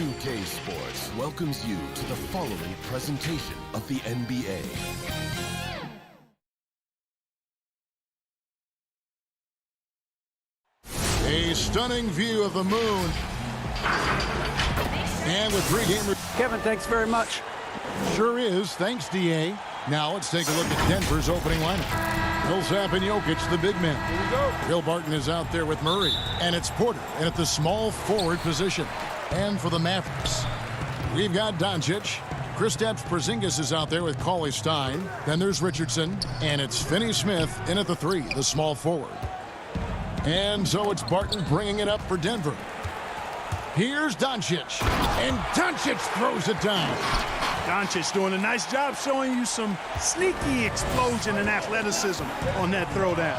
2K Sports welcomes you to the following presentation of the NBA. A stunning view of the moon. And with three-game... Kevin, thanks very much. Sure is. Thanks, D.A. Now let's take a look at Denver's opening lineup. Millsap and Jokic, the big men. Here we go. Bill Barton is out there with Murray. And it's Porter in at the small forward position. And for the Mavericks, we've got Doncic. Kristaps Porzingis is out there with Cauley Stein. Then there's Richardson. And it's Finney Smith in at the three, the small forward. And so it's Barton bringing it up for Denver. Here's Doncic. And Doncic throws it down. Doncic doing a nice job showing you some sneaky explosion and athleticism on that throwdown.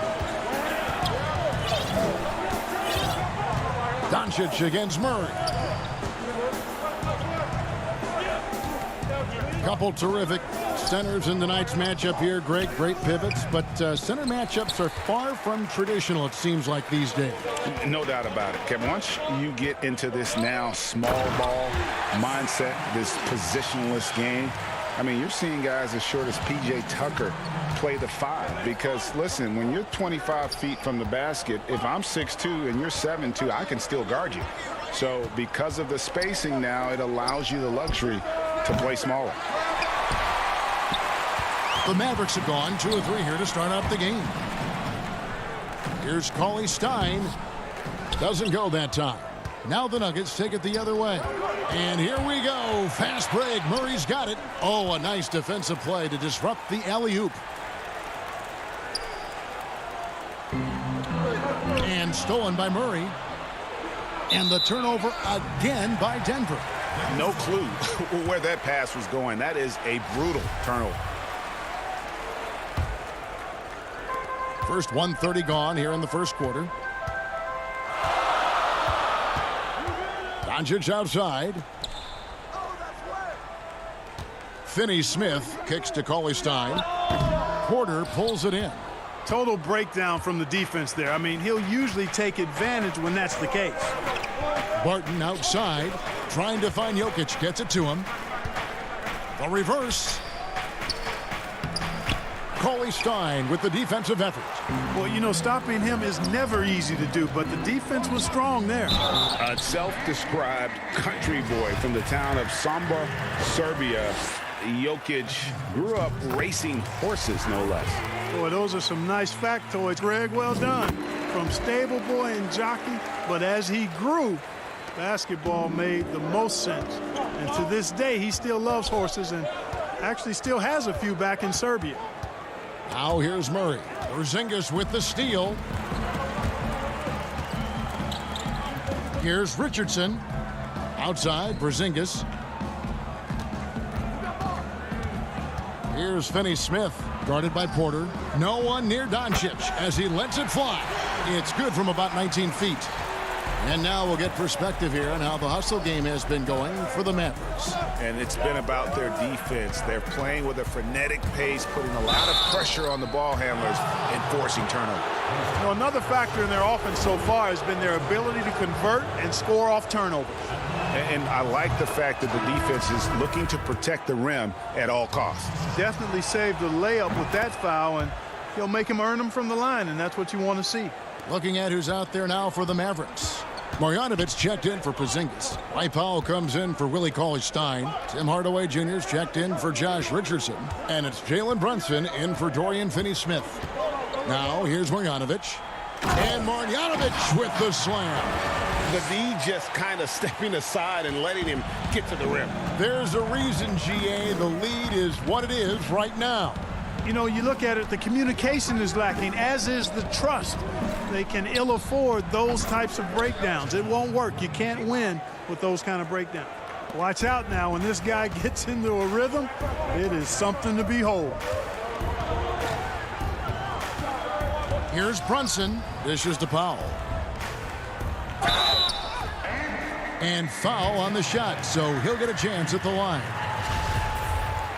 Doncic against Murray. Couple terrific centers in tonight's matchup here, Greg. Great pivots, but center matchups are far from traditional, it seems like, these days. No doubt about it, Kevin. Once you get into this now small ball mindset, this positionless game, I mean, you're seeing guys as short as P.J. Tucker play the five. Because, listen, when you're 25 feet from the basket, if I'm 6'2" and you're 7'2", I can still guard you. So because of the spacing now, it allows you the luxury to play smaller. The Mavericks have gone 2 of 3 here to start out the game. Here's Cauley Stein. Doesn't go that time. Now the Nuggets take it the other way. And here we go. Fast break. Murray's got it. Oh, a nice defensive play to disrupt the alley-oop. And stolen by Murray. And the turnover again by Denver. No clue where that pass was going. That is a brutal turnover. First 1:30 gone here in the first quarter. Doncic outside. Finney Smith kicks to Cauley Stein. Porter pulls it in. Total breakdown from the defense there. I mean, he'll usually take advantage when that's the case. Barton outside, trying to find Jokic, gets it to him. The reverse. Cauley Stein with the defensive effort. Well, you know, stopping him is never easy to do, but the defense was strong there. A self-described country boy from the town of Samba, Serbia. Jokic grew up racing horses, no less. Boy, those are some nice factoids, Greg. Well done. From stable boy and jockey, but as he grew, basketball made the most sense. And to this day, he still loves horses and actually still has a few back in Serbia. Now here's Murray. Porzingis with the steal. Here's Richardson. Outside, Porzingis. Here's Finney Smith, guarded by Porter. No one near Doncic as he lets it fly. It's good from about 19 feet. And now we'll get perspective here on how the hustle game has been going for the Mavericks. And it's been about their defense. They're playing with a frenetic pace, putting a lot of pressure on the ball handlers and forcing turnovers. You know, another factor in their offense so far has been their ability to convert and score off turnovers. And I like the fact that the defense is looking to protect the rim at all costs. Definitely saved the layup with that foul, and he'll make him earn them from the line, and that's what you want to see. Looking at who's out there now for the Mavericks. Marjanovic checked in for Porzingis. Mike Powell comes in for Willie Cauley-Stein. Tim Hardaway Jr. is checked in for Josh Richardson. And it's Jalen Brunson in for Dorian Finney-Smith. Now here's Marjanovic. And Marjanovic with the slam. The D just kind of stepping aside and letting him get to the rim. There's a reason, GA, the lead is what it is right now. You know, you look at it, the communication is lacking, as is the trust. They can ill afford those types of breakdowns. It won't work. You can't win with those kind of breakdowns. Watch out now. When this guy gets into a rhythm, it is something to behold. Here's Brunson. Dishes to Powell. And foul on the shot, so he'll get a chance at the line.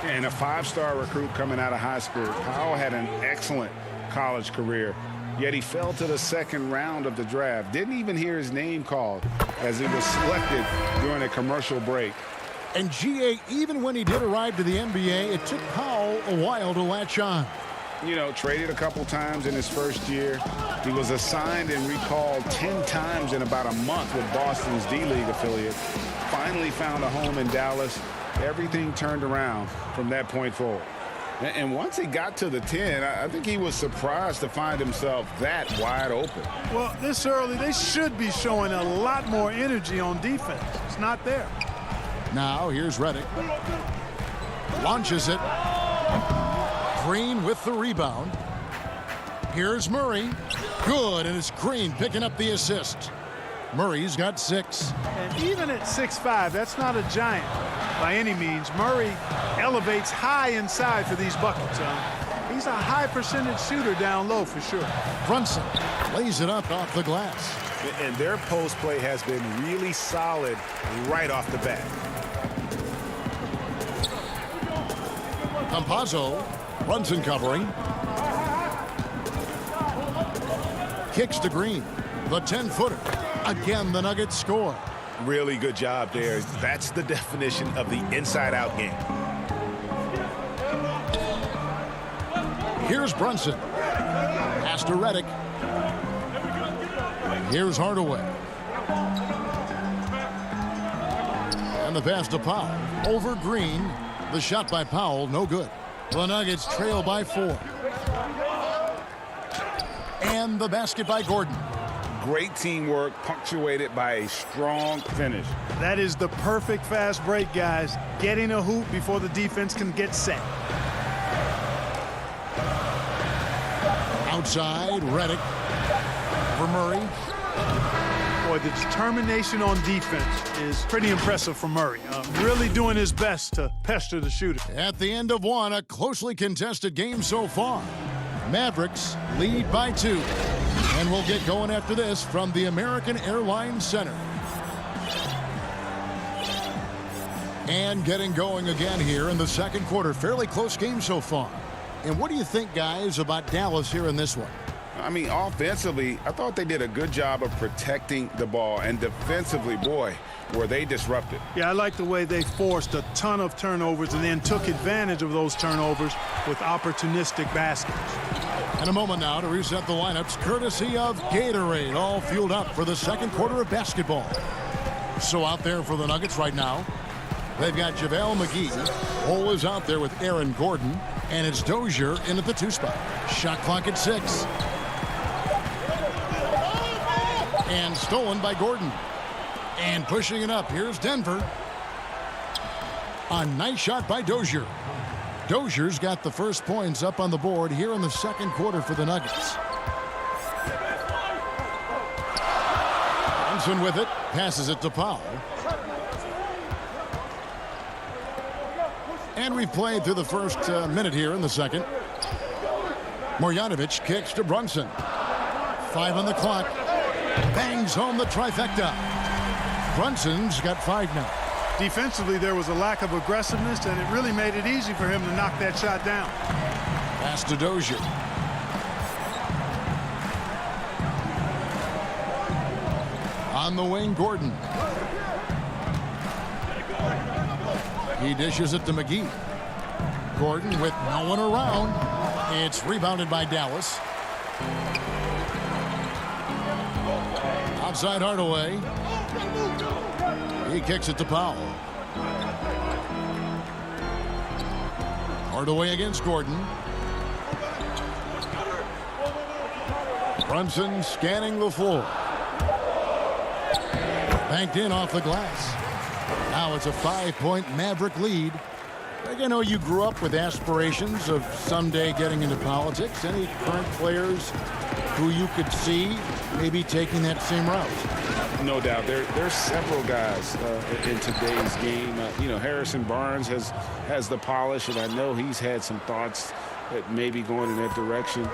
And a 5-star recruit coming out of high school. Powell had an excellent college career. yet he fell to the second round of the draft. Didn't even hear his name called as he was selected during a commercial break. And GA, even when he did arrive to the NBA, it took Powell a while to latch on. You know, traded a couple times in his first year. He was assigned and recalled 10 times in about a month with Boston's D-League affiliate. Finally found a home in Dallas. Everything turned around from that point forward. And once he got to the 10, I think he was surprised to find himself that wide open. Well, this early, they should be showing a lot more energy on defense. It's not there. Now, here's Redick. Launches it. Green with the rebound. Here's Murray. Good, and it's Green picking up the assist. Murray's got 6. And even at 6'5", that's not a giant by any means. Murray elevates high inside for these buckets. He's a high percentage shooter down low for sure. Brunson lays it up off the glass. And their post play has been really solid right off the bat. Campazzo, Brunson covering. Kicks to Green. The 10-footer. Again, the Nuggets score. Really good job there. That's the definition of the inside-out game. Here's Brunson. Pass to Redick. Here's Hardaway. And the pass to Powell. Over Green. The shot by Powell, no good. The Nuggets trail by 4. And the basket by Gordon. Great teamwork, punctuated by a strong finish. That is the perfect fast break, guys. Getting a hoop before the defense can get set. Outside, Redick for Murray. Boy, the determination on defense is pretty impressive from Murray. Really doing his best to pester the shooter. At the end of one, a closely contested game so far. Mavericks lead by 2. And we'll get going after this from the American Airlines Center. And getting going again here in the second quarter. Fairly close game so far. And what do you think, guys, about Dallas here in this one? I mean, offensively, I thought they did a good job of protecting the ball. And defensively, boy, were they disrupted. Yeah, I like the way they forced a ton of turnovers and then took advantage of those turnovers with opportunistic baskets. In a moment now to reset the lineups, courtesy of Gatorade, all fueled up for the second quarter of basketball. So out there for the Nuggets right now, they've got JaVale McGee. Hole is out there with Aaron Gordon, and it's Dozier in at the 2 spot. Shot clock at 6. And stolen by Gordon. And pushing it up, here's Denver. A nice shot by Dozier. Dozier's got the first points up on the board here in the second quarter for the Nuggets. Johnson with it, passes it to Powell. And we've played through the first minute here in the second. Marjanovic kicks to Brunson. 5 on the clock. Bangs home the trifecta. Brunson's got 5 now. Defensively, there was a lack of aggressiveness, and it really made it easy for him to knock that shot down. Pass to Dozier. On the wing, Gordon. He dishes it to McGee. Gordon with no one around. It's rebounded by Dallas. Outside Hardaway. He kicks it to Powell. Hardaway against Gordon. Brunson scanning the floor. Banked in off the glass. Now it's a 5-point Maverick lead. I know you grew up with aspirations of someday getting into politics. Any current players who you could see maybe taking that same route? No doubt. There's several guys in today's game. You know, Harrison Barnes has the polish, and I know he's had some thoughts that maybe going in that direction.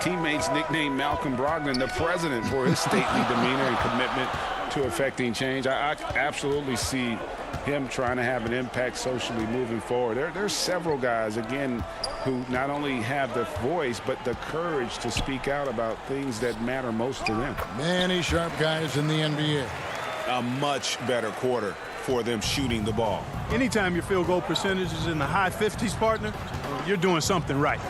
Teammates nicknamed Malcolm Brogdon the president for his stately demeanor and commitment. to affecting change. I absolutely see him trying to have an impact socially moving forward. There's several guys, again, who not only have the voice, but the courage to speak out about things that matter most to them. Many sharp guys in the NBA. A much better quarter for them shooting the ball. Anytime your field goal percentage is in the high 50s, partner, you're doing something right.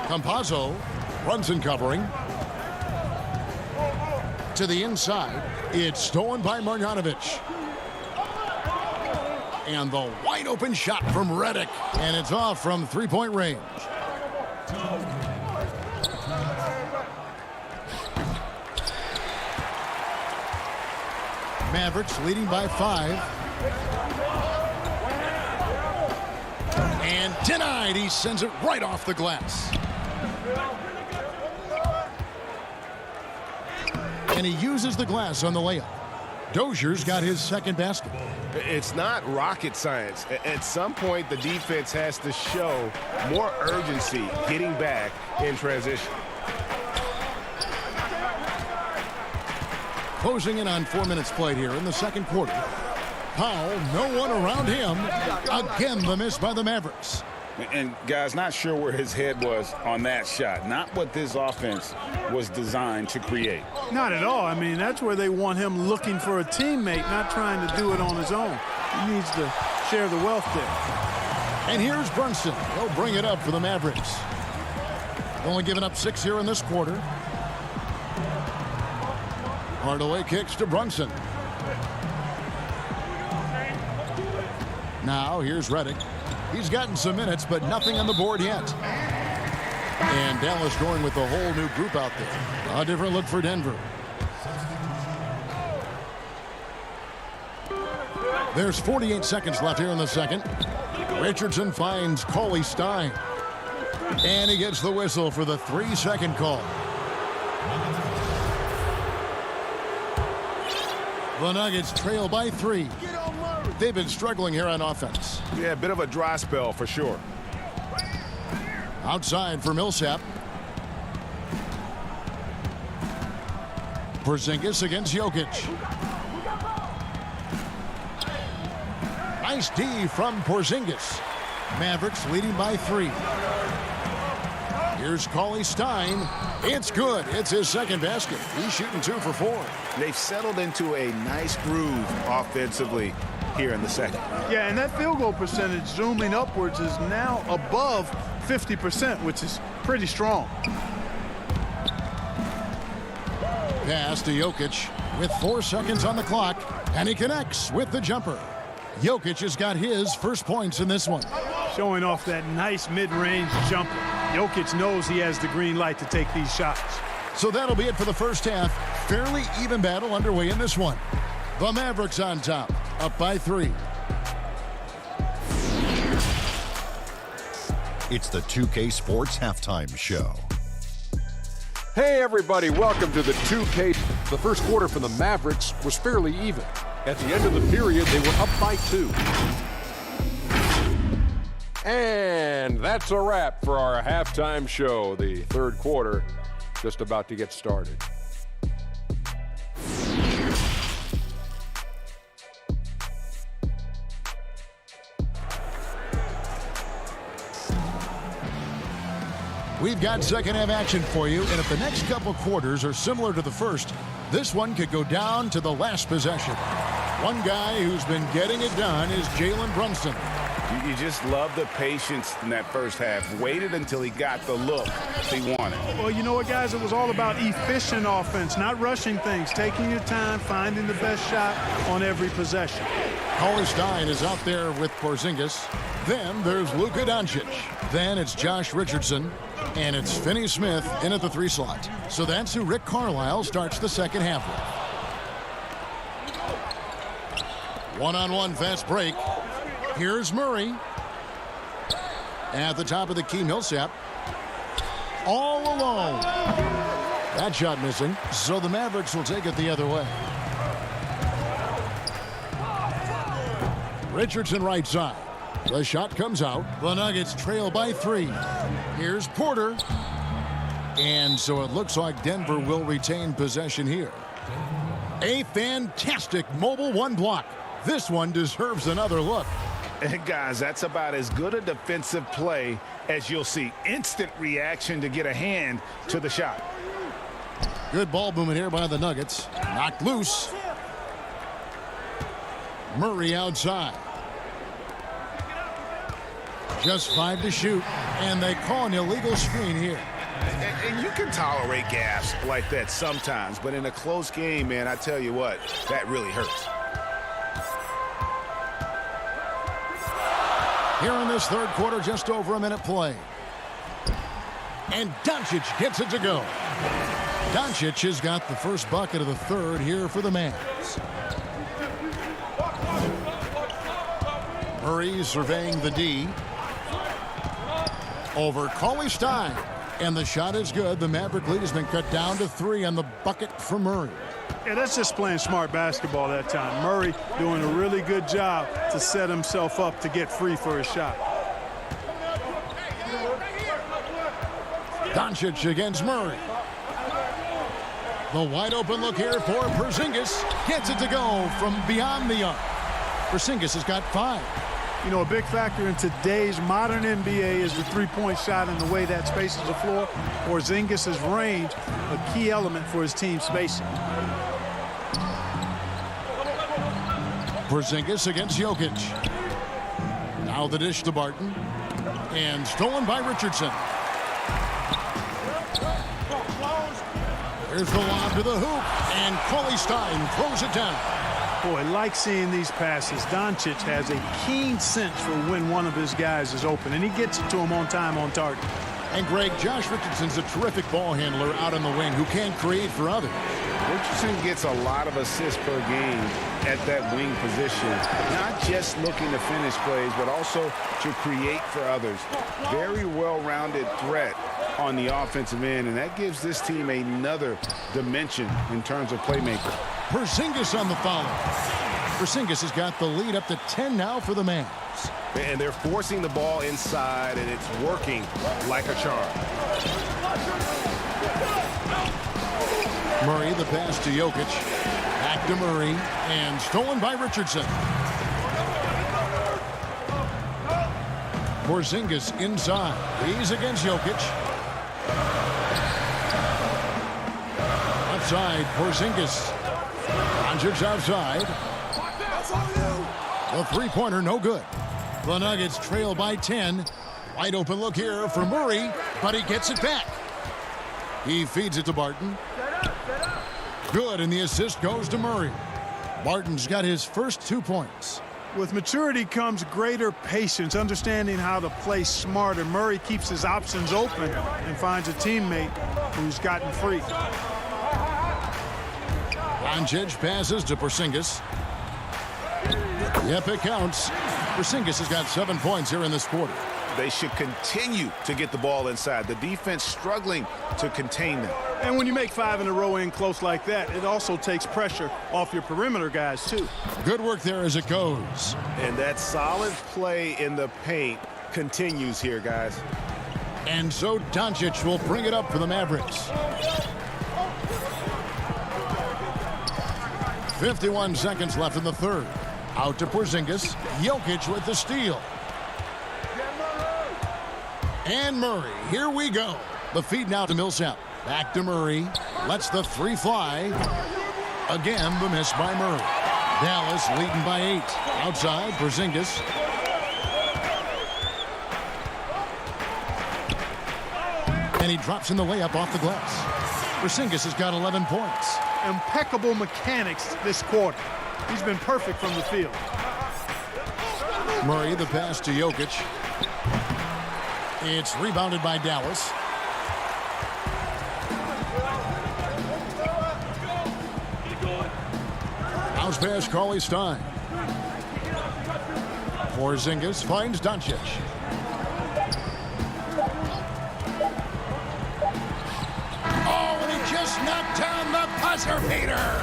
Campazzo, Brunson covering. To the inside, it's stolen by Marjanovic. And the wide open shot from Redick, and it's off from three-point range. Mavericks leading by 5. And denied. He sends it right off the glass. And he uses the glass on the layup. Dozier's got his second basket. It's not rocket science. At some point, the defense has to show more urgency getting back in transition. Closing in on 4 minutes played here in the second quarter. Powell, no one around him. Again, the miss by the Mavericks. And, guys, not sure where his head was on that shot. Not what this offense was designed to create. Not at all. I mean, that's where they want him looking for a teammate, not trying to do it on his own. He needs to share the wealth there. And here's Brunson. He'll bring it up for the Mavericks. Only giving up 6 here in this quarter. Hardaway kicks to Brunson. Now here's Redick. He's gotten some minutes, but nothing on the board yet. And Dallas going with a whole new group out there. A different look for Denver. There's 48 seconds left here in the second. Richardson finds CLA Stein. And he gets the whistle for the 3-second call. The Nuggets trail by 3. They've been struggling here on offense. Yeah, a bit of a dry spell for sure. Outside for Millsap. Porzingis against Jokic. Nice D from Porzingis. Mavericks leading by 3. Here's CLA Stein. It's good. It's his second basket. He's shooting 2 for 4. They've settled into a nice groove offensively here in the second. Yeah, and that field goal percentage zooming upwards is now above 50%, which is pretty strong. Pass to Jokic with 4 seconds on the clock, and he connects with the jumper. Jokic has got his first points in this one. Showing off that nice mid-range jumper. Jokic knows he has the green light to take these shots. So that'll be it for the first half. Fairly even battle underway in this one. The Mavericks on top, up by 3. It's the 2K Sports Halftime Show. Hey everybody, welcome to the 2K. The first quarter for the Mavericks was fairly even. At the end of the period, they were up by 2. And that's a wrap for our halftime show. The third quarter just about to get started. We've got second half action for you, and if the next couple quarters are similar to the first, this one could go down to the last possession. One guy who's been getting it done is Jalen Brunson. You just love the patience in that first half. Waited until he got the look he wanted. Well, you know what, guys? It was all about efficient offense, not rushing things, taking your time, finding the best shot on every possession. CLA Stein is out there with Porzingis. Then there's Luka Doncic. Then it's Josh Richardson. And it's Finney Smith in at the 3 slot. So that's who Rick Carlisle starts the second half with. One-on-one fast break. Here's Murray. At the top of the key, Millsap. All alone. That shot missing. So the Mavericks will take it the other way. Richardson right side. The shot comes out. The Nuggets trail by 3. Here's Porter. And so it looks like Denver will retain possession here. A fantastic mobile one block. This one deserves another look. And guys, that's about as good a defensive play as you'll see. Instant reaction to get a hand to the shot. Good ball movement here by the Nuggets. Knocked loose. Murray outside. Just 5 to shoot. And they call an illegal screen here. And you can tolerate gaps like that sometimes, but in a close game, man, I tell you what, that really hurts. Here in this third quarter, just over a minute play. And Doncic gets it to go. Doncic has got the first bucket of the third here for the Mavs. Murray surveying the D. Over Cauley Stein. And the shot is good. The Maverick lead has been cut down to 3 on the bucket for Murray. Yeah, that's just playing smart basketball that time. Murray doing a really good job to set himself up to get free for his shot. Doncic against Murray. The wide open look here for Porzingis. Gets it to go from beyond the arc. Porzingis has got 5. You know, a big factor in today's modern NBA is the three-point shot and the way that spaces the floor. Porzingis' range, a key element for his team spacing. Porzingis against Jokic. Now the dish to Barton. And stolen by Richardson. Here's the lob to the hoop. And Cauley Stein throws it down. Boy, like seeing these passes. Doncic has a keen sense for when one of his guys is open, and he gets it to him on time, on target. And Greg, Josh Richardson's a terrific ball handler out on the wing who can create for others. Richardson gets a lot of assists per game at that wing position. Not just looking to finish plays, but also to create for others. Very well-rounded threat on the offensive end, and that gives this team another dimension in terms of playmaking. Porzingis on the foul. Porzingis has got the lead up to 10 now for the Mavs. And they're forcing the ball inside, and it's working like a charm. Murray, the pass to Jokic. Back to Murray, and stolen by Richardson. Porzingis inside. He's against Jokic. Outside, Porzingis. Doncic outside. The three-pointer, no good. The Nuggets trail by 10. Wide open look here for Murray, but he gets it back. He feeds it to Barton. Good, and the assist goes to Murray. Barton's got his first 2 points. With maturity comes greater patience, understanding how to play smarter. Murray keeps his options open and finds a teammate who's gotten free. Doncic passes to Porzingis. Yep, it counts. Porzingis has got 7 points here in this quarter. They should continue to get the ball inside. The defense struggling to contain them. And when you make 5 in a row in close like that, it also takes pressure off your perimeter guys, too. Good work there as it goes. And that solid play in the paint continues here, guys. And so Doncic will bring it up for the Mavericks. 51 seconds left in the third. Out to Porzingis. Jokic with the steal. And Murray. Here we go. The feed now to Millsap. Back to Murray. Lets the 3 fly. Again, the miss by Murray. Dallas leading by 8. Outside, Porzingis. And he drops in the layup off the glass. Porzingis has got 11 points. Impeccable mechanics this quarter. He's been perfect from the field. Murray, the pass to Jokic. It's rebounded by Dallas. Bounce pass, Cauley Stein. Porzingis finds Doncic. Oh, and he just knocked down the buzzer beater.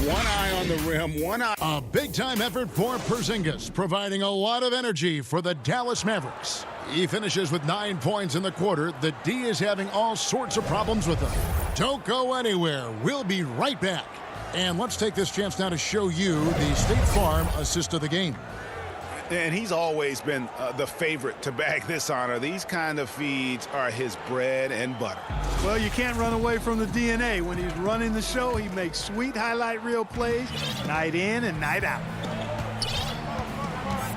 One eye on the rim, one eye. A big-time effort for Porzingis, providing a lot of energy for the Dallas Mavericks. He finishes with 9 points in the quarter. The D is having all sorts of problems with him. Don't go anywhere. We'll be right back. And let's take this chance now to show you the State Farm assist of the game. And he's always been the favorite to bag this honor. These kind of feeds are his bread and butter. Well, you can't run away from the DNA. When he's running the show, he makes sweet highlight reel plays night in and night out.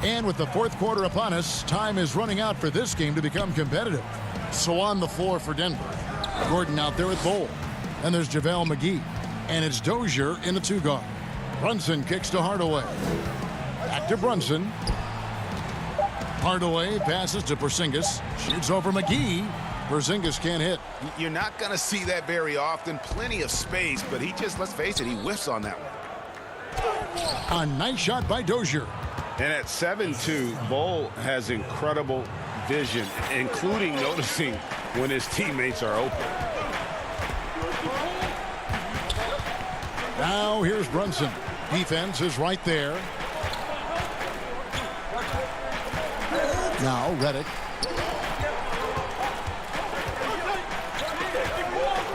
And with the fourth quarter upon us, time is running out for this game to become competitive. So on the floor for Denver, Gordon out there with Bowl. And there's JaVale McGee. And it's Dozier in the 2-guard. Brunson kicks to Hardaway. Back to Brunson. Hardaway passes to Porzingis. Shoots over McGee. Porzingis can't hit. You're not going to see that very often. Plenty of space, but he just, let's face it, he whiffs on that one. A nice shot by Dozier. And at 7'2", Bowl has incredible vision, including noticing when his teammates are open. Now here's Brunson. Defense is right there. Now Redick.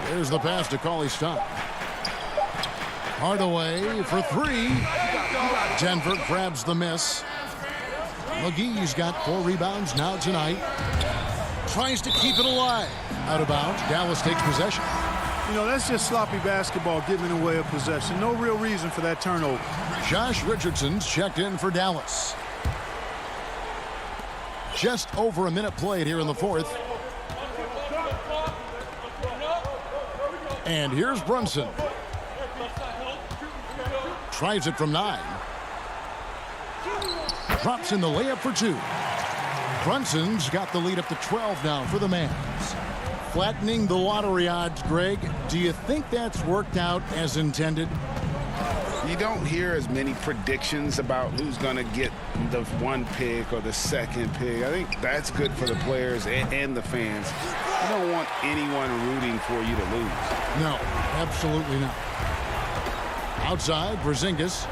There's the pass to Cauley-Stein. Hardaway for 3. Denver grabs the miss. McGee's got 4 rebounds now tonight. Tries to keep it alive. Out of bounds. Dallas takes possession. You know, that's just sloppy basketball giving away a possession. No real reason for that turnover. Josh Richardson's checked in for Dallas. Just over a minute played here in the fourth. And here's Brunson. Tries it from 9. Drops in the layup for 2. Brunson's got the lead up to 12 now for the Mavs. Flattening the lottery odds, Greg. Do you think that's worked out as intended? You don't hear as many predictions about who's going to get the 1 pick or the 2nd pick. I think that's good for the players and the fans. You don't want anyone rooting for you to lose. No, absolutely not. Outside, Porzingis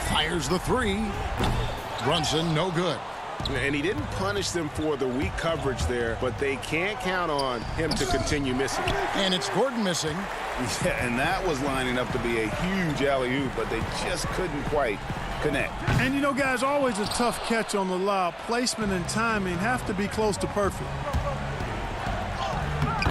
fires the 3. Brunson, no good. And he didn't punish them for the weak coverage there, but they can't count on him to continue missing. And it's Gordon missing. Yeah, and that was lining up to be a huge alley-oop, but they just couldn't quite connect. And, you know, guys, always a tough catch on the lob. Placement and timing have to be close to perfect.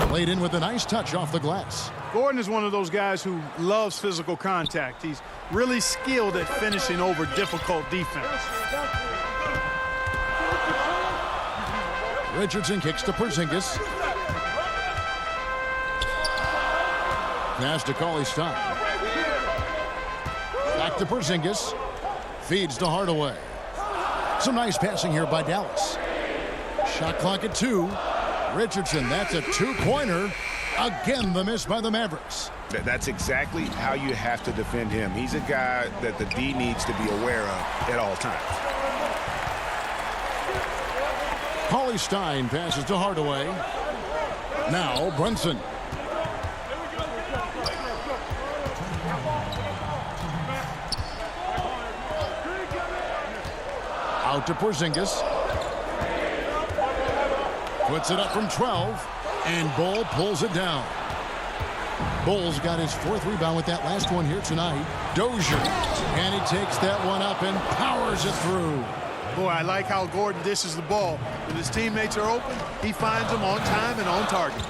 Played in with a nice touch off the glass. Gordon is one of those guys who loves physical contact. He's really skilled at finishing over difficult defense. Richardson kicks to Porzingis. Pass to Cauley-Stein. Back to Porzingis. Feeds to Hardaway. Some nice passing here by Dallas. Shot clock at 2. Richardson, that's a 2-pointer. Again, the miss by the Mavericks. That's exactly how you have to defend him. He's a guy that the D needs to be aware of at all times. Cauley-Stein passes to Hardaway. Now Brunson. Out to Porzingis. Puts it up from 12. And Bull pulls it down. Bull's got his 4th rebound with that last one here tonight. Dozier. And he takes that one up and powers it through. Boy, I like how Gordon dishes the ball. When his teammates are open, he finds them on time and on target.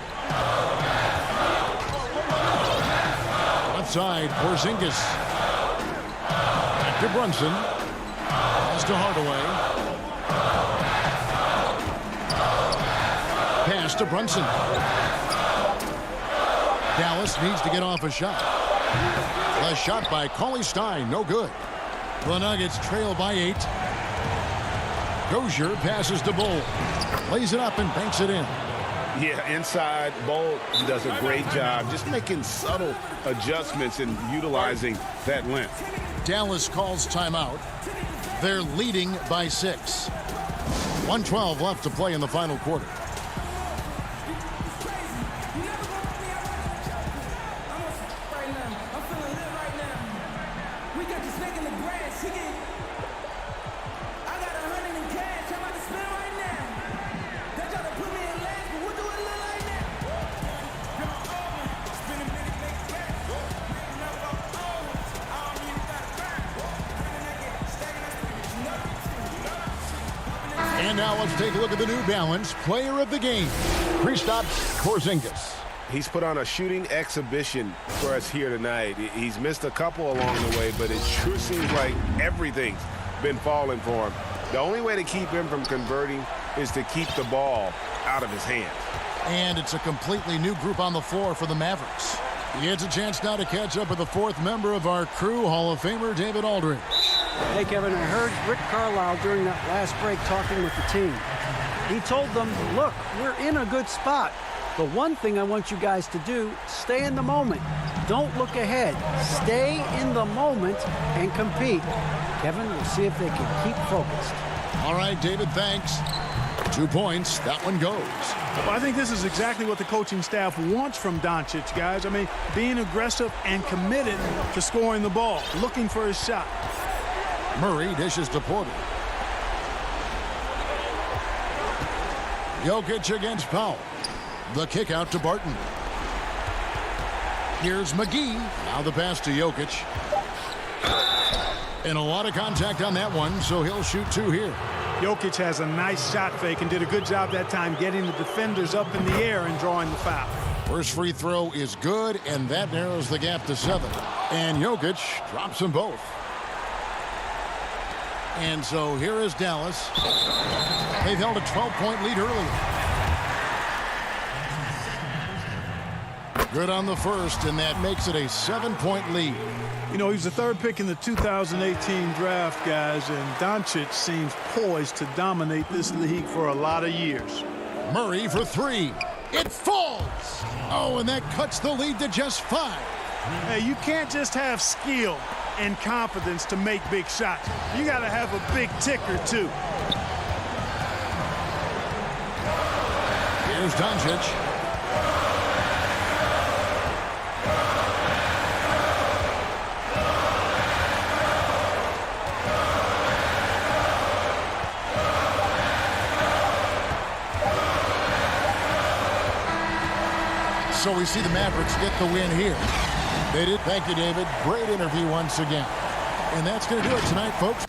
Left side, Porzingis. Back to Brunson. Pass to Hardaway. Pass to Brunson. Dallas needs to get off a shot. A shot by Cauley-Stein, no good. The Nuggets trail by 8. Dozier passes to Bull. Lays it up and banks it in. Yeah, inside, Bull does a great job just making subtle adjustments and utilizing that length. Dallas calls timeout. They're leading by 6. 1:12 left to play in the final quarter. I got 100 in cash. I'm about to spend right And now let's take a look at the New Balance Player of the Game, Kristaps Porzingis. He's put on a shooting exhibition for us here tonight. He's missed a couple along the way, but it sure seems like everything's been falling for him. The only way to keep him from converting is to keep the ball out of his hands. And it's a completely new group on the floor for the Mavericks. He gets a chance now to catch up with the fourth member of our crew, Hall of Famer David Aldridge. Hey, Kevin, I heard Rick Carlisle during that last break talking with the team. He told them, look, we're in a good spot. The one thing I want you guys to do, stay in the moment. Don't look ahead. Stay in the moment and compete. Kevin, we'll see if they can keep focused. All right, David, thanks. 2 points. That one goes. Well, I think this is exactly what the coaching staff wants from Doncic, guys. I mean, being aggressive and committed to scoring the ball, looking for his shot. Murray dishes to Porter. Jokic against Powell. The kick out to Barton. Here's McGee. Now the pass to Jokic. And a lot of contact on that one, so he'll shoot 2 here. Jokic has a nice shot fake and did a good job that time getting the defenders up in the air and drawing the foul. First free throw is good, and that narrows the gap to 7. And Jokic drops them both. And so here is Dallas. They've held a 12-point lead earlier. Good on the first, and that makes it a 7-point lead. You know, he was the 3rd pick in the 2018 draft, guys, and Doncic seems poised to dominate this league for a lot of years. Murray for 3. It falls. Oh, and that cuts the lead to just 5. Hey, you can't just have skill and confidence to make big shots. You got to have a big ticker, too. Here's Doncic. So we see the Mavericks get the win here. They did. Thank you, David. Great interview once again. And that's going to do it tonight, folks.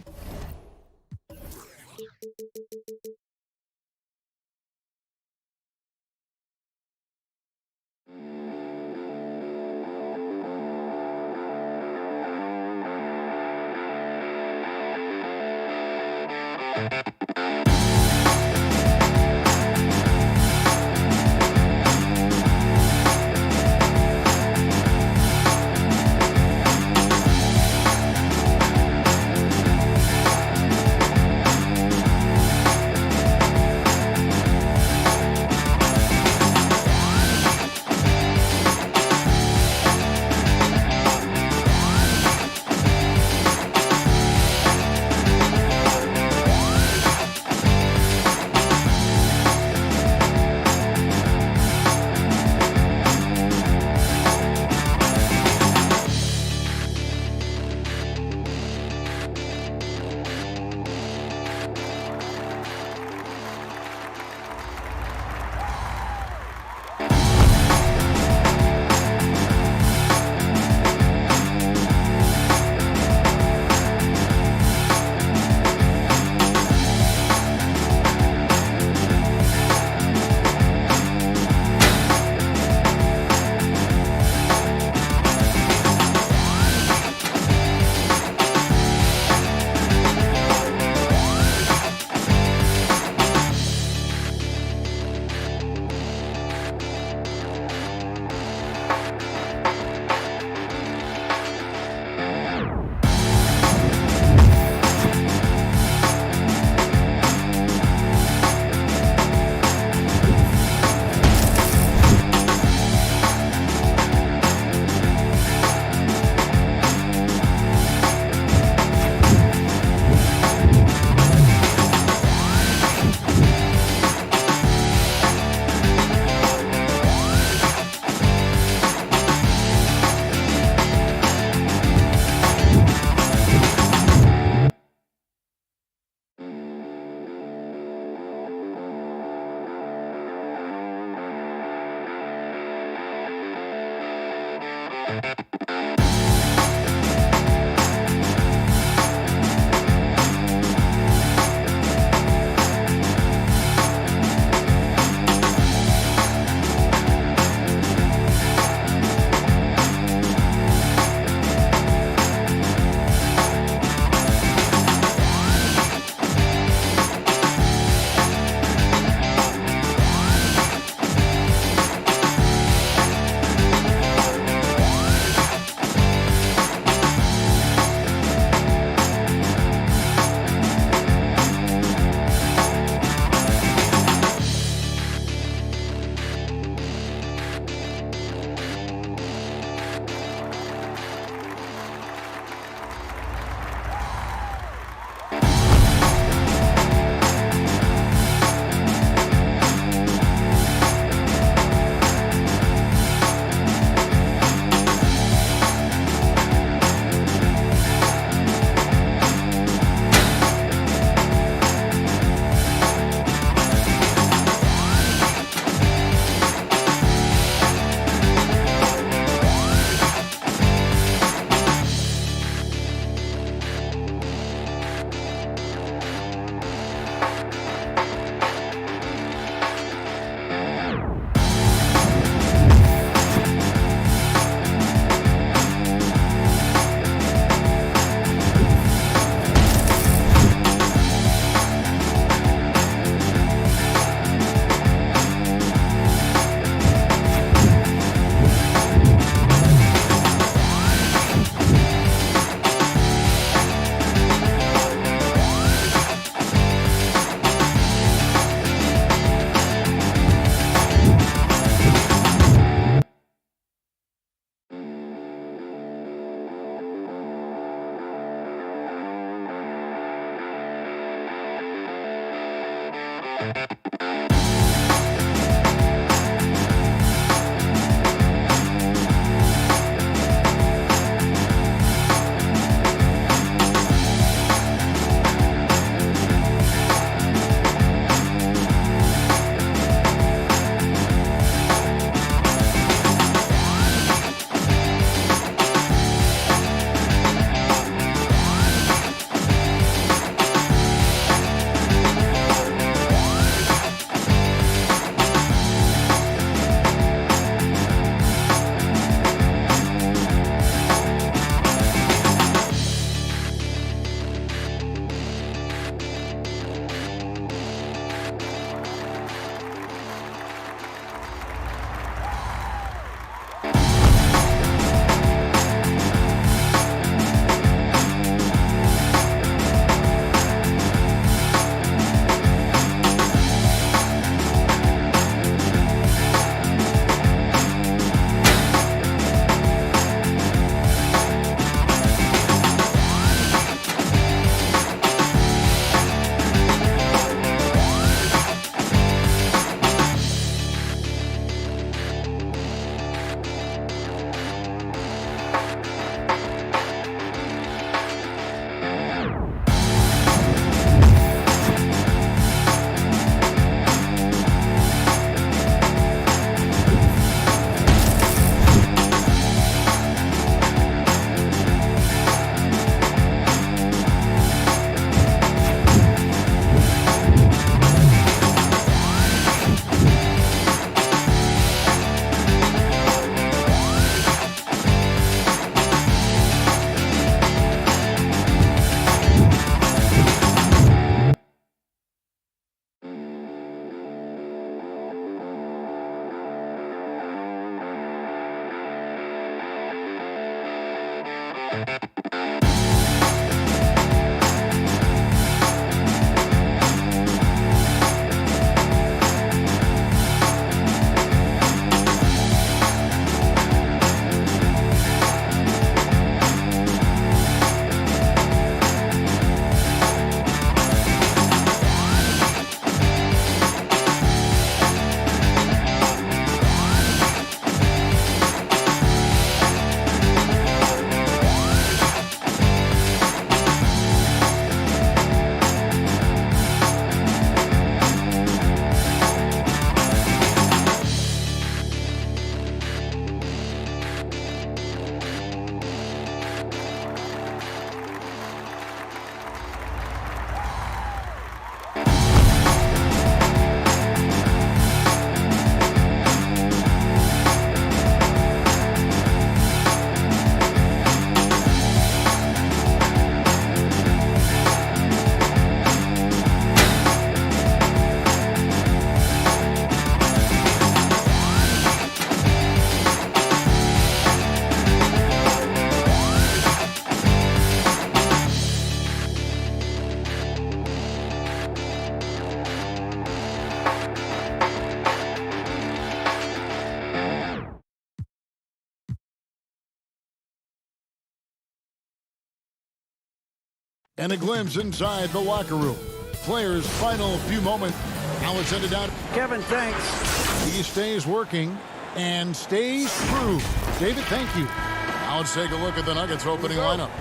And a glimpse inside the locker room. Players' final few moments. Now it's ended out. Kevin, thanks. He stays working and stays true. David, thank you. Now let's take a look at the Nuggets opening lineup.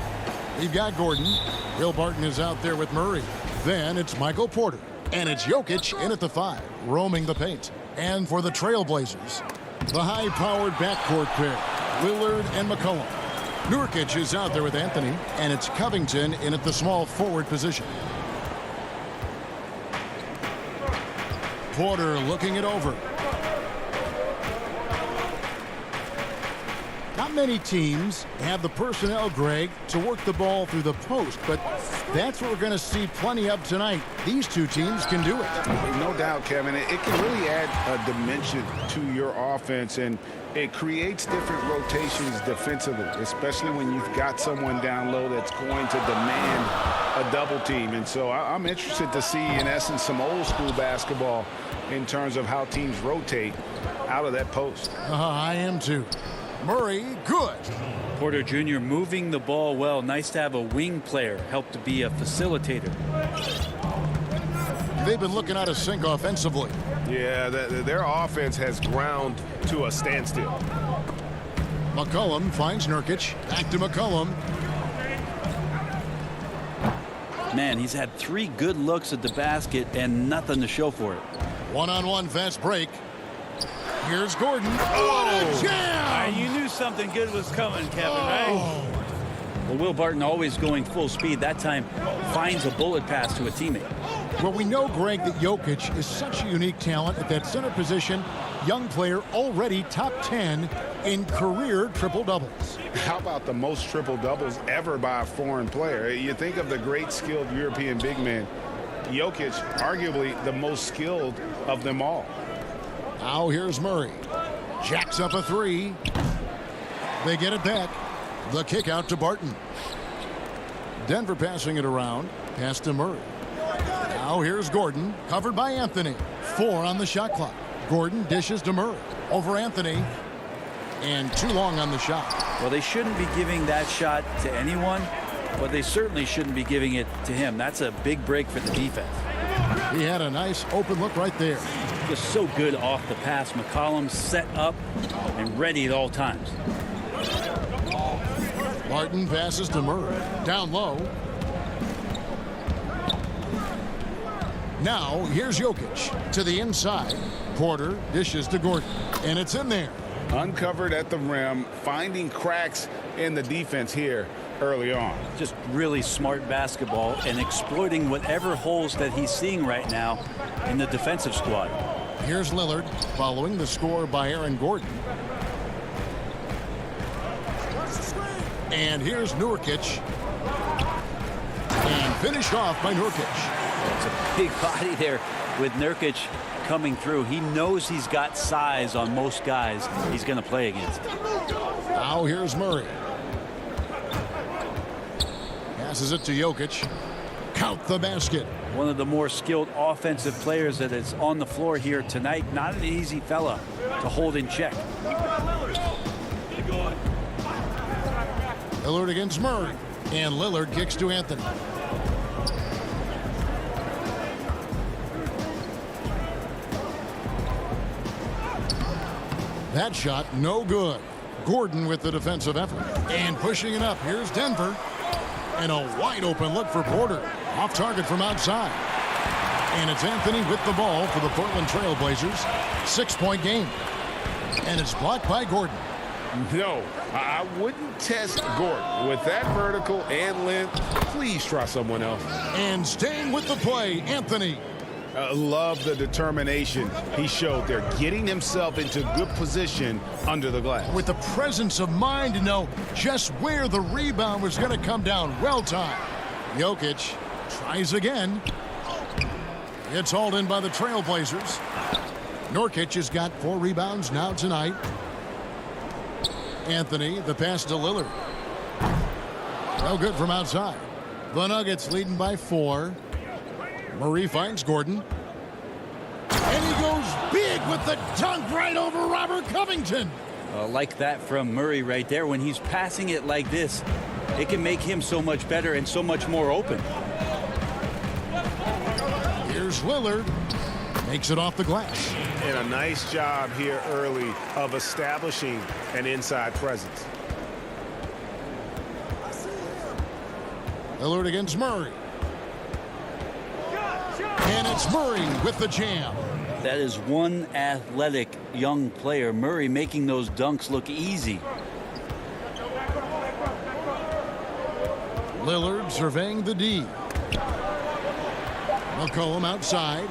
We've got Gordon. Will Barton is out there with Murray. Then it's Michael Porter. And it's Jokic in at the 5, roaming the paint. And for the Trailblazers, the high-powered backcourt pair, Lillard and McCollum. Nurkic is out there with Anthony, and it's Covington in at the small forward position. Porter looking it over. Not many teams have the personnel, Greg, to work the ball through the post, but that's what we're going to see plenty of tonight. These two teams can do it. No doubt, Kevin. It can really add a dimension to your offense, and it creates different rotations defensively, especially when you've got someone down low that's going to demand a double team. And so I'm interested to see, in essence, some old school basketball in terms of how teams rotate out of that post. I am too. Murray, good. Porter Jr. moving the ball well. Nice to have a wing player help to be a facilitator. they've been looking out of sync offensively. Yeah, their offense has ground to a standstill. McCollum finds Nurkic. Back to McCollum. Man, he's had 3 good looks at the basket and nothing to show for it. One-on-one fast break. Here's Gordon. Oh, jam! You knew something good was coming, Kevin, right? Well, Will Barton, always going full speed, that time finds a bullet pass to a teammate. Well, we know, Greg, that Jokic is such a unique talent at that center position. Young player, already top 10 in career triple-doubles. How about the most triple-doubles ever by a foreign player? You think of the great skilled European big man. Jokic, arguably the most skilled of them all. Now here's Murray. Jacks up a 3. They get it back. The kick out to Barton. Denver passing it around. Pass to Murray. Now here's Gordon. Covered by Anthony. 4 on the shot clock. Gordon dishes to Murray. Over Anthony. And too long on the shot. Well, they shouldn't be giving that shot to anyone, but they certainly shouldn't be giving it to him. That's a big break for the defense. He had a nice open look right there. Just so good off the pass. McCollum set up and ready at all times. Barton passes to Murray. Down low. Now here's Jokic to the inside. Porter dishes to Gordon. And it's in there. Uncovered at the rim, finding cracks in the defense here early on. Just really smart basketball and exploiting whatever holes that he's seeing right now in the defensive squad. Here's Lillard following the score by Aaron Gordon. And here's Nurkic. And finished off by Nurkic. It's a big body there with Nurkic coming through. He knows he's got size on most guys he's going to play against. Now here's Murray. Passes it to Jokic. Count the basket. One of the more skilled offensive players that is on the floor here tonight. Not an easy fella to hold in check. Lillard against Murray. And Lillard kicks to Anthony. That shot no good. Gordon with the defensive effort. And pushing it up. Here's Denver. And a wide open look for Porter. Off target from outside. And it's Anthony with the ball for the Portland Trail Blazers. 6-point game. And it's blocked by Gordon. No, I wouldn't test Gordon. With that vertical and length, please try someone else. And staying with the play, Anthony. Love the determination he showed there, getting himself into good position under the glass. With the presence of mind to know just where the rebound was going to come down. Well timed. Jokic tries again. It's hauled in by the Trailblazers. Nurkic has got 4 rebounds now tonight. Anthony, the pass to Lillard. No good from outside. The Nuggets leading by 4. Murray finds Gordon. And he goes big with the dunk right over Robert Covington. Like that from Murray right there. When he's passing it like this, it can make him so much better and so much more open. Here's Lillard. Makes it off the glass. And a nice job here early of establishing an inside presence. Lillard against Murray. And it's Murray with the jam. That is one athletic young player. Murray making those dunks look easy. Lillard surveying the D. McCollum outside.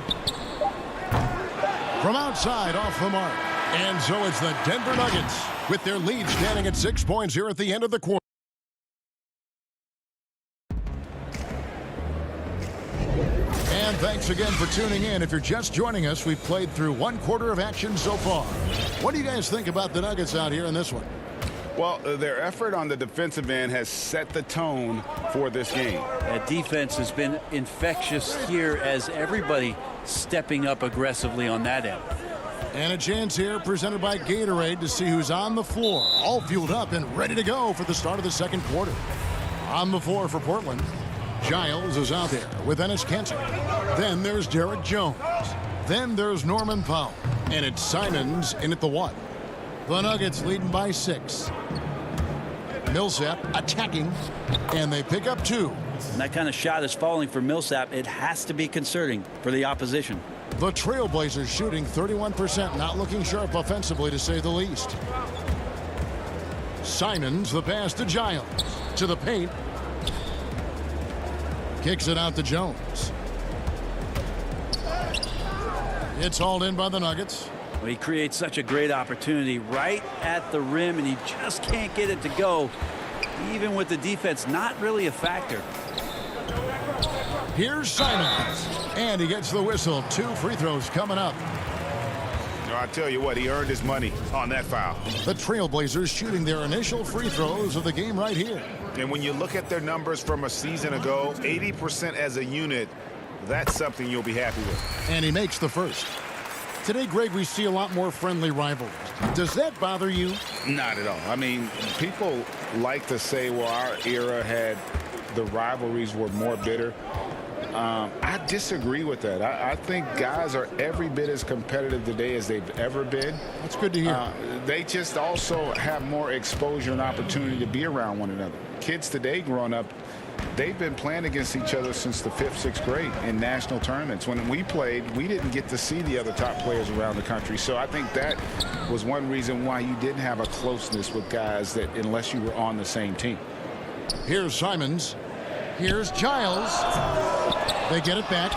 From outside off the mark. And so it's the Denver Nuggets with their lead standing at 6 points here at the end of the quarter. And thanks again for tuning in. If you're just joining us, we've played through 1 quarter of action so far. What do you guys think about the Nuggets out here in this one? Well, their effort on the defensive end has set the tone for this game. That defense has been infectious here as everybody stepping up aggressively on that end. And a chance here presented by Gatorade to see who's on the floor. All fueled up and ready to go for the start of the second quarter. On the floor for Portland, Giles is out there with Ennis Cantor. Then there's Derek Jones. Then there's Norman Powell. And it's Simons in at the 1. The Nuggets leading by 6. Millsap attacking, and they pick up 2. And that kind of shot is falling for Millsap. It has to be concerning for the opposition. The Trailblazers shooting 31%, not looking sharp offensively to say the least. Simons, the pass to Giles. To the paint. Kicks it out to Jones. It's hauled in by the Nuggets. Well, he creates such a great opportunity right at the rim, and he just can't get it to go, even with the defense not really a factor. Here's Simons, and he gets the whistle. 2 free throws coming up. I tell you what, he earned his money on that foul. The Trailblazers shooting their initial free throws of the game right here. And when you look at their numbers from a season ago, 80% as a unit, that's something you'll be happy with. And he makes the first. Today, Greg, we see a lot more friendly rivalries. Does that bother you? Not at all. I mean, people like to say, well, our era had the rivalries were more bitter. I disagree with that. I think guys are every bit as competitive today as they've ever been. That's good to hear. They just also have more exposure and opportunity to be around one another. Kids today growing up, they've been playing against each other since the 5th, 6th grade in national tournaments. When we played, we didn't get to see the other top players around the country. So I think that was one reason why you didn't have a closeness with guys that unless you were on the same team. Here's Simons. Here's Giles. They get it back.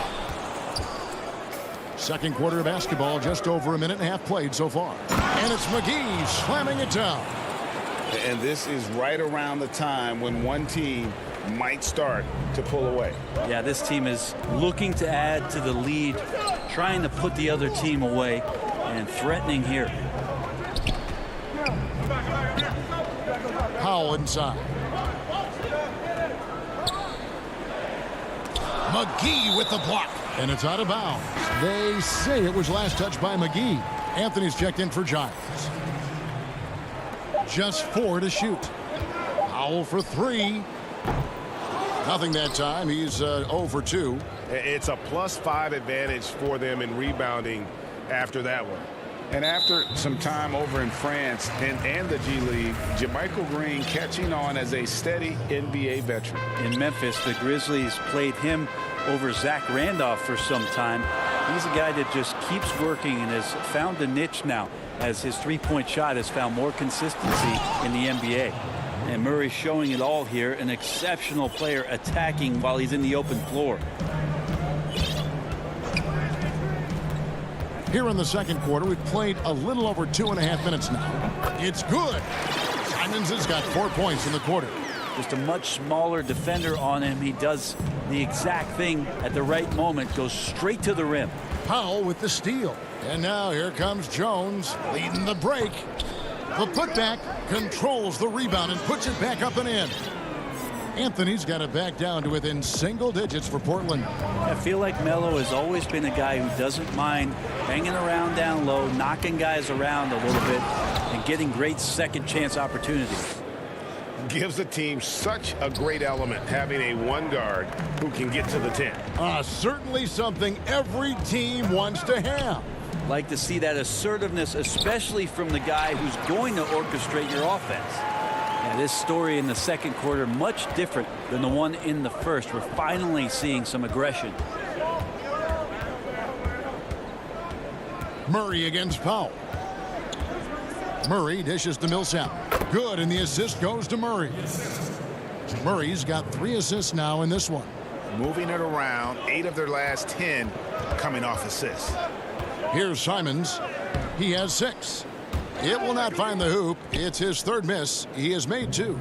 Second quarter of basketball, just over a minute and a half played so far. And it's McGee slamming it down. And this is right around the time when one team might start to pull away. Yeah, this team is looking to add to the lead, trying to put the other team away, and threatening here. Powell inside. McGee with the block. And it's out of bounds. They say it was last touched by McGee. Anthony's checked in for Giles. Just 4 to shoot. Powell for 3. Nothing that time. He's 0 for 2. It's a +5 advantage for them in rebounding after that one. And after some time over in France and the G League, JaMychal Green catching on as a steady NBA veteran. In Memphis, the Grizzlies played him over Zach Randolph for some time. He's a guy that just keeps working and has found a niche now as his three-point shot has found more consistency in the NBA. And Murray showing it all here, an exceptional player attacking while he's in the open floor. Here in the second quarter, we've played a little over 2.5 minutes now. It's good. Simons has got 4 points in the quarter. Just a much smaller defender on him. He does the exact thing at the right moment, goes straight to the rim. Powell with the steal. And now here comes Jones leading the break. The putback controls the rebound and puts it back up and in. Anthony's got it back down to within single digits for Portland. I feel like Melo has always been a guy who doesn't mind hanging around down low, knocking guys around a little bit, and getting great second chance opportunities. Gives the team such a great element having a one guard who can get to the 10. Certainly something every team wants to have. Like to see that assertiveness, especially from the guy who's going to orchestrate your offense. Yeah, this story in the second quarter, much different than the one in the first. We're finally seeing some aggression. Murray against Powell. Murray dishes to Millsap. Good, and the assist goes to Murray. Murray's got 3 assists now in this one. Moving it around, 8 of their last 10 coming off assists. Here's Simons. He has 6. It will not find the hoop. It's his 3rd miss. He has made 2.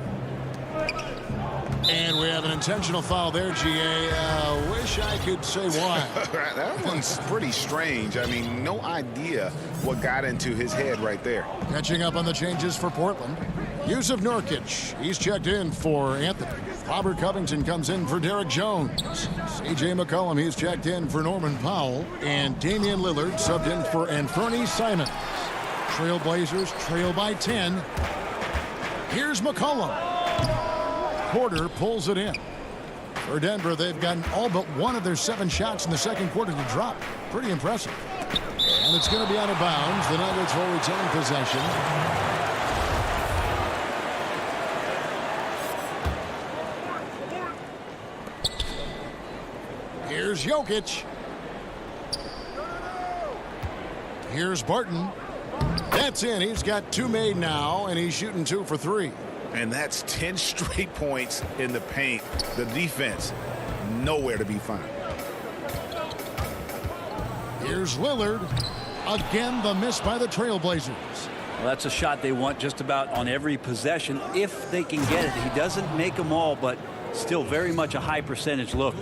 And we have an intentional foul there, GA. Wish I could say why. That one's pretty strange. I mean, no idea what got into his head right there. Catching up on the changes for Portland. Yusuf Nurkic. He's checked in for Anthony. Robert Covington comes in for Derek Jones. C.J. McCollum, he's checked in for Norman Powell. And Damian Lillard subbed in for Anthony Simons. Trailblazers trail by 10. Here's McCollum. Porter pulls it in. For Denver, they've gotten all but one of their 7 shots in the second quarter to drop. Pretty impressive. And it's going to be out of bounds. The Nuggets will retain possession. Here's Jokic. Here's Barton. That's in. He's got 2 made now, and he's shooting 2 for 3. And that's 10 straight points in the paint. The defense, nowhere to be found. Here's Lillard. Again, the miss by the Trailblazers. Well, that's a shot they want just about on every possession if they can get it. He doesn't make them all, but still very much a high percentage look.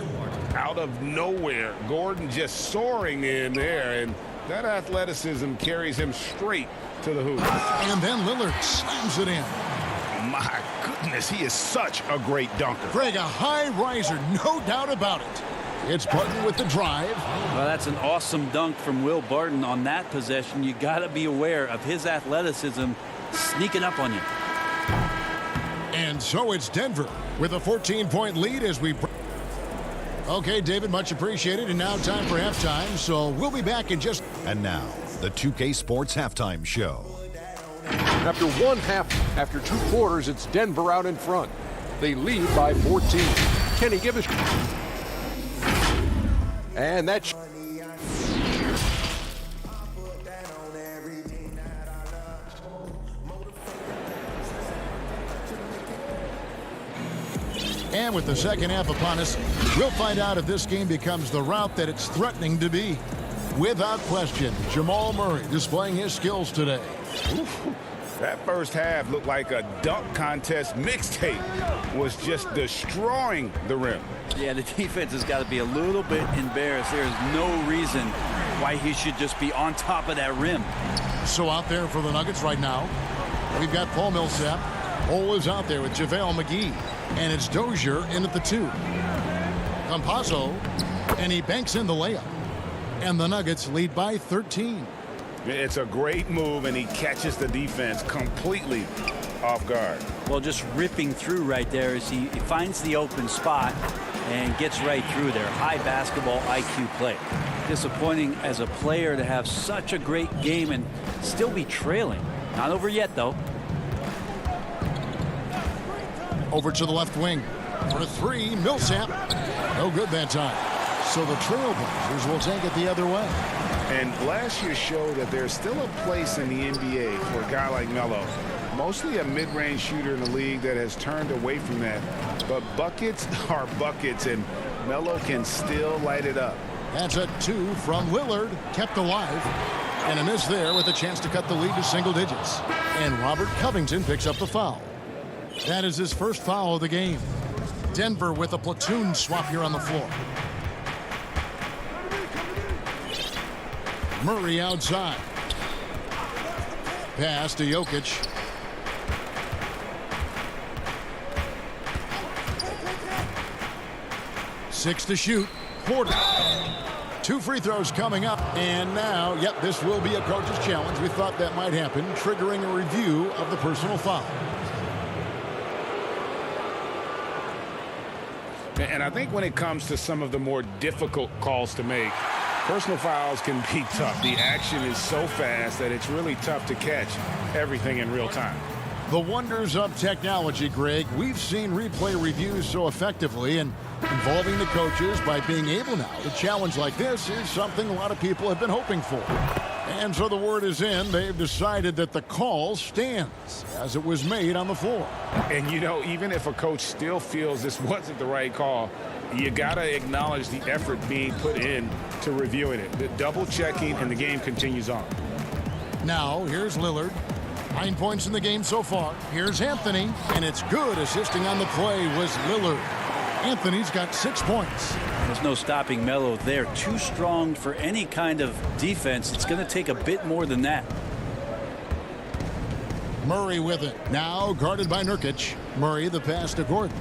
Out of nowhere, Gordon just soaring in there, and that athleticism carries him straight to the hoop. And then Lillard slams it in. My goodness, he is such a great dunker. Greg, a high riser, no doubt about it. It's Barton with the drive. Well, that's an awesome dunk from Will Barton on that possession. You got to be aware of his athleticism sneaking up on you. And so it's Denver with a 14-point lead as we... Okay, David, much appreciated. And now time for halftime, so we'll be back in just... And now, the 2K Sports Halftime Show. After 2 quarters, it's Denver out in front. They lead by 14. Kenny, give us... And that's... And with the second half upon us, we'll find out if this game becomes the route that it's threatening to be. Without question, Jamal Murray displaying his skills today. Oof. That first half looked like a dunk contest mixtape. Was just destroying the rim. Yeah, the defense has got to be a little bit embarrassed. There is no reason why he should just be on top of that rim. So out there for the Nuggets right now, we've got Paul Millsap. Cole is out there with JaVale McGee. And it's Dozier in at the 2. Campazzo, and he banks in the layup. And the Nuggets lead by 13. It's a great move, and he catches the defense completely off guard. Well, just ripping through right there as he finds the open spot and gets right through there. High basketball IQ play. Disappointing as a player to have such a great game and still be trailing. Not over yet, though. Over to the left wing. For a 3, Millsap. No good that time. So the Trailblazers will take it the other way. And last year showed that there's still a place in the NBA for a guy like Melo. Mostly a mid-range shooter in the league that has turned away from that. But buckets are buckets, and Melo can still light it up. That's a 2 from Lillard, kept alive. And a miss there with a chance to cut the lead to single digits. And Robert Covington picks up the foul. That is his first foul of the game. Denver with a platoon swap here on the floor. Murray outside. Pass to Jokic. Six to shoot. Porter. 2 free throws coming up. And now, yep, this will be a coach's challenge. We thought that might happen, triggering a review of the personal foul. And I think when it comes to some of the more difficult calls to make, personal fouls can be tough. The action is so fast that it's really tough to catch everything in real time. The wonders of technology, Greg. We've seen replay reviews so effectively, and involving the coaches by being able now to challenge like this is something a lot of people have been hoping for. And so the word is in. They've decided that the call stands as it was made on the floor. And, you know, even if a coach still feels this wasn't the right call, you got to acknowledge the effort being put in to reviewing it. The double checking, and the game continues on. Now, here's Lillard. 9 points in the game so far. Here's Anthony, and it's good. Assisting on the play was Lillard. Anthony's got 6 points. There's no stopping Melo there. Too strong for any kind of defense. It's going to take a bit more than that. Murray with it. Now guarded by Nurkic. Murray the pass to Gordon.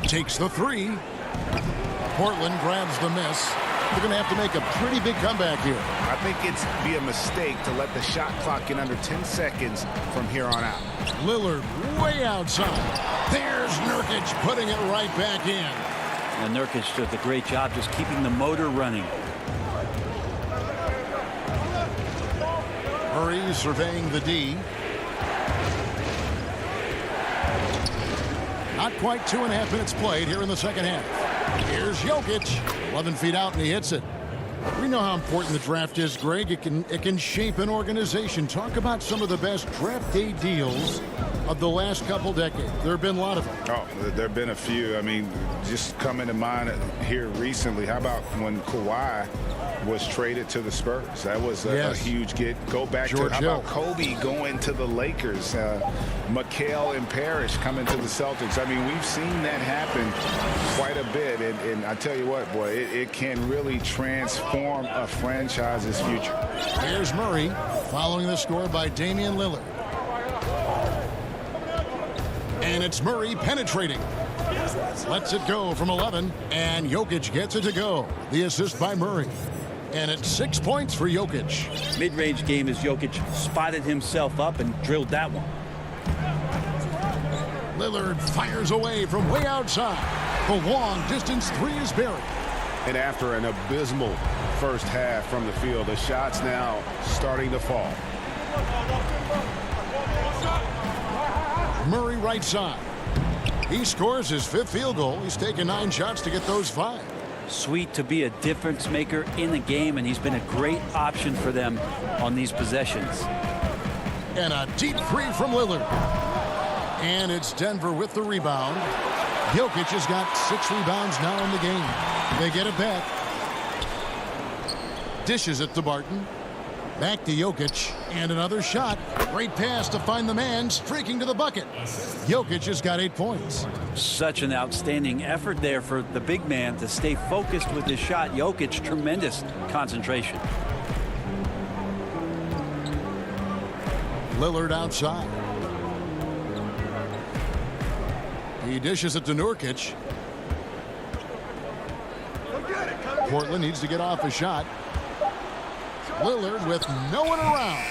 Takes the 3. Portland grabs the miss. They're going to have to make a pretty big comeback here. I think it's be a mistake to let the shot clock get under 10 seconds from here on out. Lillard way outside. There's Nurkic putting it right back in. And Nurkic did a great job just keeping the motor running. Murray surveying the D. Not quite 2.5 minutes played here in the second half. Here's Jokic. 11 feet out, and he hits it. We know how important the draft is, Greg. It can shape an organization. Talk about some of the best draft day deals of the last couple decades. There have been a lot of them. Oh, there have been a few. I mean, just coming to mind here recently. How about when Kawhi was traded to the Spurs? That was a huge get. Go back George to how Hill. about Kobe going to the Lakers? McHale and Parrish coming to the Celtics. I mean, we've seen that happen quite a bit. And I tell you what, boy, it can really transform a franchise's future. Here's Murray following the score by Damian Lillard. And it's Murray penetrating. Lets it go from 11, and Jokic gets it to go. The assist by Murray. And it's 6 points for Jokic. Mid-range game as Jokic spotted himself up and drilled that one. Lillard fires away from way outside. The long-distance three is buried. And after an abysmal first half from the field, the shots now starting to fall. Murray right side. He scores his 5th field goal. He's taken 9 shots to get those 5. Sweet to be a difference maker in the game, and he's been a great option for them on these possessions. And a deep three from Lillard. And it's Denver with the rebound. Jokic has got 6 rebounds now in the game. They get it back. Dishes it to Barton. Back to Jokic. And another shot. Great pass to find the man streaking to the bucket. Jokic has got 8 points. Such an outstanding effort there for the big man to stay focused with his shot. Jokic, tremendous concentration. Lillard outside. He dishes it to Nurkic. Portland needs to get off a shot. Lillard with no one around.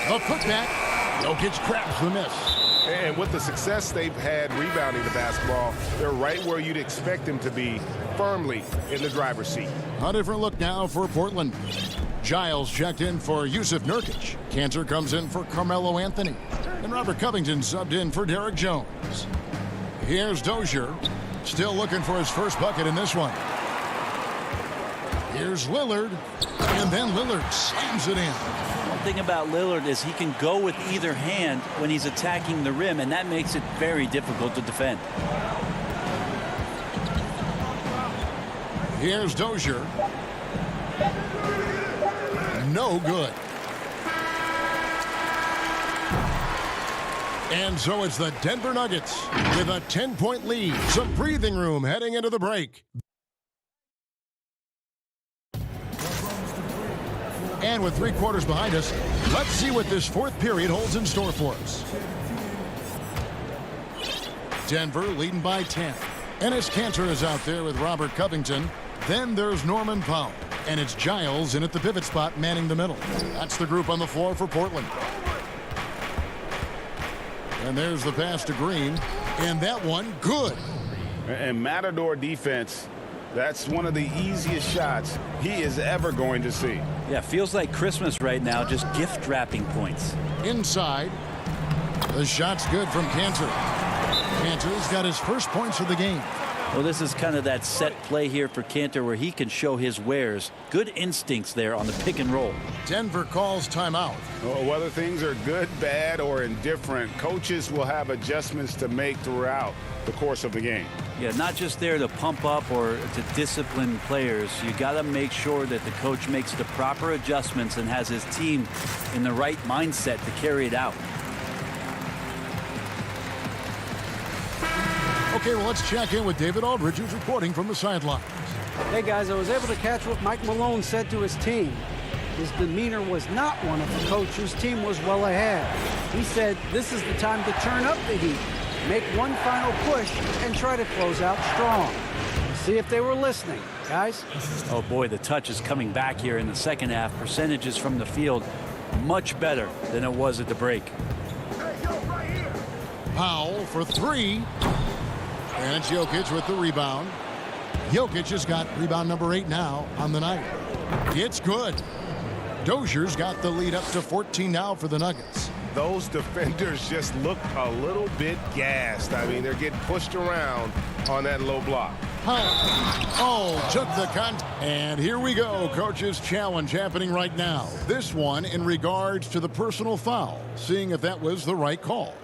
A putback. Jokic grabs the miss. And with the success they've had rebounding the basketball, they're right where you'd expect them to be, firmly in the driver's seat. A different look now for Portland. Giles checked in for Yusuf Nurkic. Cantor comes in for Carmelo Anthony. And Robert Covington subbed in for Derek Jones. Here's Dozier. Still looking for his first bucket in this one. Here's Lillard. And then Lillard slams it in. One thing about Lillard is he can go with either hand when he's attacking the rim, and that makes it very difficult to defend. Here's Dozier. No good. And so it's the Denver Nuggets with a 10-point lead. Some breathing room heading into the break. And with 3 quarters behind us, let's see what this 4th period holds in store for us. Denver leading by 10. Enes Kanter is out there with Robert Covington. Then there's Norman Powell. And it's Giles in at the pivot spot manning the middle. That's the group on the floor for Portland. And there's the pass to Green. And that one, good. And Matador defense, that's one of the easiest shots he is ever going to see. Yeah, feels like Christmas right now, just gift wrapping points. Inside. The shot's good from Kanter. Kanter's got his first points of the game. Well, this is kind of that set play here for Kanter where he can show his wares. Good instincts there on the pick and roll. Denver calls timeout. Well, whether things are good, bad, or indifferent, coaches will have adjustments to make throughout the course of the game. Yeah, not just there to pump up or to discipline players. You got to make sure that the coach makes the proper adjustments and has his team in the right mindset to carry it out. Okay, well, let's check in with David Aldridge, who's reporting from the sidelines. Hey, guys, I was able to catch what Mike Malone said to his team. His demeanor was not one of the coach whose team was well ahead. He said this is the time to turn up the heat, make one final push, and try to close out strong. See if they were listening, guys. Oh, boy, the touch is coming back here in the second half. Percentages from the field much better than it was at the break. Powell for three. And it's Jokic with the rebound. Jokic has got rebound number 8 now on the night. It's good. Dozier's got the lead up to 14 now for the Nuggets. Those defenders just looked a little bit gassed. I mean, they're getting pushed around on that low block. Oh, took the cut. And here we go. Coach's challenge happening right now. This one in regards to the personal foul. Seeing if that was the right call.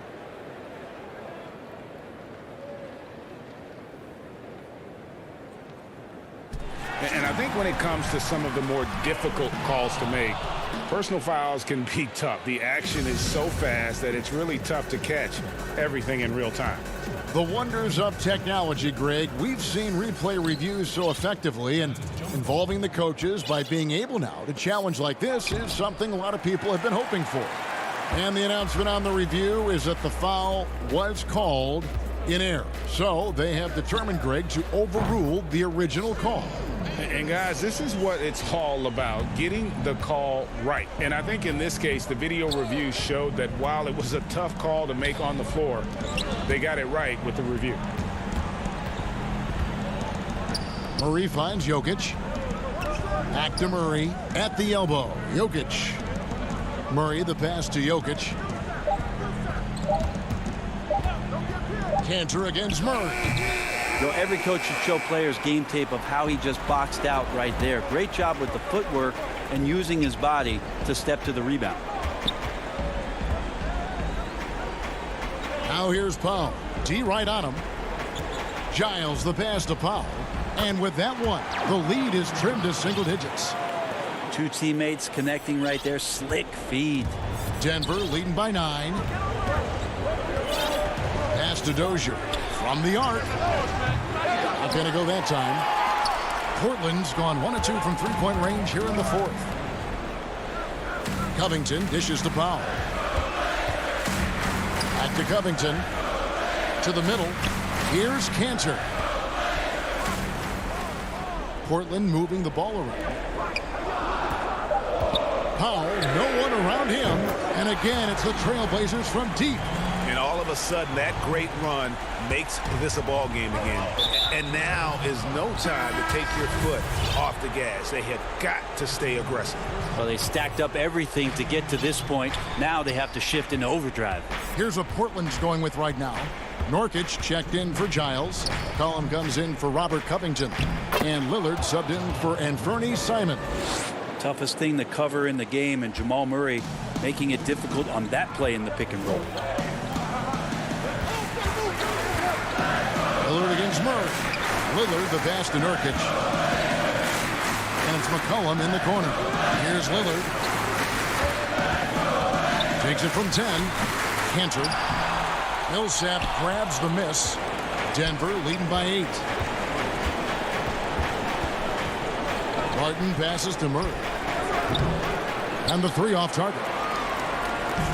And I think when it comes to some of the more difficult calls to make, personal fouls can be tough. The action is so fast that it's really tough to catch everything in real time. The wonders of technology, Greg. We've seen replay reviews so effectively, and involving the coaches by being able now to challenge like this is something a lot of people have been hoping for. And the announcement on the review is that the foul was called in error. So they have determined, Greg, to overrule the original call. And guys, this is what it's all about, getting the call right. And I think in this case, the video review showed that while it was a tough call to make on the floor, they got it right with the review. Murray finds Jokic. Back to Murray at the elbow. Jokic. Murray, the pass to Jokic. Cantor against Murray. You know, every coach should show players game tape of how he just boxed out right there. Great job with the footwork and using his body to step to the rebound. Now here's Powell. D right on him. Giles the pass to Powell. And with that one, the lead is trimmed to single digits. Two teammates connecting right there. Slick feed. Denver leading by 9. Pass to Dozier from the arc. Not going to go that time. Portland's gone 1 of 2 from three-point range here in the fourth. Covington dishes to Powell. Back to Covington. To the middle. Here's Cantor. Portland moving the ball around. Powell, no one around him. And again, it's the Trailblazers from deep. And all of a sudden, that great run makes this a ball game again. And now is no time to take your foot off the gas. They have got to stay aggressive. Well, they stacked up everything to get to this point. Now they have to shift into overdrive. Here's what Portland's going with right now. Nurkic checked in for Giles. Collum comes in for Robert Covington. And Lillard subbed in for Anthony Simon. Toughest thing to cover in the game, and Jamal Murray making it difficult on that play in the pick and roll. Lillard against Murray. Lillard the pass to Nurkic. And it's McCollum in the corner. Here's Lillard. Takes it from 10. Cantor. Millsap grabs the miss. Denver leading by 8. Barton passes to Murray. And the 3 off target.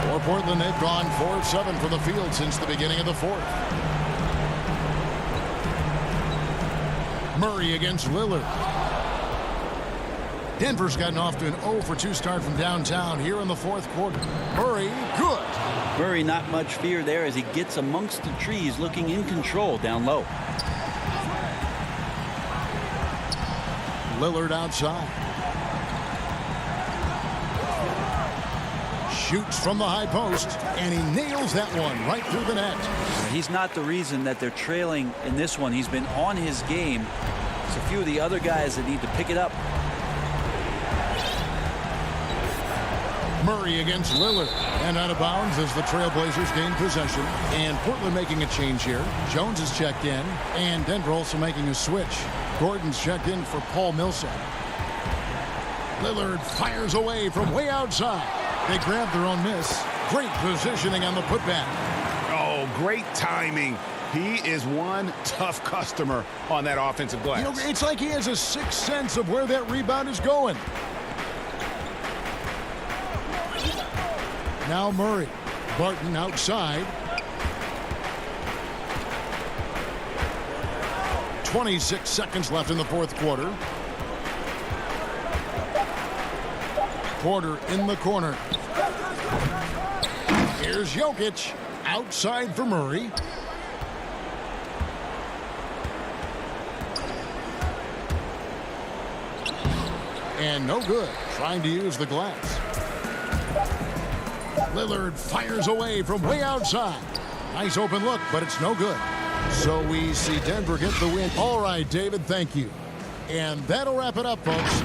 For Portland, they've gone 4 of 7 from the field since the beginning of the fourth. Murray against Lillard. Denver's gotten off to an 0 for 2 start from downtown here in the fourth quarter. Murray, good. Murray, not much fear there as he gets amongst the trees, looking in control down low. Lillard outside. Shoots from the high post, and he nails that one right through the net. He's not the reason that they're trailing in this one. He's been on his game. It's a few of the other guys that need to pick it up. Murray against Lillard, and out of bounds as the Trailblazers gain possession. And Portland making a change here. Jones is checked in, and Denver also making a switch. Gordon's checked in for Paul Millsap. Lillard fires away from way outside. They grab their own miss. Great positioning on the putback. Oh, great timing. He is one tough customer on that offensive glass. You know, it's like he has a sixth sense of where that rebound is going. Now Murray. Barton outside. 26 seconds left in the fourth quarter. Porter in the corner. Here's Jokic. Outside for Murray. And no good. Trying to use the glass. Lillard fires away from way outside. Nice open look, but it's no good. So we see Denver get the win. All right, David, thank you. And that'll wrap it up, folks.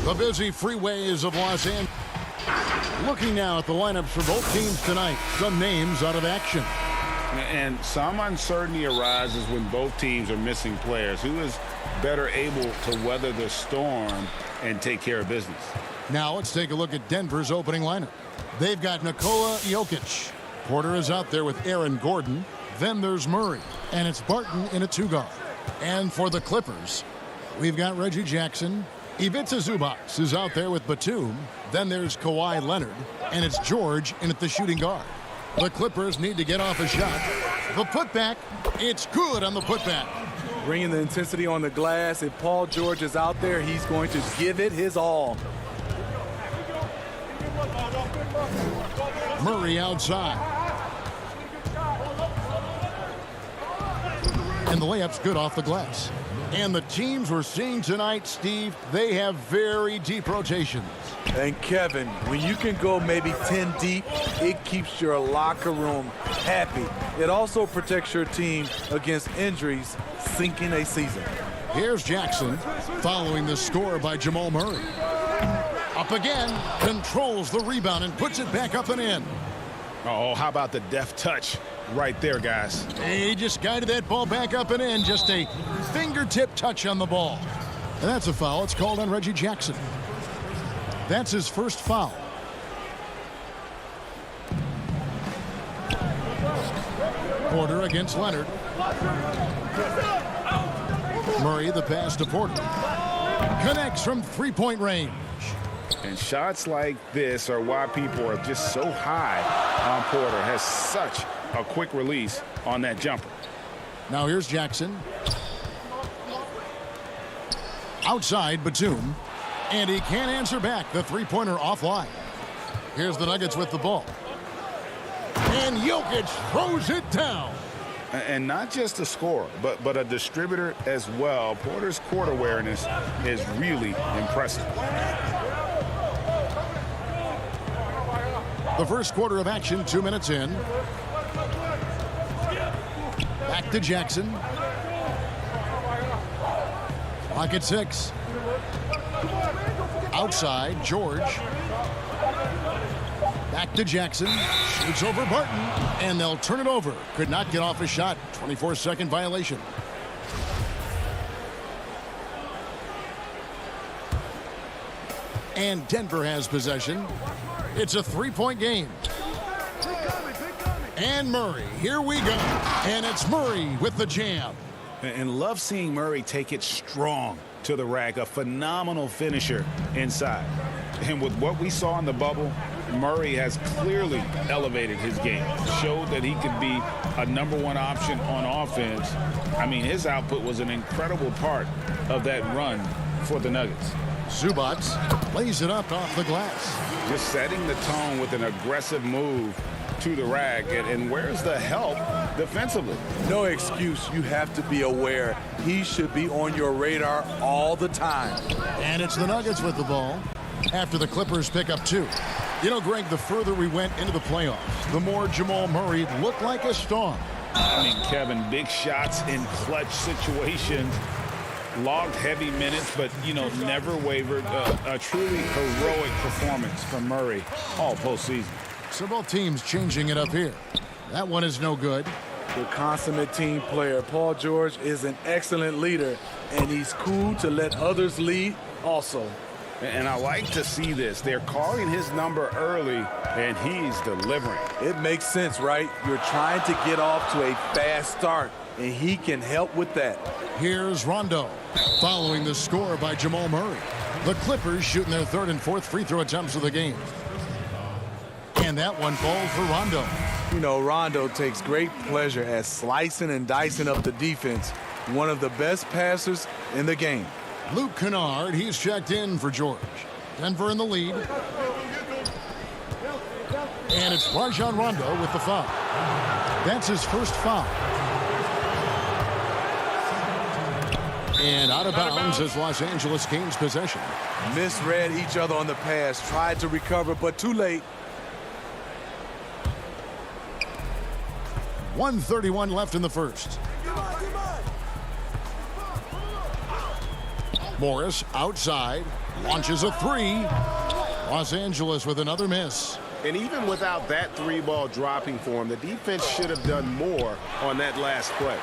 The busy freeways of Los Angeles. Looking now at the lineups for both teams tonight. Some names out of action. And some uncertainty arises when both teams are missing players. Who is better able to weather the storm and take care of business? Now let's take a look at Denver's opening lineup. They've got Nikola Jokic. Porter is out there with Aaron Gordon. Then there's Murray. And it's Barton in a 2-guard. And for the Clippers, we've got Reggie Jackson. Ivica Zubac is out there with Batum. Then there's Kawhi Leonard. And it's George in at the shooting guard. The Clippers need to get off a shot. The putback, it's good on the putback. Bringing the intensity on the glass. If Paul George is out there, he's going to give it his all. Murray outside. And the layup's good off the glass. And the teams we're seeing tonight, Steve, they have very deep rotations. And Kevin, when you can go maybe 10 deep, it keeps your locker room happy. It also protects your team against injuries sinking a season. Here's Jackson following the score by Jamal Murray. Up again, controls the rebound and puts it back up and in. Oh, how about the deft touch right there, guys? He just guided that ball back up and in. Just a fingertip touch on the ball. And that's a foul. It's called on Reggie Jackson. That's his first foul. Porter against Leonard. Murray, the pass to Porter. Connects from three-point range. And shots like this are why people are just so high on Porter. Has such a quick release on that jumper. Now here's Jackson. Outside Batum. And he can't answer back. The three-pointer offline. Here's the Nuggets with the ball. And Jokic throws it down. And not just a scorer, but a distributor as well. Porter's court awareness is really impressive. The first quarter of action, 2 minutes in. Back to Jackson. Clock at 6. Outside, George. Back to Jackson. Shoots over Barton. And they'll turn it over. Could not get off a shot. 24-second violation. And Denver has possession. It's a three-point game. And Murray, here we go. And it's Murray with the jam. And love seeing Murray take it strong to the rack. A phenomenal finisher inside. And with what we saw in the bubble, Murray has clearly elevated his game. Showed that he could be a #1 option on offense. I mean, his output was an incredible part of that run for the Nuggets. Zubac lays it up off the glass. Just setting the tone with an aggressive move to the rack. And where's the help defensively? No excuse. You have to be aware. He should be on your radar all the time. And it's the Nuggets with the ball after the Clippers pick up 2. You know, Greg, the further we went into the playoffs, the more Jamal Murray looked like a star. I mean, Kevin, big shots in clutch situations. Logged heavy minutes, but, you know, never wavered. A truly heroic performance from Murray all postseason. So both teams changing it up here. That one is no good. The consummate team player. Paul George is an excellent leader, and he's cool to let others lead also. And I like to see this. They're calling his number early, and he's delivering. It makes sense, right? You're trying to get off to a fast start, and he can help with that. Here's Rondo following the score by Jamal Murray. The Clippers shooting their 3rd and 4th free throw attempts of the game. And that one falls for Rondo. You know, Rondo takes great pleasure at slicing and dicing up the defense. One of the best passers in the game. Luke Kennard, he's checked in for George. Denver in the lead. And it's Rajon Rondo with the foul. That's his first foul. And out of bounds is Los Angeles Kings possession. Misread each other on the pass. Tried to recover, but too late. 1:31 left in the first. Morris outside. Launches a 3. Los Angeles with another miss. And even without that 3-ball dropping for him, the defense should have done more on that last play.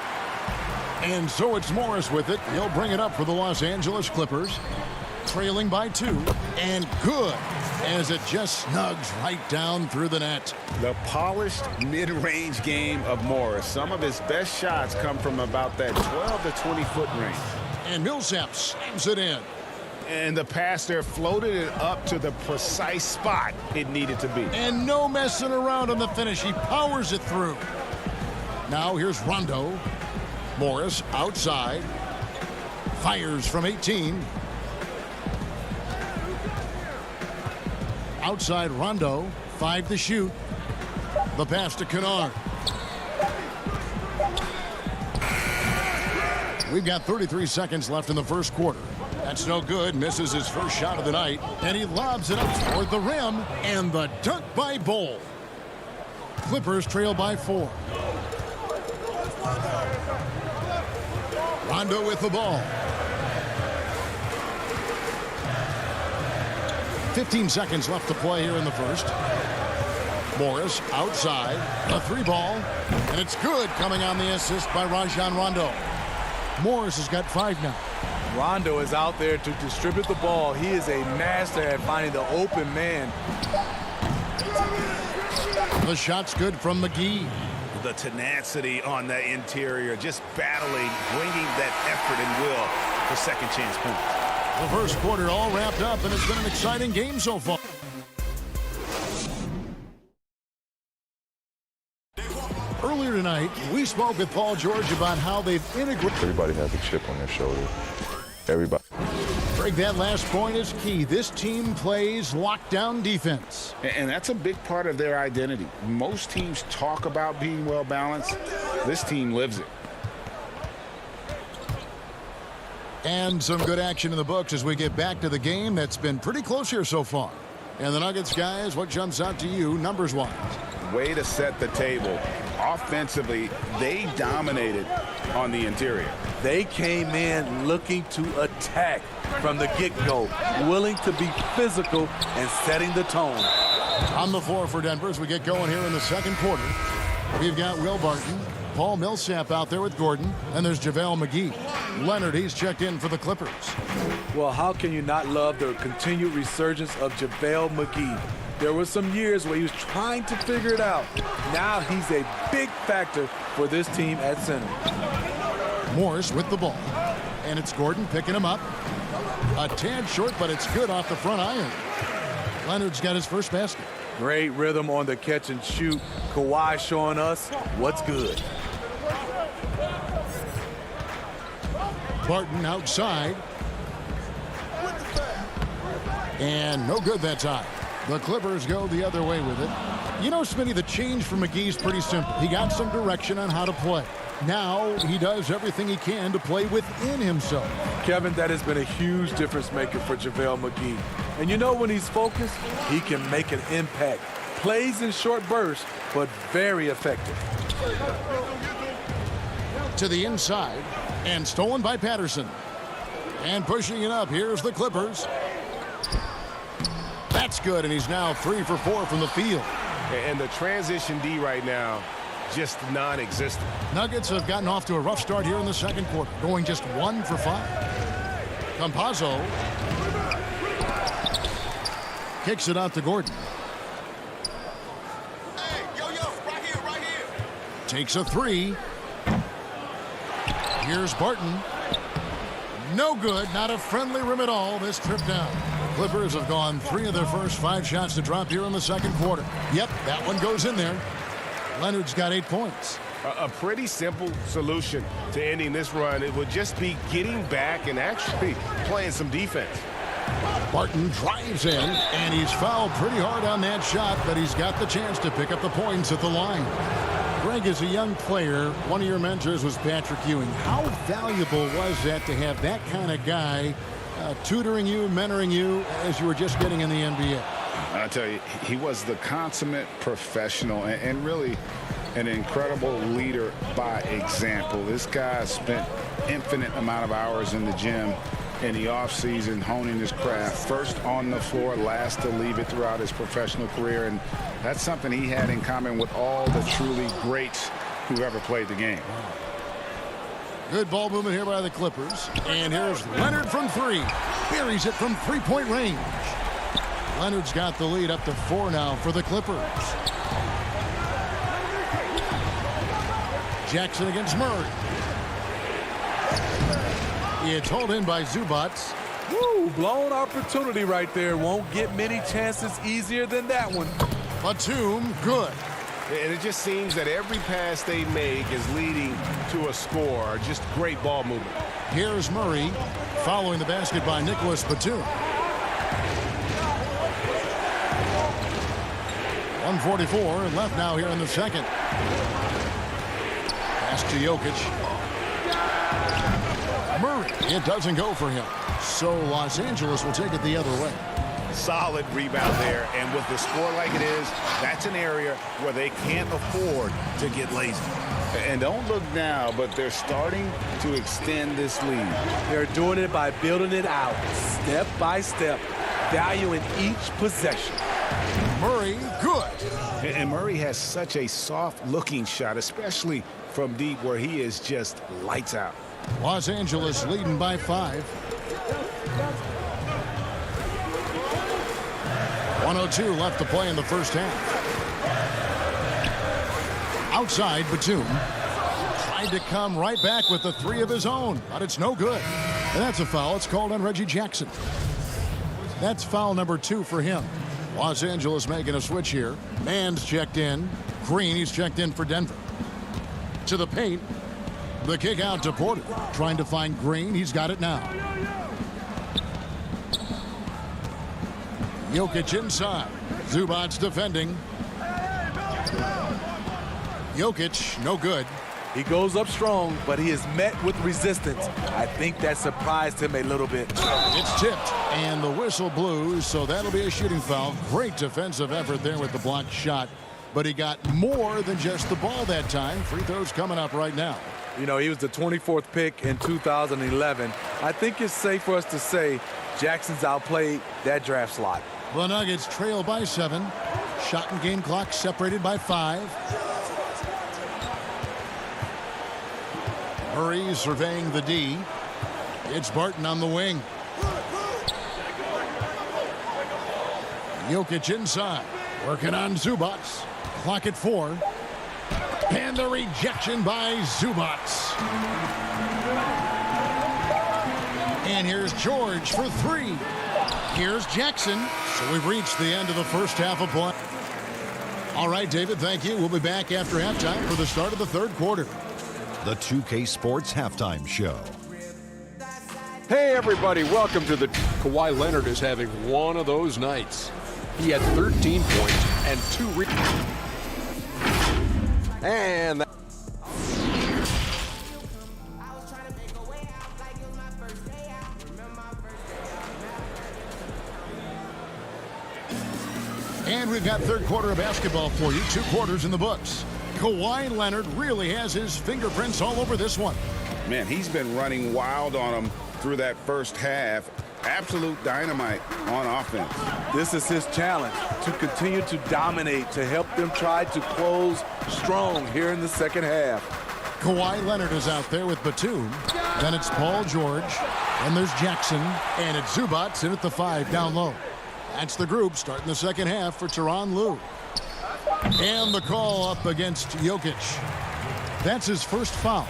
And so it's Morris with it. He'll bring it up for the Los Angeles Clippers. Trailing by 2. And good, as it just snugs right down through the net. The polished mid-range game of Morris. Some of his best shots come from about that 12 to 20-foot range. And Millsap slams it in. And the pass there floated it up to the precise spot it needed to be. And no messing around on the finish. He powers it through. Now here's Rondo. Morris outside. Fires from 18. Outside Rondo. 5 to shoot. The pass to Kennard. We've got 33 seconds left in the first quarter. That's no good. Misses his first shot of the night. And he lobs it up toward the rim. And the dunk by Bol. Clippers trail by 4. Rondo with the ball. 15 seconds left to play here in the first. Morris outside. A 3-ball. And it's good, coming on the assist by Rajon Rondo. Morris has got 5 now. Rondo is out there to distribute the ball. He is a master at finding the open man. The shot's good from McGee. The tenacity on the interior, just battling, bringing that effort and will for second chance points. The first quarter all wrapped up, and it's been an exciting game so far. Earlier tonight, we spoke with Paul George about how they've integrated. Everybody has a chip on their shoulder. Everybody. Greg, that last point is key. This team plays lockdown defense. And that's a big part of their identity. Most teams talk about being well balanced. This team lives it. And some good action in the books as we get back to the game that's been pretty close here so far. And the Nuggets, guys, what jumps out to you numbers-wise? Way to set the table. Offensively, they dominated on the interior. They came in looking to attack from the get-go, willing to be physical and setting the tone. On the floor for Denver as we get going here in the second quarter. We've got Will Barton, Paul Millsap out there with Gordon, and there's JaVale McGee. Leonard, he's checked in for the Clippers. Well, how can you not love the continued resurgence of JaVale McGee? There were some years where he was trying to figure it out. Now he's a big factor for this team at center. Morris with the ball. And it's Gordon picking him up. A tad short, but it's good off the front iron. Leonard's got his first basket. Great rhythm on the catch and shoot. Kawhi showing us what's good. Barton outside. And no good that time. The Clippers go the other way with it. You know, Smitty, the change for McGee's pretty simple. He got some direction on how to play. Now he does everything he can to play within himself. Kevin, that has been a huge difference maker for JaVale McGee. And you know, when he's focused, he can make an impact. Plays in short bursts, but very effective. To the inside, and stolen by Patterson. And pushing it up, here's the Clippers. That's good, and he's now 3 for 4 from the field. And the transition D right now, just non-existent. Nuggets have gotten off to a rough start here in the second quarter, going just 1 for 5. Campazzo kicks it out to Gordon. Hey, right here. Takes a 3. Here's Barton. No good, not a friendly rim at all this trip down. Clippers have gone 3 of their first 5 shots to drop here in the second quarter. Yep, that one goes in there. Leonard's got 8 points. A pretty simple solution to ending this run. It would just be getting back and actually playing some defense. Barton drives in, and he's fouled pretty hard on that shot, but he's got the chance to pick up the points at the line. Greg, as a young player, one of your mentors was Patrick Ewing. How valuable was that to have that kind of guy tutoring you, mentoring you as you were just getting in the NBA? I tell you, he was the consummate professional and really an incredible leader by example. This guy spent infinite amount of hours in the gym in the offseason, honing his craft. First on the floor, last to leave it throughout his professional career. And that's something he had in common with all the truly greats who ever played the game. Good ball movement here by the Clippers. And here's Leonard from three. Buries it from three-point range. Leonard's got the lead up to 4 now for the Clippers. Jackson against Murray. It's hauled in by Zubats. Woo, blown opportunity right there. Won't get many chances easier than that one. Batum, good. And it just seems that every pass they make is leading to a score. Just great ball movement. Here's Murray following the basket by Nicholas Batum. 1:44 left now here in the second. Pass to Jokic. Murray, it doesn't go for him. So Los Angeles will take it the other way. Solid rebound there, and with the score like it is, that's an area where they can't afford to get lazy. And don't look now, but they're starting to extend this lead. They're doing it by building it out, step by step, valuing each possession. Murray, good. And Murray has such a soft-looking shot, especially from deep, where he is just lights out. Los Angeles leading by 5. 1:02 left to play in the first half. Outside, Batum tried to come right back with the 3 of his own, but it's no good. And that's a foul. It's called on Reggie Jackson. That's foul number 2 for him. Los Angeles making a switch here. Mann's checked in. Green, he's checked in for Denver. To the paint. The kick out to Porter. Trying to find Green. He's got it now. Jokic inside. Zubats defending. Jokic, no good. He goes up strong, but he is met with resistance. I think that surprised him a little bit. It's tipped, and the whistle blew, so that'll be a shooting foul. Great defensive effort there with the blocked shot, but he got more than just the ball that time. Free throws coming up right now. You know, he was the 24th pick in 2011. I think it's safe for us to say Jackson's outplayed that draft slot. The Nuggets trail by 7. Shot and game clock separated by 5. Murray surveying the D. It's Barton on the wing. Jokic inside. Working on Zubats. Clock at 4. And the rejection by Zubats. And here's George for 3. Here's Jackson. So we've reached the end of the first half of play. All right, David, thank you. We'll be back after halftime for the start of the third quarter. The 2K Sports Halftime Show. Hey, everybody, welcome to the... Kawhi Leonard is having one of those nights. He had 13 points and 2 and that... And we've got third quarter of basketball for you. 2 quarters in the books. Kawhi Leonard really has his fingerprints all over this one. Man, he's been running wild on him through that first half. Absolute dynamite on offense. This is his challenge, to continue to dominate, to help them try to close strong here in the second half. Kawhi Leonard is out there with Batum. Then it's Paul George. And there's Jackson. And it's Zubats in at the 5 down low. That's the group starting the second half for Tyronn Lue. And the call up against Jokic. That's his first foul.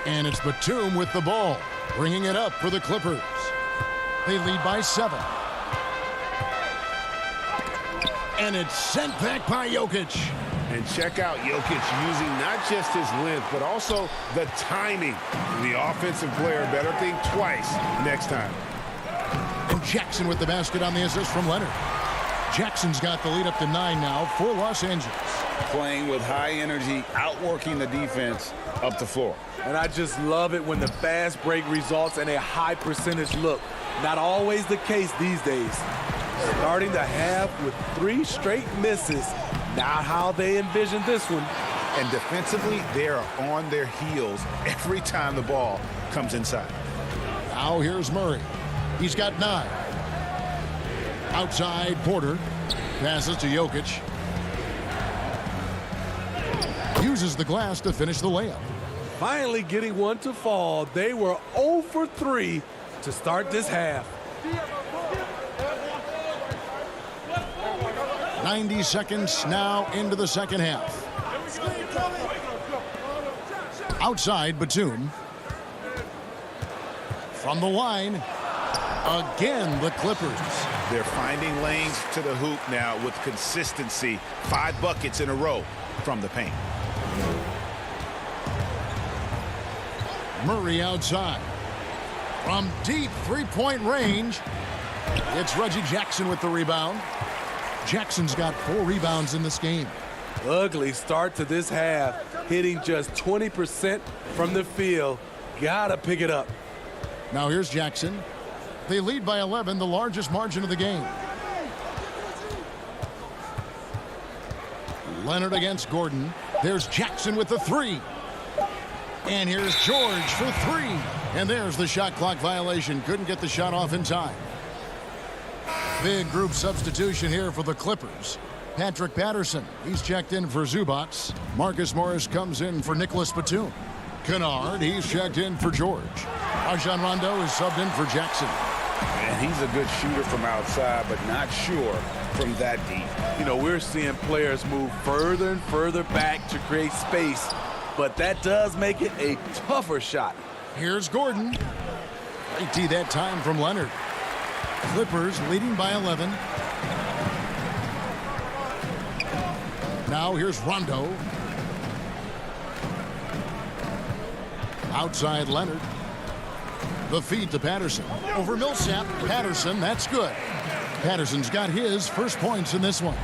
And it's Batum with the ball, bringing it up for the Clippers. They lead by 7. And it's sent back by Jokic. And check out Jokic using not just his length, but also the timing. The offensive player better think twice next time. And Jackson with the basket on the assist from Leonard. Jackson's got the lead up to 9 now for Los Angeles. Playing with high energy, outworking the defense up the floor. And I just love it when the fast break results in a high percentage look. Not always the case these days. Starting the half with 3 straight misses. Not how they envisioned this one. And defensively, they are on their heels every time the ball comes inside. Now here's Murray. He's got 9. Outside, Porter. Passes to Jokic. Uses the glass to finish the layup. Finally getting one to fall. They were 0 for 3 to start this half. 90 seconds now into the second half. Outside, Batum. From the line, again, the Clippers. They're finding lanes to the hoop now with consistency. 5 buckets in a row from the paint. Murray outside. From deep three-point range, it's Reggie Jackson with the rebound. Jackson's got 4 rebounds in this game. Ugly start to this half, hitting just 20% from the field. Gotta pick it up. Now here's Jackson. They lead by 11, the largest margin of the game. Leonard against Gordon. There's Jackson with the 3. And here's George for 3. And there's the shot clock violation. Couldn't get the shot off in time. Big group substitution here for the Clippers. Patrick Patterson, he's checked in for Zubats. Marcus Morris comes in for Nicholas Batum. Kennard, he's checked in for George. Rajon Rondo is subbed in for Jackson. And he's a good shooter from outside, but not sure from that deep. You know, we're seeing players move further and further back to create space, but that does make it a tougher shot. Here's Gordon. Great that time from Leonard. Clippers leading by 11. Now here's Rondo. Outside Leonard. The feed to Patterson. Over Millsap. Patterson, that's good. Patterson's got his first points in this one.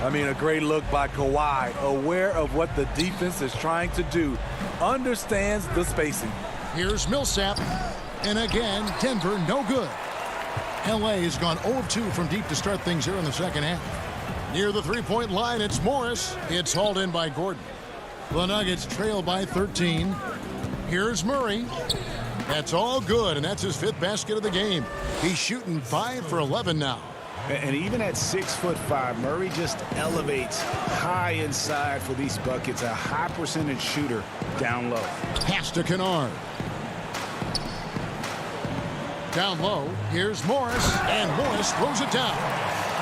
I mean, a great look by Kawhi, aware of what the defense is trying to do, understands the spacing. Here's Millsap. And again, Denver, no good. LA has gone 0 of 2 from deep to start things here in the second half. Near the three-point line, it's Morris. It's hauled in by Gordon. The Nuggets trail by 13. Here's Murray. That's all good, and that's his 5th basket of the game. He's shooting 5 for 11 now. And even at 6'5", Murray just elevates high inside for these buckets. A high percentage shooter down low. Pass to Kennard. Down low, here's Morris, and Morris throws it down.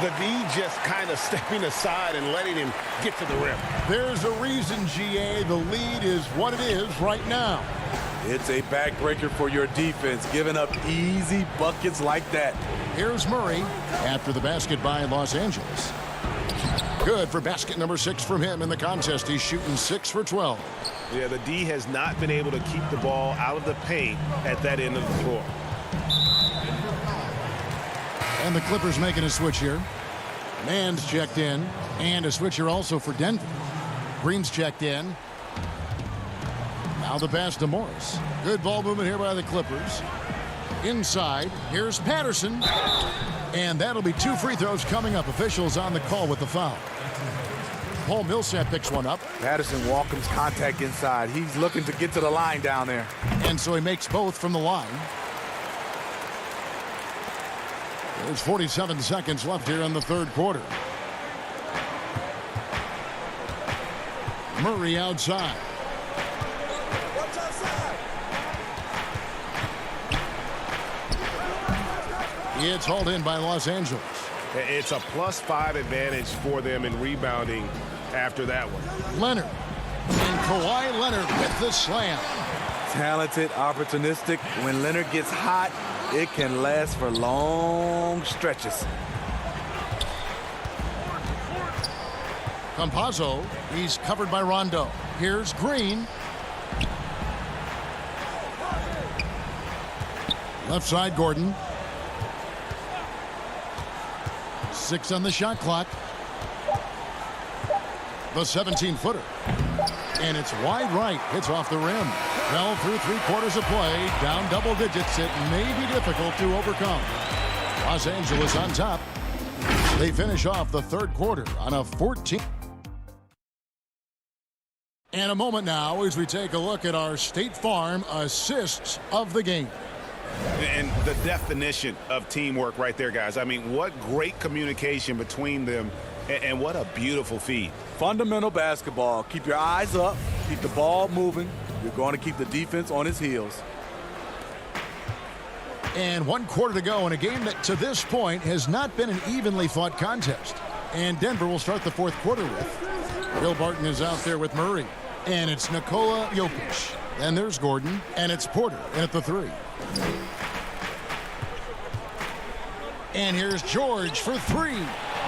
The D just kind of stepping aside and letting him get to the rim. There's a reason, GA, the lead is what it is right now. It's a backbreaker for your defense, giving up easy buckets like that. Here's Murray after the basket by Los Angeles. Good for basket number 6 from him in the contest. He's shooting 6 for 12. Yeah, the D has not been able to keep the ball out of the paint at that end of the floor. And the Clippers making a switch here. Mann's checked in. And a switch here also for Denver. Green's checked in. Now the pass to Morris. Good ball movement here by the Clippers. Inside, here's Patterson. And that'll be 2 free throws coming up. Officials on the call with the foul. Paul Millsap picks one up. Patterson welcomes contact inside. He's looking to get to the line down there. And so he makes both from the line. There's 47 seconds left here in the third quarter. Murray outside. It's hauled in by Los Angeles. It's a +5 advantage for them in rebounding after that one. Leonard. And Kawhi Leonard with the slam. Talented, opportunistic. When Leonard gets hot, it can last for long stretches. Campazzo, he's covered by Rondo. Here's Green. Left side, Gordon. 6 on the shot clock. The 17-footer. And it's wide right. Hits off the rim. Well, through 3/4 of play, down double digits, it may be difficult to overcome. Los Angeles on top. They finish off the third quarter on a 14. And a moment now as we take a look at our State Farm assists of the game. And the definition of teamwork right there, guys. I mean, what great communication between them, and what a beautiful feed. Fundamental basketball. Keep your eyes up. Keep the ball moving. You're going to keep the defense on its heels. And 1 quarter to go in a game that to this point has not been an evenly fought contest. And Denver will start the 4th quarter with. Will Barton is out there with Murray. And it's Nikola Jokic. Then there's Gordon. And it's Porter in at the 3. And here's George for 3.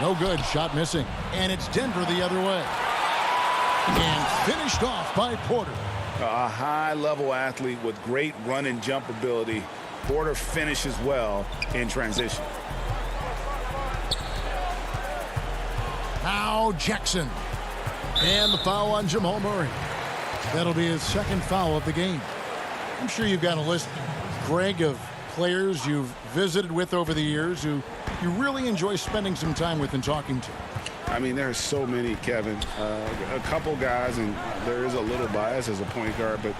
No good. Shot missing. And it's Denver the other way. And finished off by Porter. A high-level athlete with great run and jump ability. Porter finishes well in transition. Now Jackson. And the foul on Jamal Murray. That'll be his 2nd foul of the game. I'm sure you've got a list, Greg, of players you've visited with over the years who you really enjoy spending some time with and talking to. I mean, there's so many, Kevin. A couple guys, and there is a little bias as a point guard, but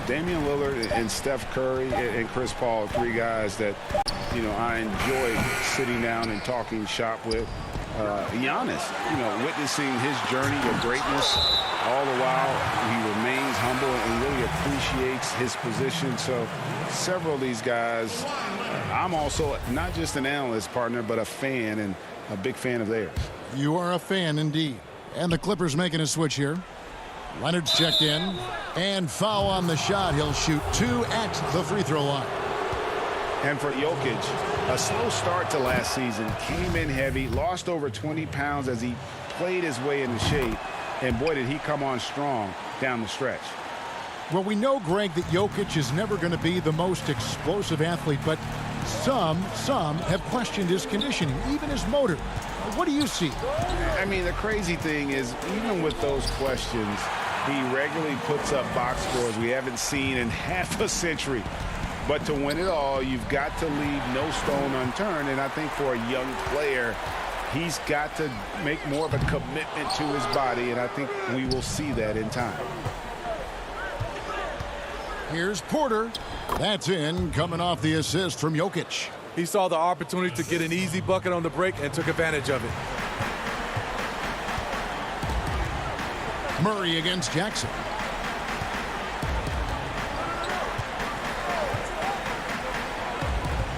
Damian Lillard and Steph Curry and Chris Paul, 3 guys that, you know, I enjoy sitting down and talking shop with. Giannis, witnessing his journey of greatness, all the while he remains humble and really appreciates his position. So several of these guys, I'm also not just an analyst, partner, but a fan, and a big fan of theirs. You are a fan indeed. And the Clippers making a switch here. Leonard's checked in, and foul on the shot. He'll shoot 2 at the free throw line. And for Jokic, a slow start to last season, came in heavy, lost over 20 pounds as he played his way into shape, and boy, did he come on strong down the stretch. Well, we know, Greg, that Jokic is never going to be the most explosive athlete, but some have questioned his conditioning, even his motor. What do you see? I mean, the crazy thing is, even with those questions, he regularly puts up box scores we haven't seen in half a century. But to win it all, you've got to leave no stone unturned. And I think for a young player, he's got to make more of a commitment to his body. And I think we will see that in time. Here's Porter. That's in, coming off the assist from Jokic. He saw the opportunity to get an easy bucket on the break and took advantage of it. Murray against Jackson.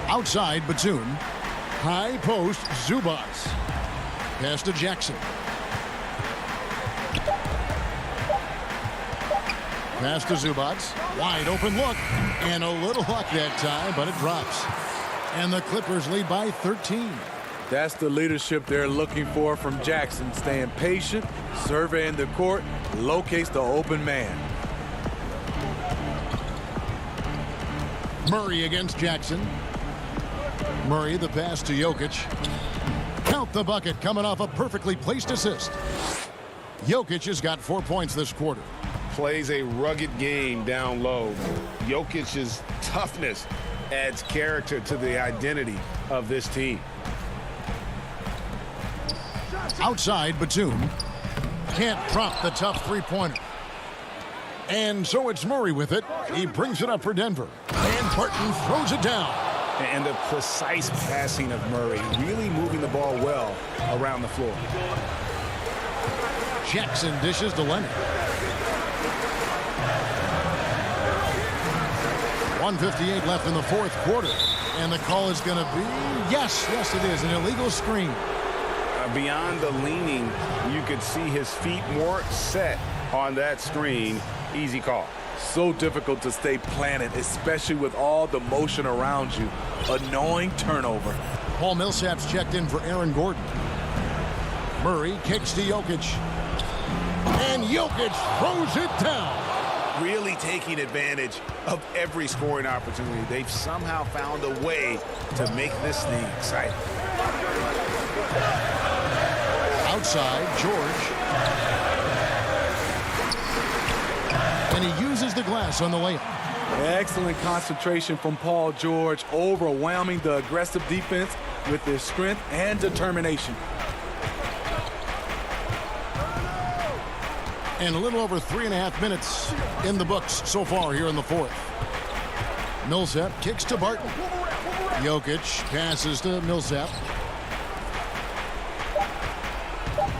Outside, Batum. High post, Zubac. Pass to Jackson. Pass to Zubac. Wide open look. And a little luck that time, but it drops. And the Clippers lead by 13. That's the leadership they're looking for from Jackson. Staying patient, surveying the court, locates the open man. Murray against Jackson. Murray, the pass to Jokic. Count the bucket, coming off a perfectly placed assist. Jokic has got 4 points this quarter. Plays a rugged game down low. Jokic's toughness adds character to the identity of this team. Outside, Batum. Can't drop the tough three-pointer. And so it's Murray with it. He brings it up for Denver. And Barton throws it down. And the precise passing of Murray, really moving the ball well around the floor. Jackson dishes to Leonard. 1:58 left in the 4th quarter. And the call is going to be, yes, it is, an illegal screen. Beyond the leaning, you could see his feet more set on that screen. Easy call. So difficult to stay planted, especially with all the motion around you. Annoying turnover. Paul Millsap's checked in for Aaron Gordon. Murray kicks to Jokic. And Jokic throws it down. Really taking advantage of every scoring opportunity. They've somehow found a way to make this thing exciting. Outside, George. And he uses the glass on the layup. Excellent concentration from Paul George, overwhelming the aggressive defense with his strength and determination. And a little over 3.5 minutes in the books so far here in the fourth. Millsap kicks to Barton. Jokic passes to Millsap.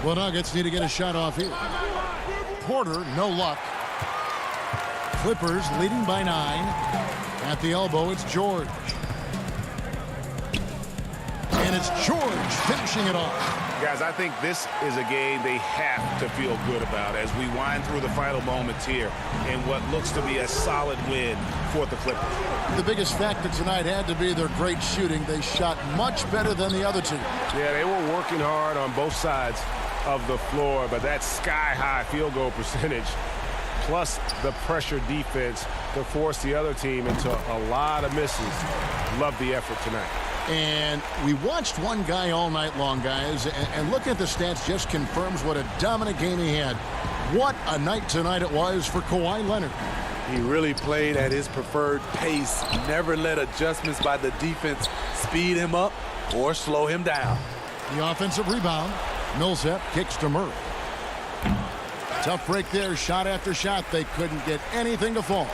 Well, Nuggets need to get a shot off here. Porter, no luck. Clippers leading by 9. At the elbow, it's George. And it's George finishing it off. Guys, I think this is a game they have to feel good about as we wind through the final moments here in what looks to be a solid win for the Clippers. The biggest factor tonight had to be their great shooting. They shot much better than the other team. Yeah, they were working hard on both sides of the floor, but that sky-high field goal percentage plus the pressure defense to force the other team into a lot of misses. Love the effort tonight. And we watched one guy all night long, guys, and looking at the stats just confirms what a dominant game he had. What a night tonight it was for Kawhi Leonard. He really played at his preferred pace. Never let adjustments by the defense speed him up or slow him down. The offensive rebound. Millsap kicks to Murray. Tough break there, shot after shot. They couldn't get anything to fall.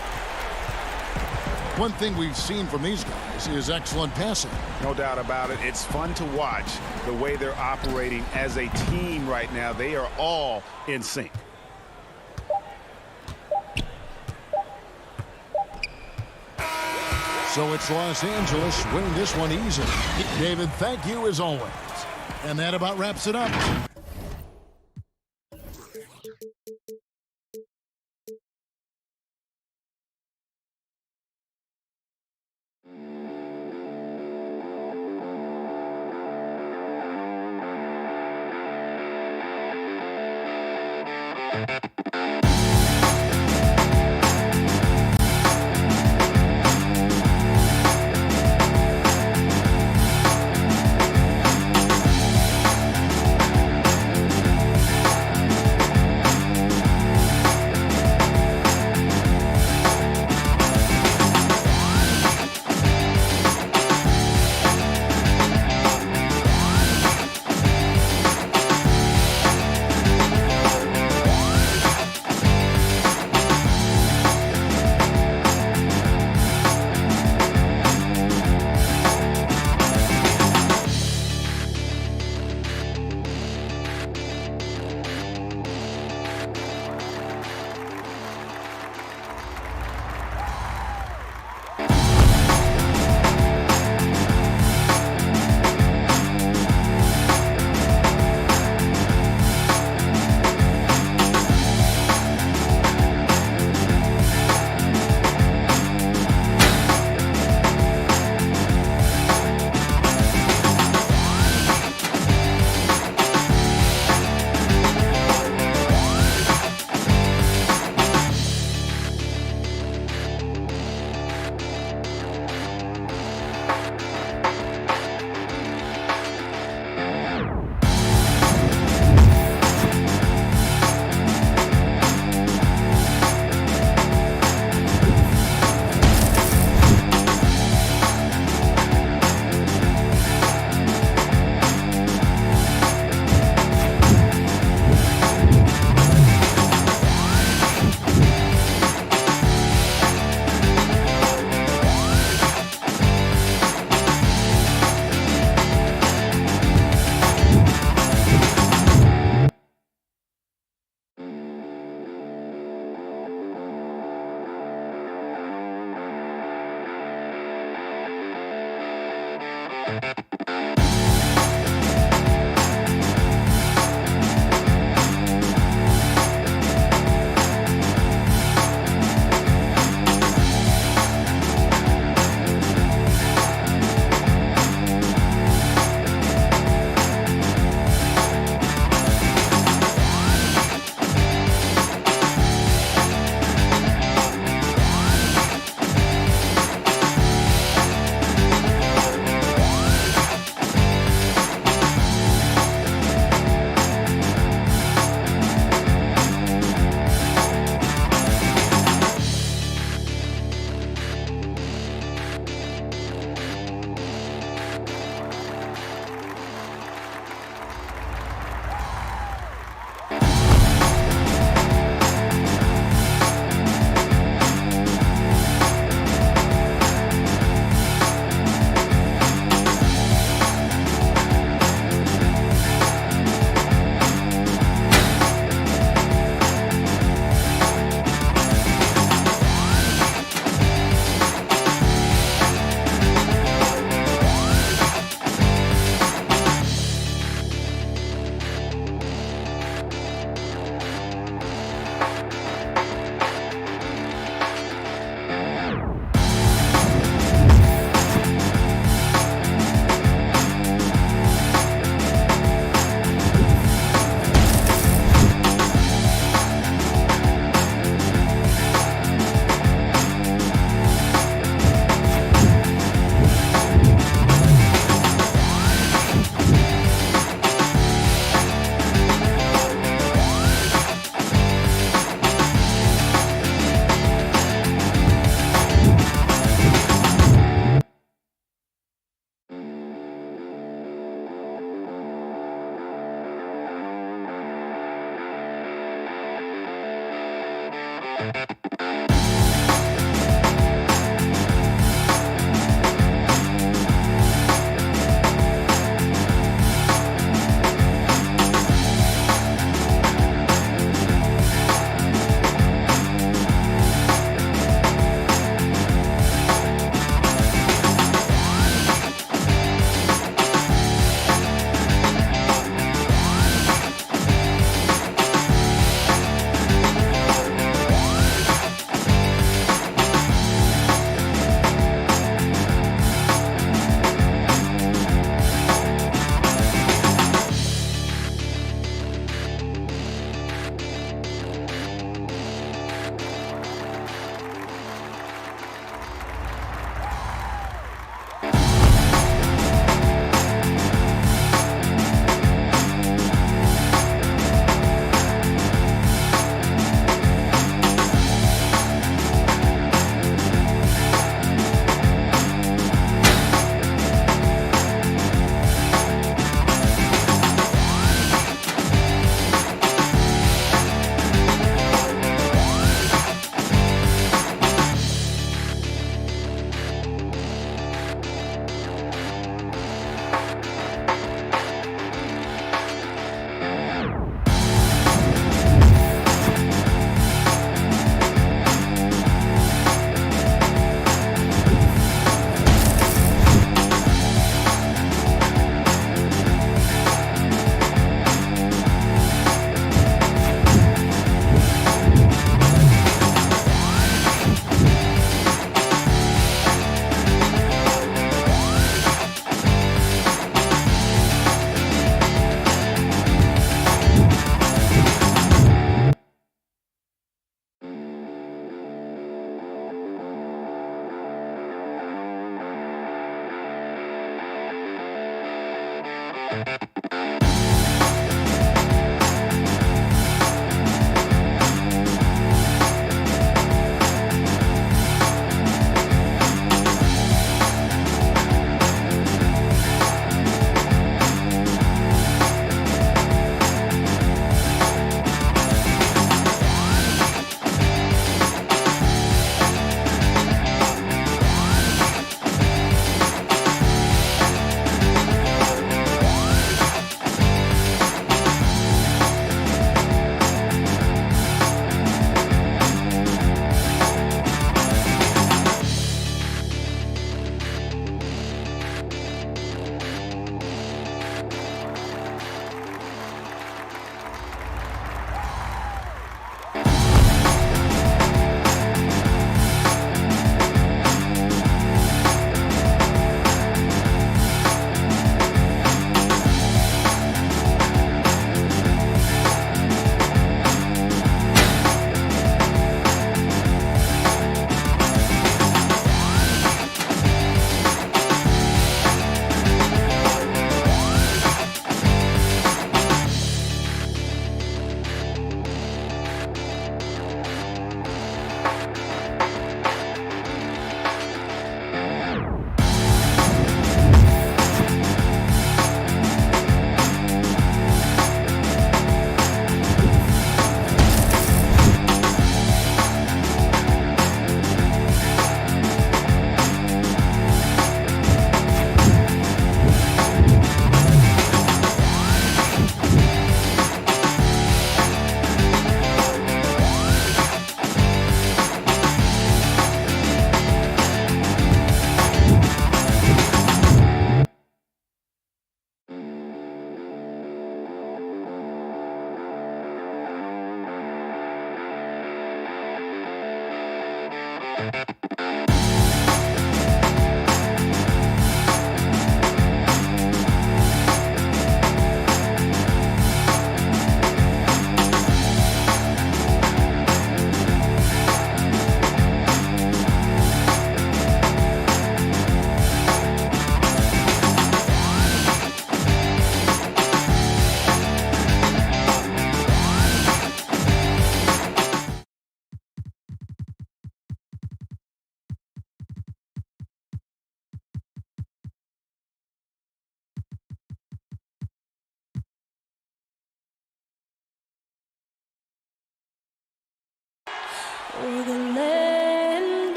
One thing we've seen from these guys is excellent passing. No doubt about it. It's fun to watch the way they're operating as a team right now. They are all in sync. So it's Los Angeles winning this one easily. David, thank you as always. And that about wraps it up.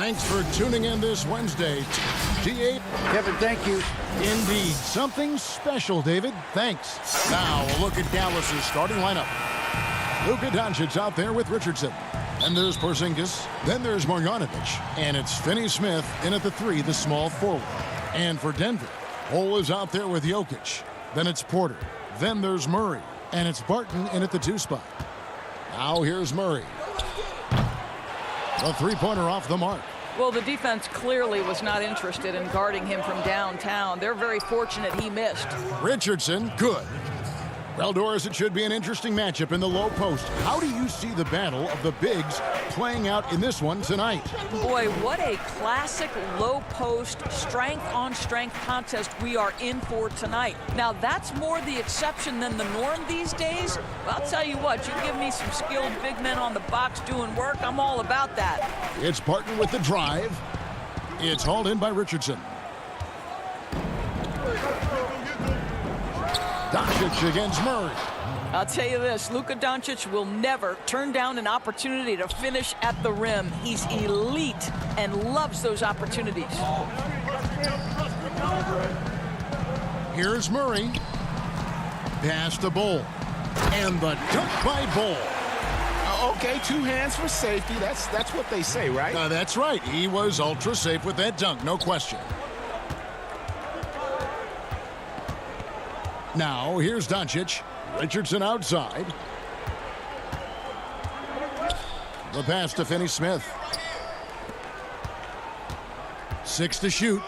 Thanks for tuning in this Wednesday. D.A. Kevin, thank you. Indeed. Something special, David. Thanks. Now, a look at Dallas's starting lineup. Luka Doncic out there with Richardson. And there's Porzingis. Then there's Marjanovic. And it's Finney-Smith in at the 3, the small forward. And for Denver, Cole is out there with Jokic. Then it's Porter. Then there's Murray. And it's Barton in at the 2 spot. Now here's Murray. A three-pointer off the mark. Well, the defense clearly was not interested in guarding him from downtown. They're very fortunate he missed. Richardson, good. Well, Doris, it should be an interesting matchup in the low post. How do you see the battle of the bigs playing out in this one tonight? Boy, what a classic low post, strength-on-strength contest we are in for tonight. Now, that's more the exception than the norm these days. Well, I'll tell you what, you give me some skilled big men on the box doing work, I'm all about that. It's Barton with the drive. It's hauled in by Richardson. Doncic against Murray. I'll tell you this, Luka Doncic will never turn down an opportunity to finish at the rim. He's elite and loves those opportunities. Here's Murray. Pass to Bull. And the dunk by Bull. Okay, 2 hands for safety. That's what they say, right? That's right. He was ultra safe with that dunk, no question. Now, here's Doncic. Richardson outside. The pass to Finney-Smith. 6 to shoot.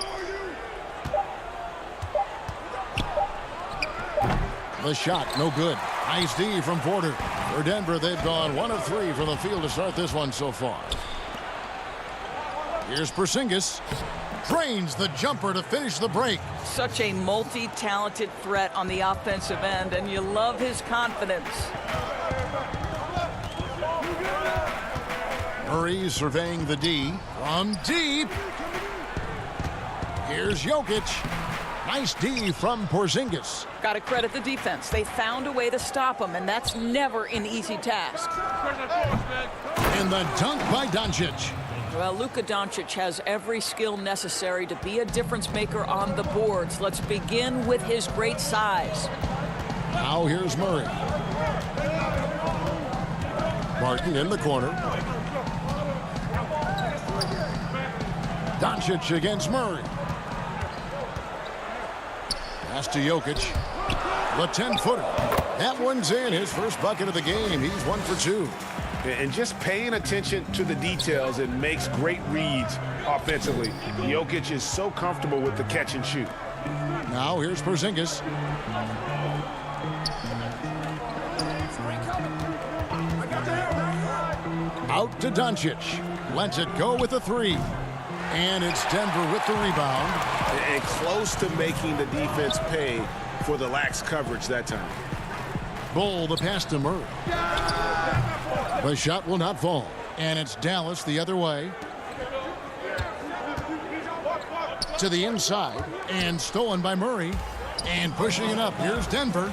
The shot, no good. Nice D from Porter. For Denver, they've gone 1 of 3 from the field to start this one so far. Here's Porzingis. Drains the jumper to finish the break. Such a multi-talented threat on the offensive end, and you love his confidence. Murray surveying the D from deep. Here's Jokic. Nice D from Porzingis. Got to credit the defense. They found a way to stop him, and that's never an easy task. And the dunk by Doncic. Well, Luka Doncic has every skill necessary to be a difference maker on the boards. Let's begin with his great size. Now here's Murray. Martin in the corner. Doncic against Murray. Pass to Jokic. The 10-footer. That one's in. His first bucket of the game. He's 1 for 2. And just paying attention to the details, it makes great reads offensively. Jokic is so comfortable with the catch and shoot. Now here's Porzingis. Out to Doncic. Lets it go with a 3. And it's Denver with the rebound. And close to making the defense pay for the lax coverage that time. Bull, the pass to Murray. The shot will not fall. And it's Dallas the other way. To the inside. And stolen by Murray. And pushing it up. Here's Denver.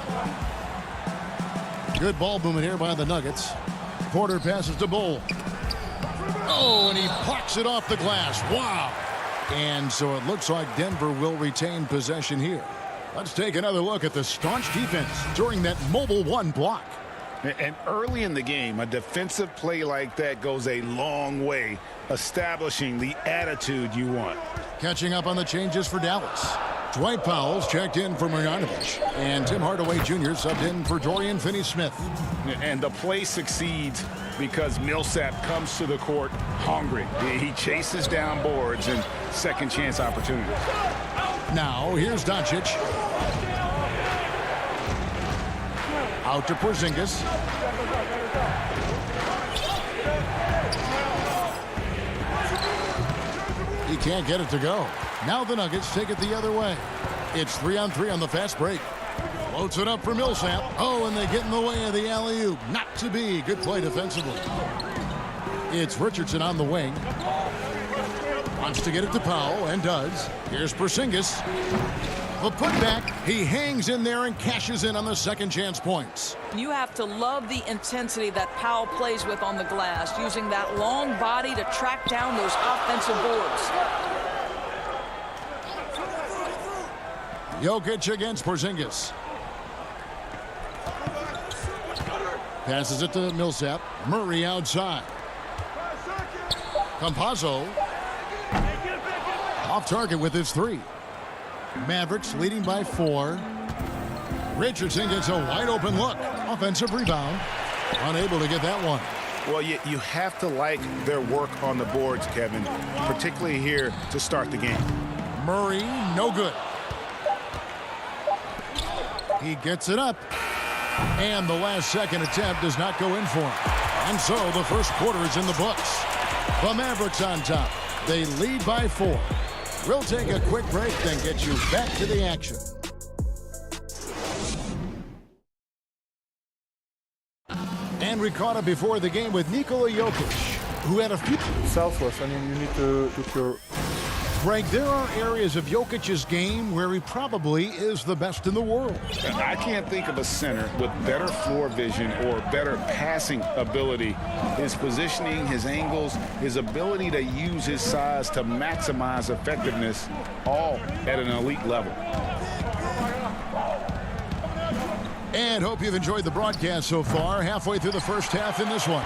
Good ball movement here by the Nuggets. Porter passes to Bull. Oh, and he plucks it off the glass. Wow. And so it looks like Denver will retain possession here. Let's take another look at the staunch defense during that mobile 1 block. And early in the game, a defensive play like that goes a long way, establishing the attitude you want. Catching up on the changes for Dallas. Dwight Powell's checked in for Marjanovic. And Tim Hardaway Jr. subbed in for Dorian Finney-Smith. And the play succeeds because Millsap comes to the court hungry. He chases down boards and second chance opportunities. Now here's Doncic. Out to Porzingis. He can't get it to go. Now the Nuggets take it the other way. It's 3-on-3 on the fast break. Floats it up for Millsap. Oh, and they get in the way of the alley-oop. Not to be. Good play defensively. It's Richardson on the wing. Wants to get it to Powell, and does. Here's Porzingis. a putback. He hangs in there and cashes in on the second chance points. You have to love the intensity that Powell plays with on the glass, using that long body to track down those offensive boards. Jokic against Porzingis. Passes it to Millsap. Murray outside. Campazzo off target with his 3. Mavericks leading by 4. Richardson gets a wide open look. Offensive rebound. Unable to get that one. Well, you have to like their work on the boards, Kevin, particularly here to start the game. Murray, no good. He gets it up. And the last second attempt does not go in for him. And so the first quarter is in the books. The Mavericks on top. They lead by 4. We'll take a quick break, then get you back to the action. And we caught up before the game with Nikola Jokic, who had a few... Selfless. I mean, you need to put your... Greg, there are areas of Jokic's game where he probably is the best in the world. I can't think of a center with better floor vision or better passing ability. His positioning, his angles, his ability to use his size to maximize effectiveness, all at an elite level. And hope you've enjoyed the broadcast so far. Halfway through the first half in this one.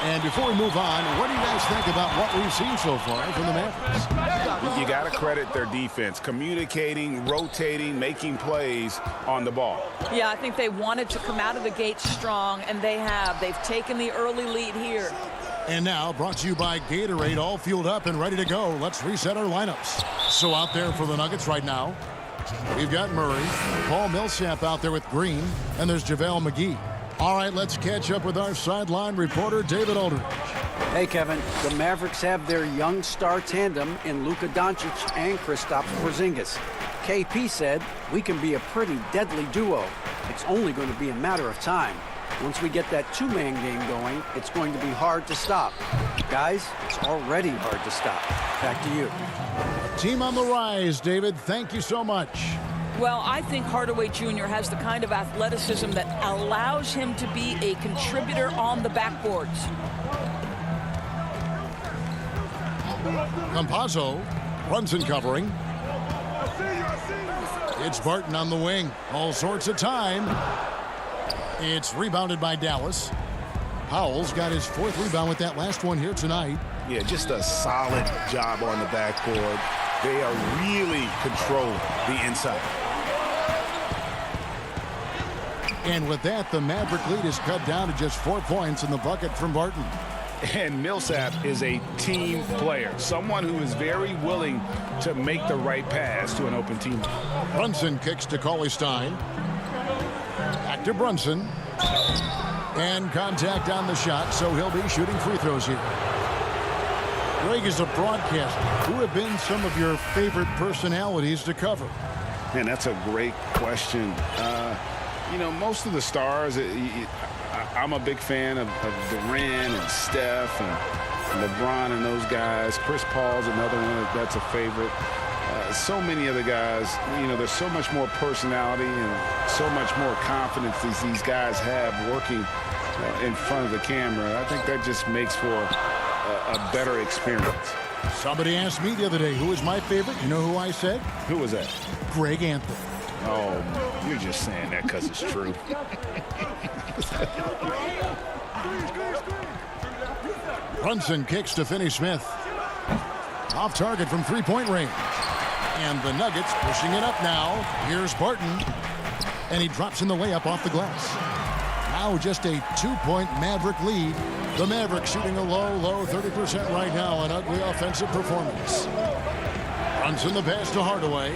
And before we move on, what do you guys think about what we've seen so far from the Mavericks? You got to credit their defense, communicating, rotating, making plays on the ball. Yeah, I think they wanted to come out of the gate strong, and they have. They've taken the early lead here. And now, brought to you by Gatorade, all fueled up and ready to go. Let's reset our lineups. So out there for the Nuggets right now, we've got Murray, Paul Millsap out there with Green, and there's JaVale McGee. All right, let's catch up with our sideline reporter, David Aldridge. Hey, Kevin. The Mavericks have their young star tandem in Luka Doncic and Kristaps Porzingis. KP said, we can be a pretty deadly duo. It's only going to be a matter of time. Once we get that two-man game going, it's going to be hard to stop. Guys, it's already hard to stop. Back to you. Team on the rise, David. Thank you so much. Well, I think Hardaway Jr. has the kind of athleticism that allows him to be a contributor on the backboards. Campazzo, Brunson covering. It's Barton on the wing. All sorts of time. It's rebounded by Dallas. Powell's got his 4th rebound with that last one here tonight. Yeah, just a solid job on the backboard. They are really controlling the inside. And with that, the Maverick lead is cut down to just 4 points in the bucket from Barton. And Millsap is a team player, someone who is very willing to make the right pass to an open team. Brunson kicks to Cauley-Stein. Back to Brunson. And contact on the shot, so he'll be shooting free throws here. Greg, is a broadcaster, who have been some of your favorite personalities to cover? Man, that's a great question. You know, most of the stars, I'm a big fan of Durant and Steph and LeBron and those guys. Chris Paul's another one that's a favorite. So many other guys, you know, there's so much more personality and so much more confidence these guys have working in front of the camera. I think that just makes for a better experience. Somebody asked me the other day, who is my favorite? You know who I said? Who was that? Greg Anthony. Oh, you're just saying that because it's true. Brunson kicks to Finney-Smith. Off target from three-point range. And the Nuggets pushing it up now. Here's Barton. And he drops in the layup off the glass. Now just a 2-point Maverick lead. The Mavericks shooting a low 30% right now. An ugly offensive performance. Brunson the pass to Hardaway.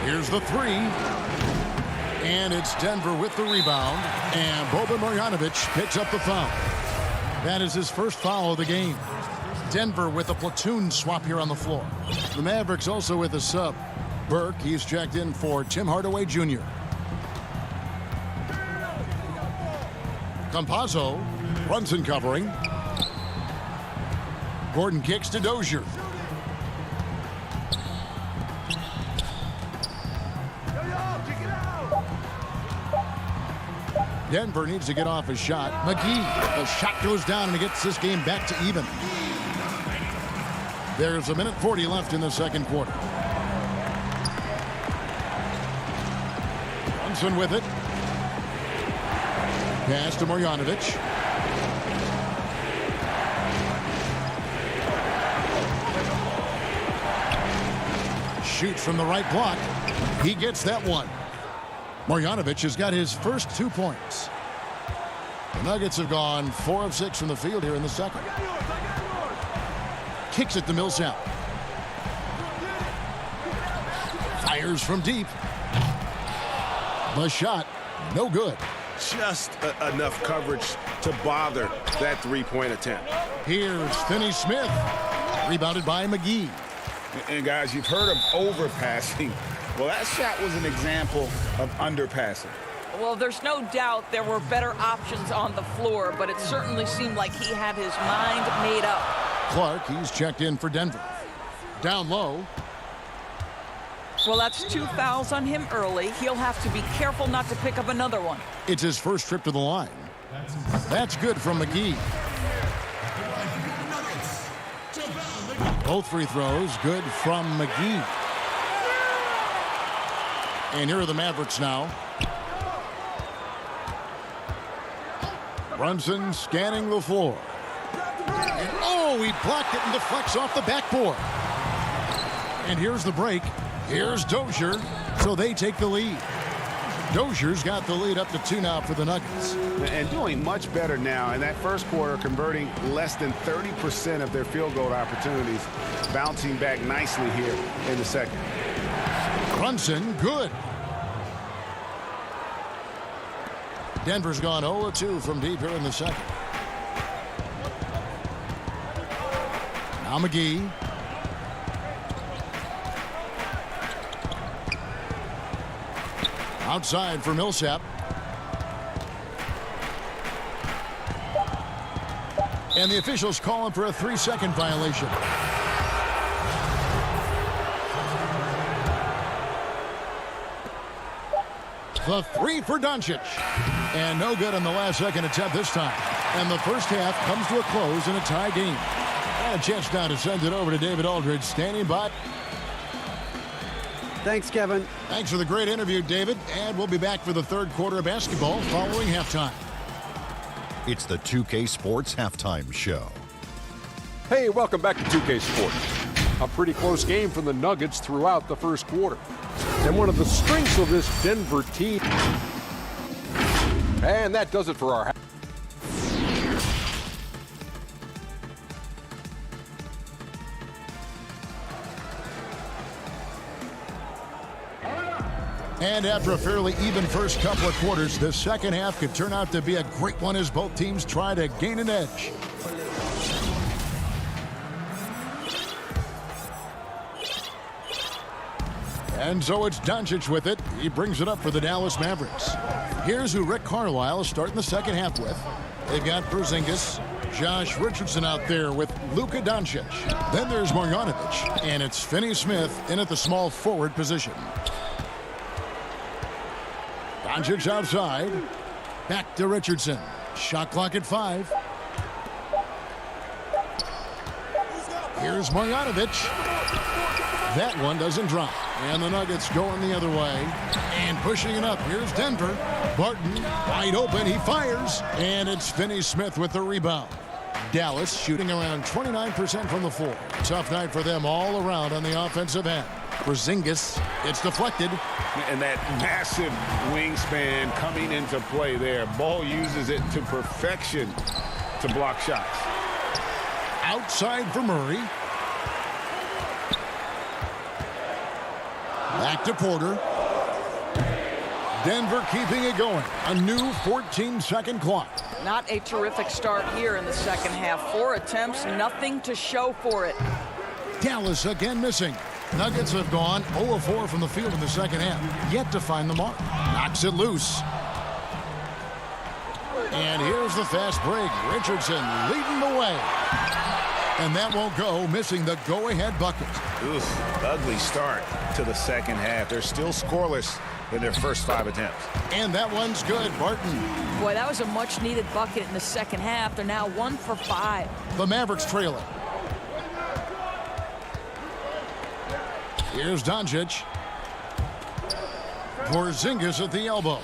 Here's the 3. And it's Denver with the rebound. And Boban Marjanovic picks up the foul. That is his first foul of the game. Denver with a platoon swap here on the floor. The Mavericks also with a sub. Burke, he's checked in for Tim Hardaway Jr. Campazzo, Brunson covering. Gordon kicks to Dozier. Denver needs to get off a shot. McGee, the shot goes down and it gets this game back to even. There's a minute 40 left in the second quarter. Brunson with it. Pass to Marjanovic. Shoots from the right block. He gets that one. Marjanovic has got his first 2 points. The Nuggets have gone 4 of 6 from the field here in the second. Kicks it to Millsap. Fires from deep. The shot, no good. Just enough coverage to bother that three-point attempt. Here's Finney-Smith. Rebounded by McGee. And guys, you've heard of overpassing. Well, that shot was an example of underpassing. Well, there's no doubt there were better options on the floor, but it certainly seemed like he had his mind made up. Clark, he's checked in for Denver. Down low. Well, that's 2 fouls on him early. He'll have to be careful not to pick up another one. It's his first trip to the line. That's good from McGee. Both free throws good from McGee. And here are the Mavericks now. Brunson scanning the floor. And oh, he blocked it and deflects off the backboard. And here's the break. Here's Dozier, so they take the lead. Dozier's got the lead up to 2 now for the Nuggets. And doing much better now in that first quarter, converting less than 30% of their field goal opportunities, bouncing back nicely here in the second. Brunson, good. Denver's gone 0-2 from deep here in the second. Now McGee. Outside for Millsap. And the officials calling for a 3-second violation. The 3 for Doncic. And no good on the last second attempt this time. And the first half comes to a close in a tie game. And a chance now to send it over to David Aldridge, standing by. Thanks, Kevin. Thanks for the great interview, David. And we'll be back for the third quarter of basketball following halftime. It's the 2K Sports Halftime Show. Hey, welcome back to 2K Sports. A pretty close game from the Nuggets throughout the first quarter. And one of the strengths of this Denver team. And that does it for our And after a fairly even first couple of quarters, the second half could turn out to be a great one as both teams try to gain an edge. And so it's Doncic with it. He brings it up for the Dallas Mavericks. Here's who Rick Carlisle is starting the second half with. They've got Porzingis, Josh Richardson out there with Luka Doncic. Then there's Marjanovic, and it's Finney-Smith in at the small forward position. Doncic outside. Back to Richardson. Shot clock at 5. Here's Marjanovic. That one doesn't drop. And the Nuggets going the other way. And pushing it up. Here's Denver. Barton wide open. He fires. And it's Finney-Smith with the rebound. Dallas shooting around 29% from the floor. Tough night for them all around on the offensive end. Porzingis, it's deflected. And that massive wingspan coming into play there. Ball uses it to perfection to block shots. Outside for Murray. Back to Porter. Denver keeping it going. A new 14-second clock. Not a terrific start here in the second half. 4 attempts, nothing to show for it. Dallas again missing. Nuggets have gone 0-4 from the field in the second half. Yet to find the mark. Knocks it loose. And here's the fast break. Richardson leading the way. And that won't go, missing the go-ahead bucket. Oof, ugly start to the second half. They're still scoreless in their first 5 attempts. And that one's good, Barton. Boy, that was a much-needed bucket in the second half. They're now 1 for 5. The Mavericks trail it. Here's Doncic. Porzingis at the elbow.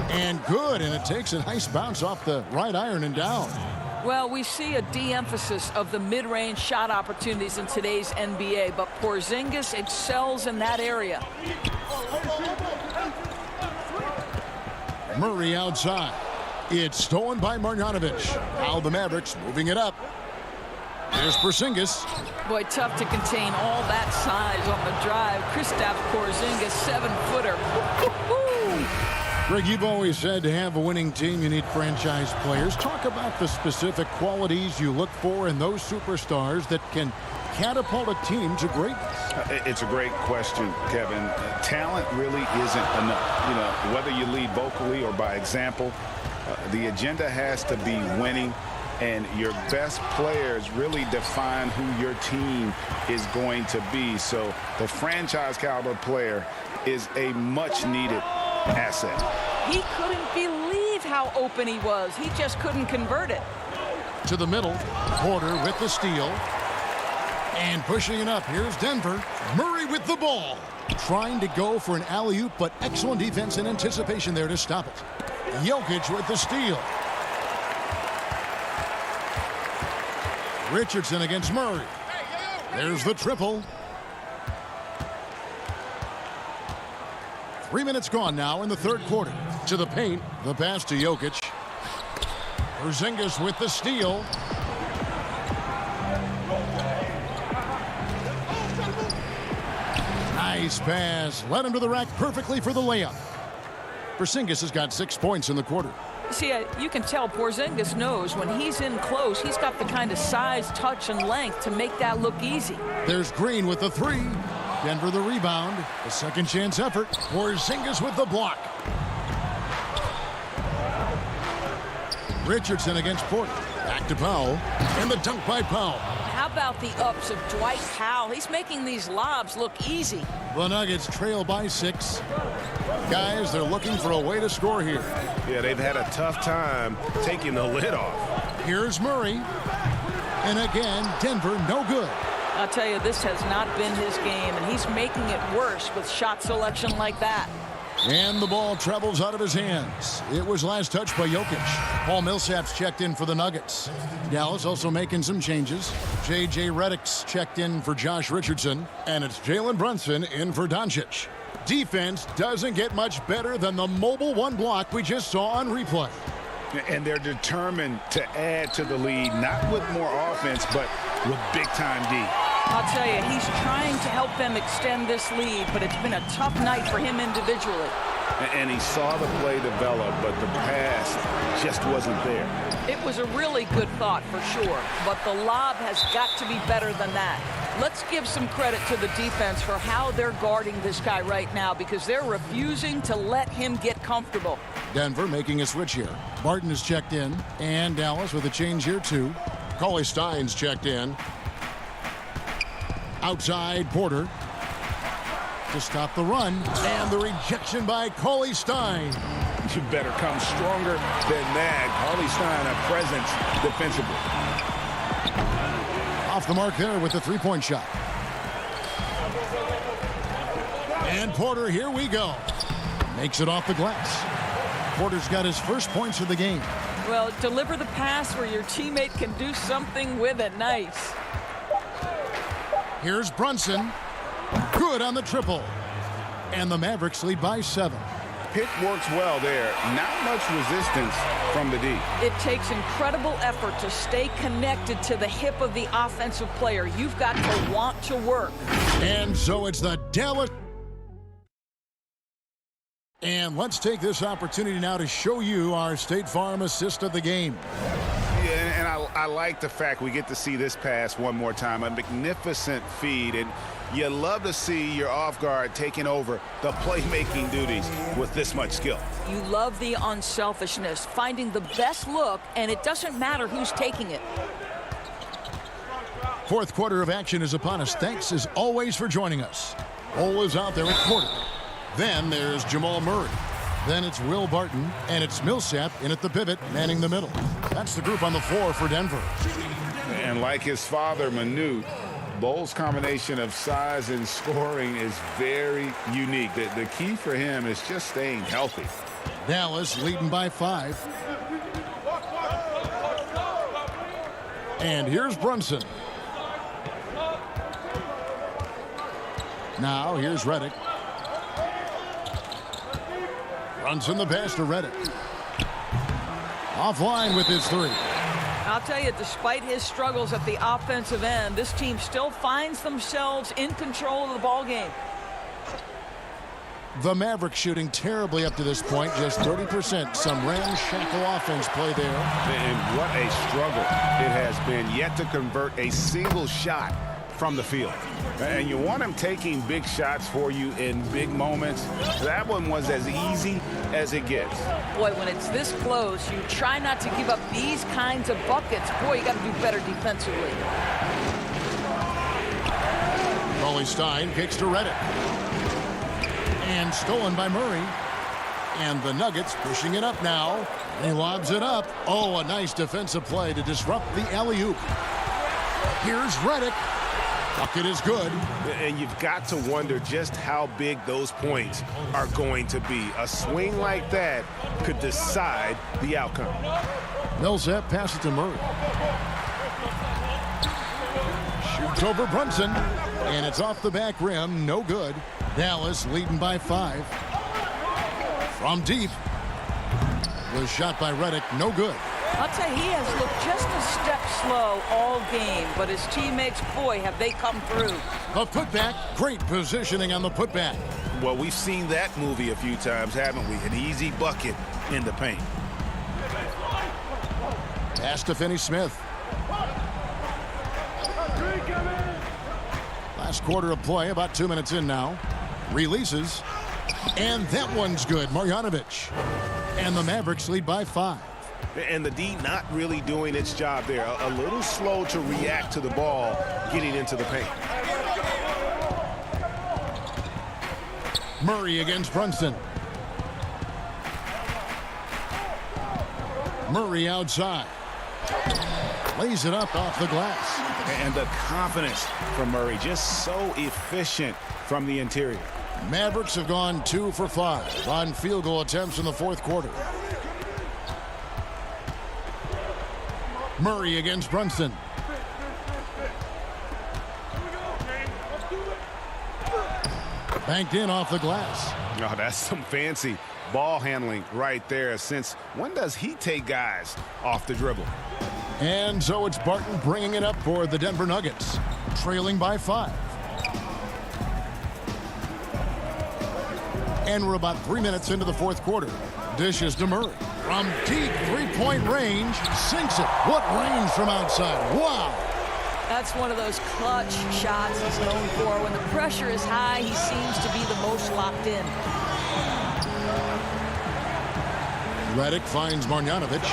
And good, and it takes a nice bounce off the right iron and down. Well, we see a de-emphasis of the mid-range shot opportunities in today's NBA, but Porzingis excels in that area. Murray outside. It's stolen by Marjanovic. Now the Mavericks moving it up. Here's Porzingis. Boy, tough to contain all that size on the drive. Kristaps Porzingis, 7-footer. Greg, you've always said to have a winning team, you need franchise players. Talk about the specific qualities you look for in those superstars that can catapult a team to greatness. It's a great question, Kevin. Talent really isn't enough. You know, whether you lead vocally or by example, the agenda has to be winning, and your best players really define who your team is going to be. So the franchise caliber player is a much needed asset. He couldn't believe how open he was. He just couldn't convert it. To the middle, Porter with the steal. And pushing it up, here's Denver. Murray with the ball. Trying to go for an alley-oop, but excellent defense and anticipation there to stop it. Jokic with the steal. Richardson against Murray. There's the triple. 3 minutes gone now in the third quarter. To the paint, the pass to Jokic. Porzingis with the steal. Nice pass. Led him to the rack perfectly for the layup. Porzingis has got 6 points in the quarter. See, you can tell Porzingis knows when he's in close, he's got the kind of size, touch, and length to make that look easy. There's Green with the 3. Denver the rebound. A second chance effort. Porzingis with the block. Richardson against Porter. Back to Powell. And the dunk by Powell. How about the ups of Dwight Powell? He's making these lobs look easy. The Nuggets trail by 6. Guys, they're looking for a way to score here. Yeah, they've had a tough time taking the lid off. Here's Murray. And again, Denver no good. I'll tell you, this has not been his game, and he's making it worse with shot selection like that. And the ball travels out of his hands. It was last touched by Jokic. Paul Millsap's checked in for the Nuggets. Dallas also making some changes. J.J. Redick's checked in for Josh Richardson. And it's Jalen Brunson in for Doncic. Defense doesn't get much better than the mobile one block we just saw on replay. And they're determined to add to the lead, not with more offense, but with big-time D. I'll tell you, he's trying to help them extend this lead, but it's been a tough night for him individually. And he saw the play develop, but the pass just wasn't there. It was a really good thought for sure, but the lob has got to be better than that. Let's give some credit to the defense for how they're guarding this guy right now, because they're refusing to let him get comfortable. Denver making a switch here. Barton is checked in, and Dallas with a change here too. Cauley Stein's checked in. Outside, Porter to stop the run, and the rejection by Cauley Stein. You better come stronger than that. Cauley Stein, a presence defensively. Off the mark there with the three-point shot. And Porter, here we go. Makes it off the glass. Porter's got his first points of the game. Well, deliver the pass where your teammate can do something with it. Nice. Here's Brunson. Good on the triple. And the Mavericks lead by 7. Pick works well there. Not much resistance from the D. It takes incredible effort to stay connected to the hip of the offensive player. You've got to want to work. And so it's the Dallas. And let's take this opportunity now to show you our State Farm assist of the game. Yeah, and I like the fact we get to see this pass one more time. A magnificent feed, and you love to see your off guard taking over the playmaking duties with this much skill. You love the unselfishness, finding the best look, and it doesn't matter who's taking it. Fourth quarter of action is upon us. Thanks as always for joining us. Ole is out there at quarter. Then there's Jamal Murray. Then it's Will Barton, and it's Millsap in at the pivot, manning the middle. That's the group on the floor for Denver. And like his father, Manu, Bole's combination of size and scoring is very unique. The key for him is just staying healthy. Dallas leading by 5. And here's Brunson. Now here's Redick. Brunson the pass to Redick. Offline with his 3. I'll tell you, despite his struggles at the offensive end, this team still finds themselves in control of the ball game. The Mavericks shooting terribly up to this point, just 30%. Some ramshackle offense play there. And what a struggle it has been yet to convert a single shot from the field. And you want him taking big shots for you in big moments. That one was as easy as it gets. Boy, when it's this close, you try not to give up these kinds of buckets. Boy, you got to do better defensively. Rolly Stein kicks to Redick. And stolen by Murray. And the Nuggets pushing it up now. He lobs it up. Oh, a nice defensive play to disrupt the alley-oop. Here's Redick. Bucket is good. And you've got to wonder just how big those points are going to be. A swing like that could decide the outcome. Millsap passes to Murray. Shoots over Brunson. And it's off the back rim. No good. Dallas leading by 5. From deep. Was shot by Redick. No good. I'll tell you, he has looked just a step slow all game, but his teammates, boy, have they come through. A putback. Great positioning on the putback. Well, we've seen that movie a few times, haven't we? An easy bucket in the paint. Pass to Finney-Smith. Last quarter of play, about 2 minutes in now. Releases. And that one's good. Marjanovic. And the Mavericks lead by 5. And the D not really doing its job there. A little slow to react to the ball getting into the paint. Murray against Brunson. Murray outside. Lays it up off the glass. And the confidence from Murray, just so efficient from the interior. Mavericks have gone 2 for 5 on field goal attempts in the fourth quarter. Murray against Brunson. Banked in off the glass. Oh, that's some fancy ball handling right there. Since when does he take guys off the dribble? And so it's Barton bringing it up for the Denver Nuggets, trailing by 5. And we're about 3 minutes into the fourth quarter. Dishes to Murray. From deep three-point range, sinks it. What range from outside. Wow. That's one of those clutch shots he's known for. When the pressure is high, he seems to be the most locked in. Redick finds Marjanovic.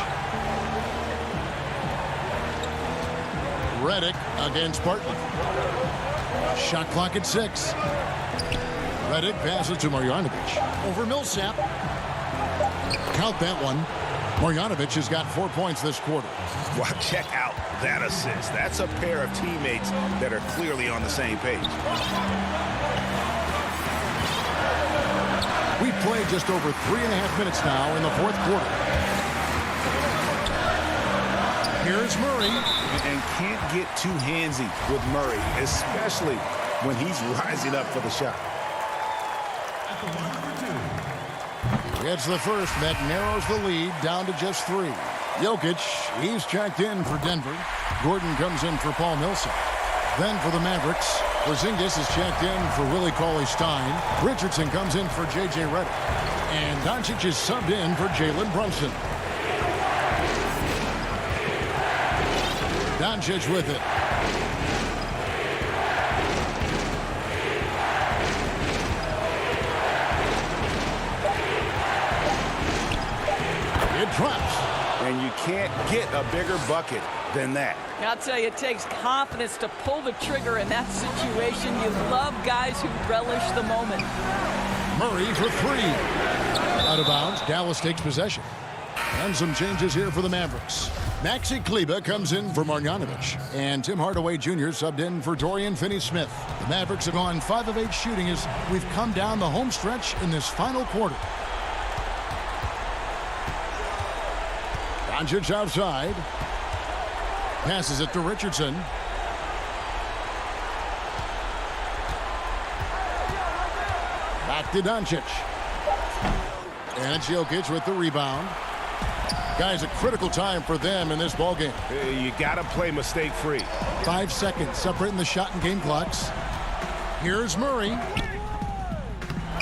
Redick against Barton. Shot clock at 6. Redick passes to Marjanovic. Over Millsap. Count that one. Marjanovic has got 4 points this quarter. Well, check out that assist. That's a pair of teammates that are clearly on the same page. We've played just over 3.5 minutes now in the fourth quarter. Here's Murray. And can't get too handsy with Murray, especially when he's rising up for the shot. It's the first that narrows the lead down to just 3. Jokic, he's checked in for Denver. Gordon comes in for Paul Millsap. Then for the Mavericks, Porzingis is checked in for Willie Cauley-Stein. Richardson comes in for J.J. Redick. And Doncic is subbed in for Jalen Brunson. Doncic with it. It drops. And you can't get a bigger bucket than that. I'll tell you, it takes confidence to pull the trigger in that situation. You love guys who relish the moment. Murray for three. Out of bounds. Dallas takes possession. And some changes here for the Mavericks. Maxi Kleber comes in for Marjanovic. And Tim Hardaway Jr. subbed in for Dorian Finney-Smith. The Mavericks have gone 5 of 8 shooting as we've come down the home stretch in this final quarter. Doncic outside. Passes it to Richardson. Back to Doncic. And it's Jokic with the rebound. Guys, a critical time for them in this ballgame. You got to play mistake-free. 5 seconds separating the shot and game clocks. Here's Murray.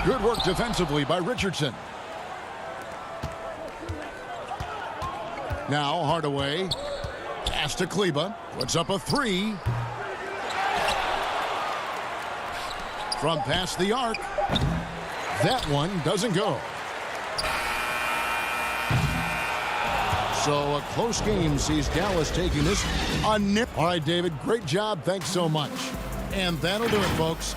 Good work defensively by Richardson. Now Hardaway. Pass to Kleber. Puts up a 3. From past the arc. That one doesn't go. So a close game sees Dallas taking this a nip. All right, David, great job. Thanks so much. And that'll do it, folks.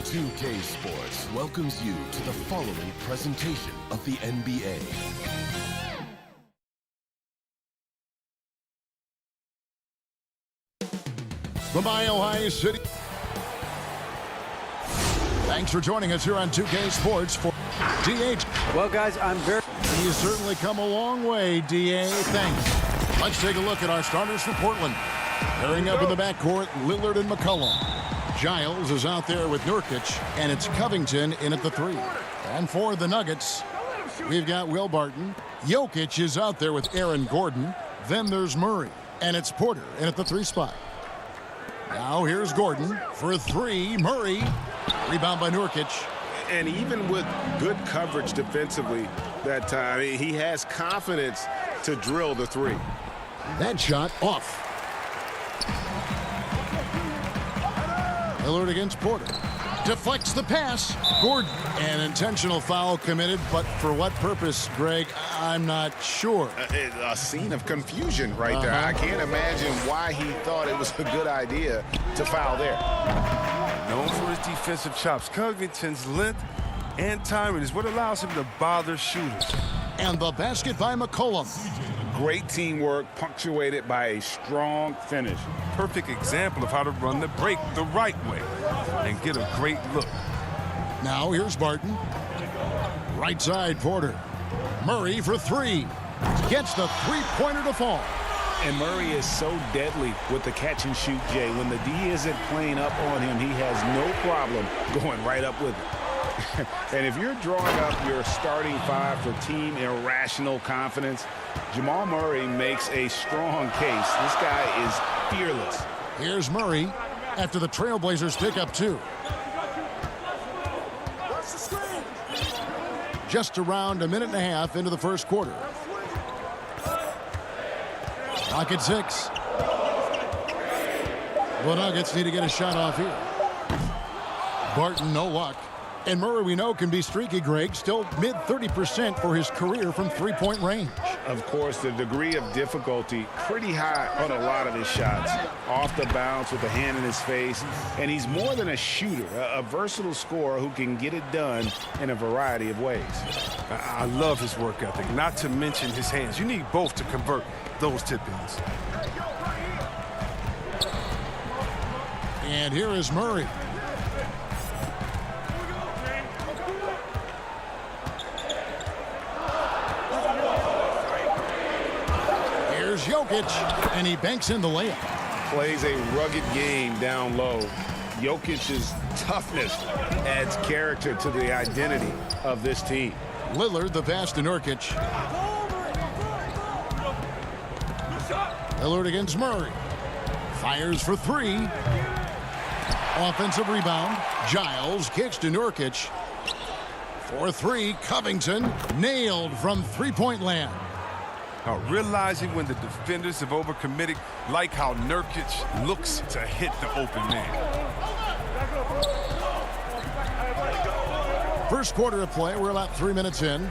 2K Sports welcomes you to the following presentation of the NBA. From Mile High City. Thanks for joining us here on 2K Sports for DH. Well, guys, You've certainly come a long way, DA. Thanks. Let's take a look at our starters for Portland. Pairing up in the backcourt, Lillard and McCollum. Giles is out there with Nurkic, and it's Covington in at the 3. And for the Nuggets, we've got Will Barton. Jokic is out there with Aaron Gordon. Then there's Murray, and it's Porter in at the 3 spot. Now here's Gordon for 3. Murray. Rebound by Nurkic. And even with good coverage defensively that time, he has confidence to drill the 3. That shot off. Lillard against Porter. Deflects the pass. Gordon. An intentional foul committed, but for what purpose, Greg? I'm not sure. A scene of confusion right there. I can't imagine why he thought it was a good idea to foul there. Known for his defensive chops, Covington's length and timing is what allows him to bother shooters. And the basket by McCollum. Great teamwork punctuated by a strong finish. Perfect example of how to run the break the right way and get a great look. Now here's Barton. Right side, Porter. Murray for 3. Gets the 3-pointer to fall. And Murray is so deadly with the catch and shoot, Jay. When the D isn't playing up on him, he has no problem going right up with it. And if you're drawing up your starting 5 for team irrational confidence, Jamal Murray makes a strong case. This guy is fearless. Here's Murray after the Trailblazers pick up 2. Just around a minute and a half into the first quarter. Clock at 6. The Nuggets need to get a shot off here. Barton, no luck. And Murray, we know, can be streaky, Greg. Still mid-30% for his career from 3-point range. Of course, the degree of difficulty pretty high on a lot of his shots. Off the bounce with a hand in his face. And he's more than a shooter, a versatile scorer who can get it done in a variety of ways. I love his work ethic, not to mention his hands. You need both to convert those tip-ins. And here is Murray. Here's Jokic, and he banks in the layup. Plays a rugged game down low. Jokic's toughness adds character to the identity of this team. Lillard, the pass to Nurkic. Lillard against Murray. Fires for 3. Offensive rebound. Giles kicks to Nurkic. For 3, Covington nailed from 3-point land. Now, realizing when the defenders have overcommitted, like how Nurkic looks to hit the open man. First quarter of play. We're about 3 minutes in.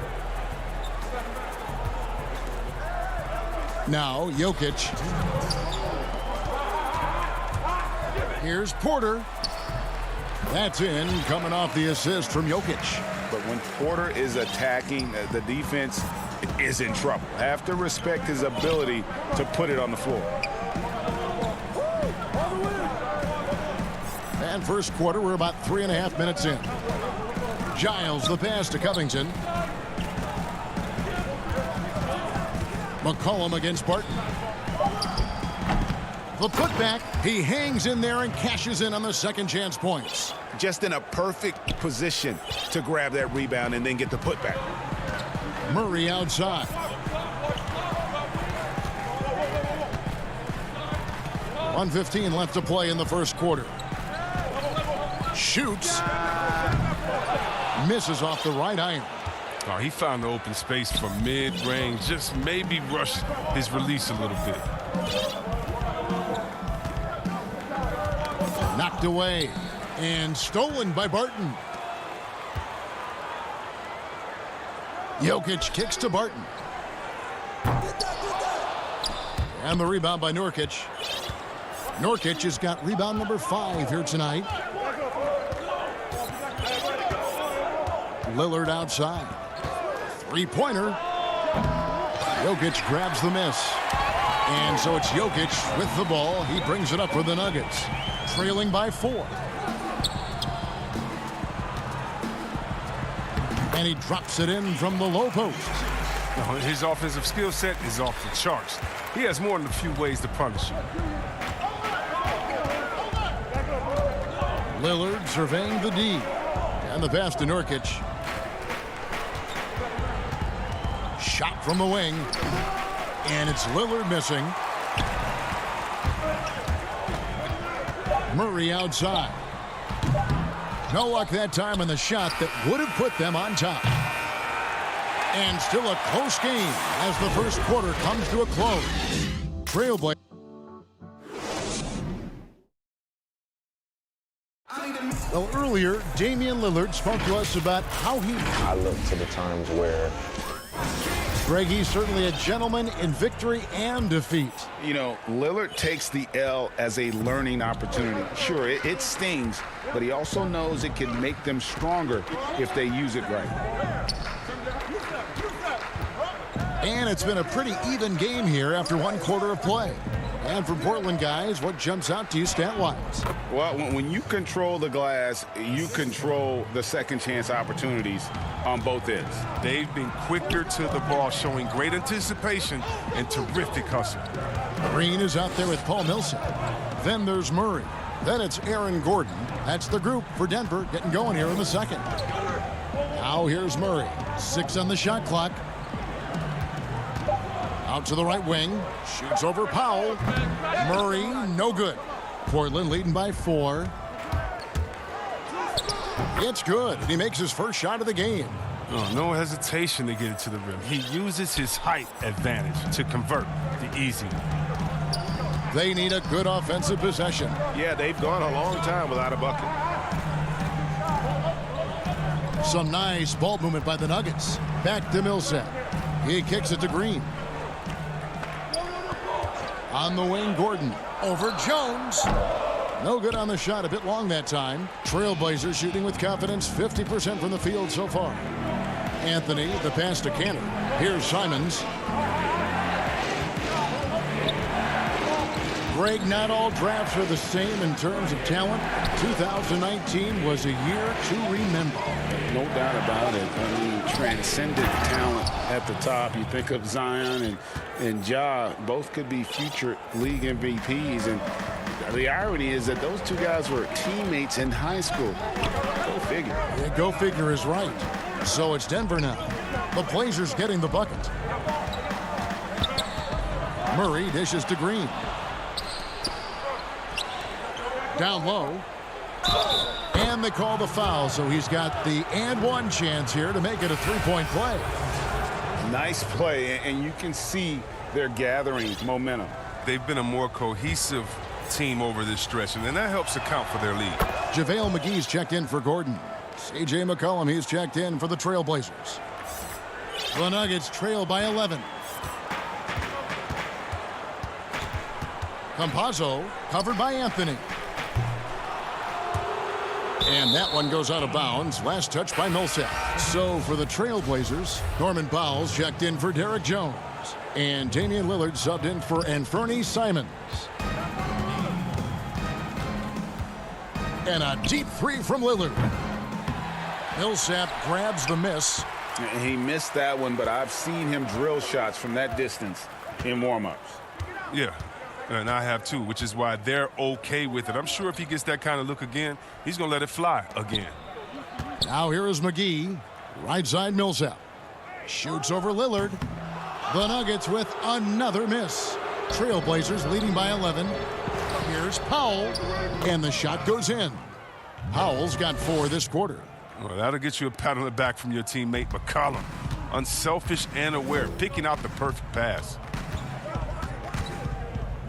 Now, Jokic. Here's Porter. That's in, coming off the assist from Jokic. But when Porter is attacking, the defense is in trouble. Have to respect his ability to put it on the floor. And first quarter, we're about 3.5 minutes in. Giles, the pass to Covington. McCollum against Barton. The putback, he hangs in there and cashes in on the second chance points. Just in a perfect position to grab that rebound and then get the putback. Murray outside. .115 left to play in the first quarter. Shoots. Misses off the right iron. Oh, he found the open space from mid-range. Just maybe rushed his release a little bit. Knocked away and stolen by Barton. Jokic kicks to Barton. And the rebound by Nurkic. Nurkic has got rebound number 5 here tonight. Lillard outside. Three-pointer. Jokic grabs the miss. And so it's Jokic with the ball. He brings it up for the Nuggets, trailing by 4. And he drops it in from the low post. His offensive skill set is off the charts. He has more than a few ways to punish you. Lillard surveying the D. And the pass to Nurkic. Shot from the wing. And it's Lillard missing. Murray outside. No luck that time on the shot that would have put them on top. And still a close game as the first quarter comes to a close. Trailblazers. Well, earlier, Damian Lillard spoke to us about how I look to the times where Greg, he's certainly a gentleman in victory and defeat. You know, Lillard takes the L as a learning opportunity. Sure, it stings, but he also knows it can make them stronger if they use it right. And it's been a pretty even game here after one quarter of play. And for Portland guys, what jumps out to you stat-wise? Well, when you control the glass, you control the second chance opportunities on both ends. They've been quicker to the ball, showing great anticipation and terrific hustle. Green is out there with Paul Millsap. Then there's Murray. Then it's Aaron Gordon. That's the group for Denver getting going here in the second. Now here's Murray. 6 on the shot clock. Out to the right wing. Shoots over Powell. Murray, no good. Portland leading by 4. It's good. He makes his first shot of the game. Oh, no hesitation to get it to the rim. He uses his height advantage to convert the easy one. They need a good offensive possession. Yeah, they've gone a long time without a bucket. Some nice ball movement by the Nuggets. Back to Millsap. He kicks it to Green. On the wing, Gordon. Over Jones. No good on the shot. A bit long that time. Trailblazers shooting with confidence. 50% from the field so far. Anthony, the pass to Canner. Here's Simons. Greg, not all drafts are the same in terms of talent. 2019 was a year to remember. No doubt about it. I mean, transcendent talent at the top. You think of Zion and Ja, both could be future league MVPs. And the irony is that those two guys were teammates in high school. Go figure. Yeah, go figure is right. So it's Denver now. The Blazers getting the bucket. Murray dishes to Green. Down low. And they call the foul, so he's got the and one chance here to make it a three-point play. Nice play, and you can see they're gathering momentum. They've been a more cohesive team over this stretch, and then that helps account for their lead. JaVale McGee's checked in for Gordon. C.J. McCollum, he's checked in for the Trailblazers. The Nuggets trail by 11. Campazzo covered by Anthony. And that one goes out of bounds. Last touch by Millsap. So for the Trailblazers, Norman Powell's checked in for Derek Jones. And Damian Lillard subbed in for Anthony Simons. And a deep three from Lillard. Millsap grabs the miss. He missed that one, but I've seen him drill shots from that distance in warm-ups. Yeah. And I have too, which is why they're okay with it. I'm sure if he gets that kind of look again, he's going to let it fly again. Now here is McGee. Right side Millsap. Shoots over Lillard. The Nuggets with another miss. Trailblazers leading by 11. Here's Powell. And the shot goes in. Powell's got 4 this quarter. Well, that'll get you a pat on the back from your teammate McCollum. Unselfish and aware, picking out the perfect pass.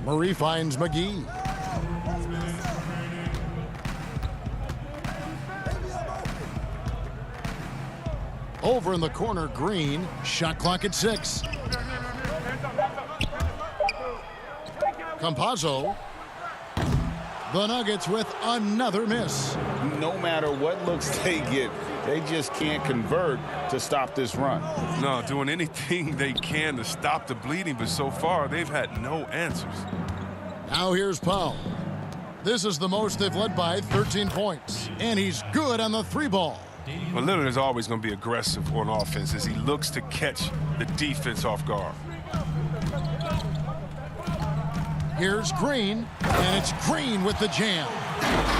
Murray finds McGee. Over in the corner, Green. Shot clock at 6. Campazzo. The Nuggets with another miss. No matter what looks they get, they just can't convert to stop this run. No, doing anything they can to stop the bleeding, but so far they've had no answers. Now here's Powell. This is the most they've led by, 13 points. And he's good on the 3-ball. Well, Lillard is always going to be aggressive on offense as he looks to catch the defense off guard. Here's Green, and it's Green with the jam.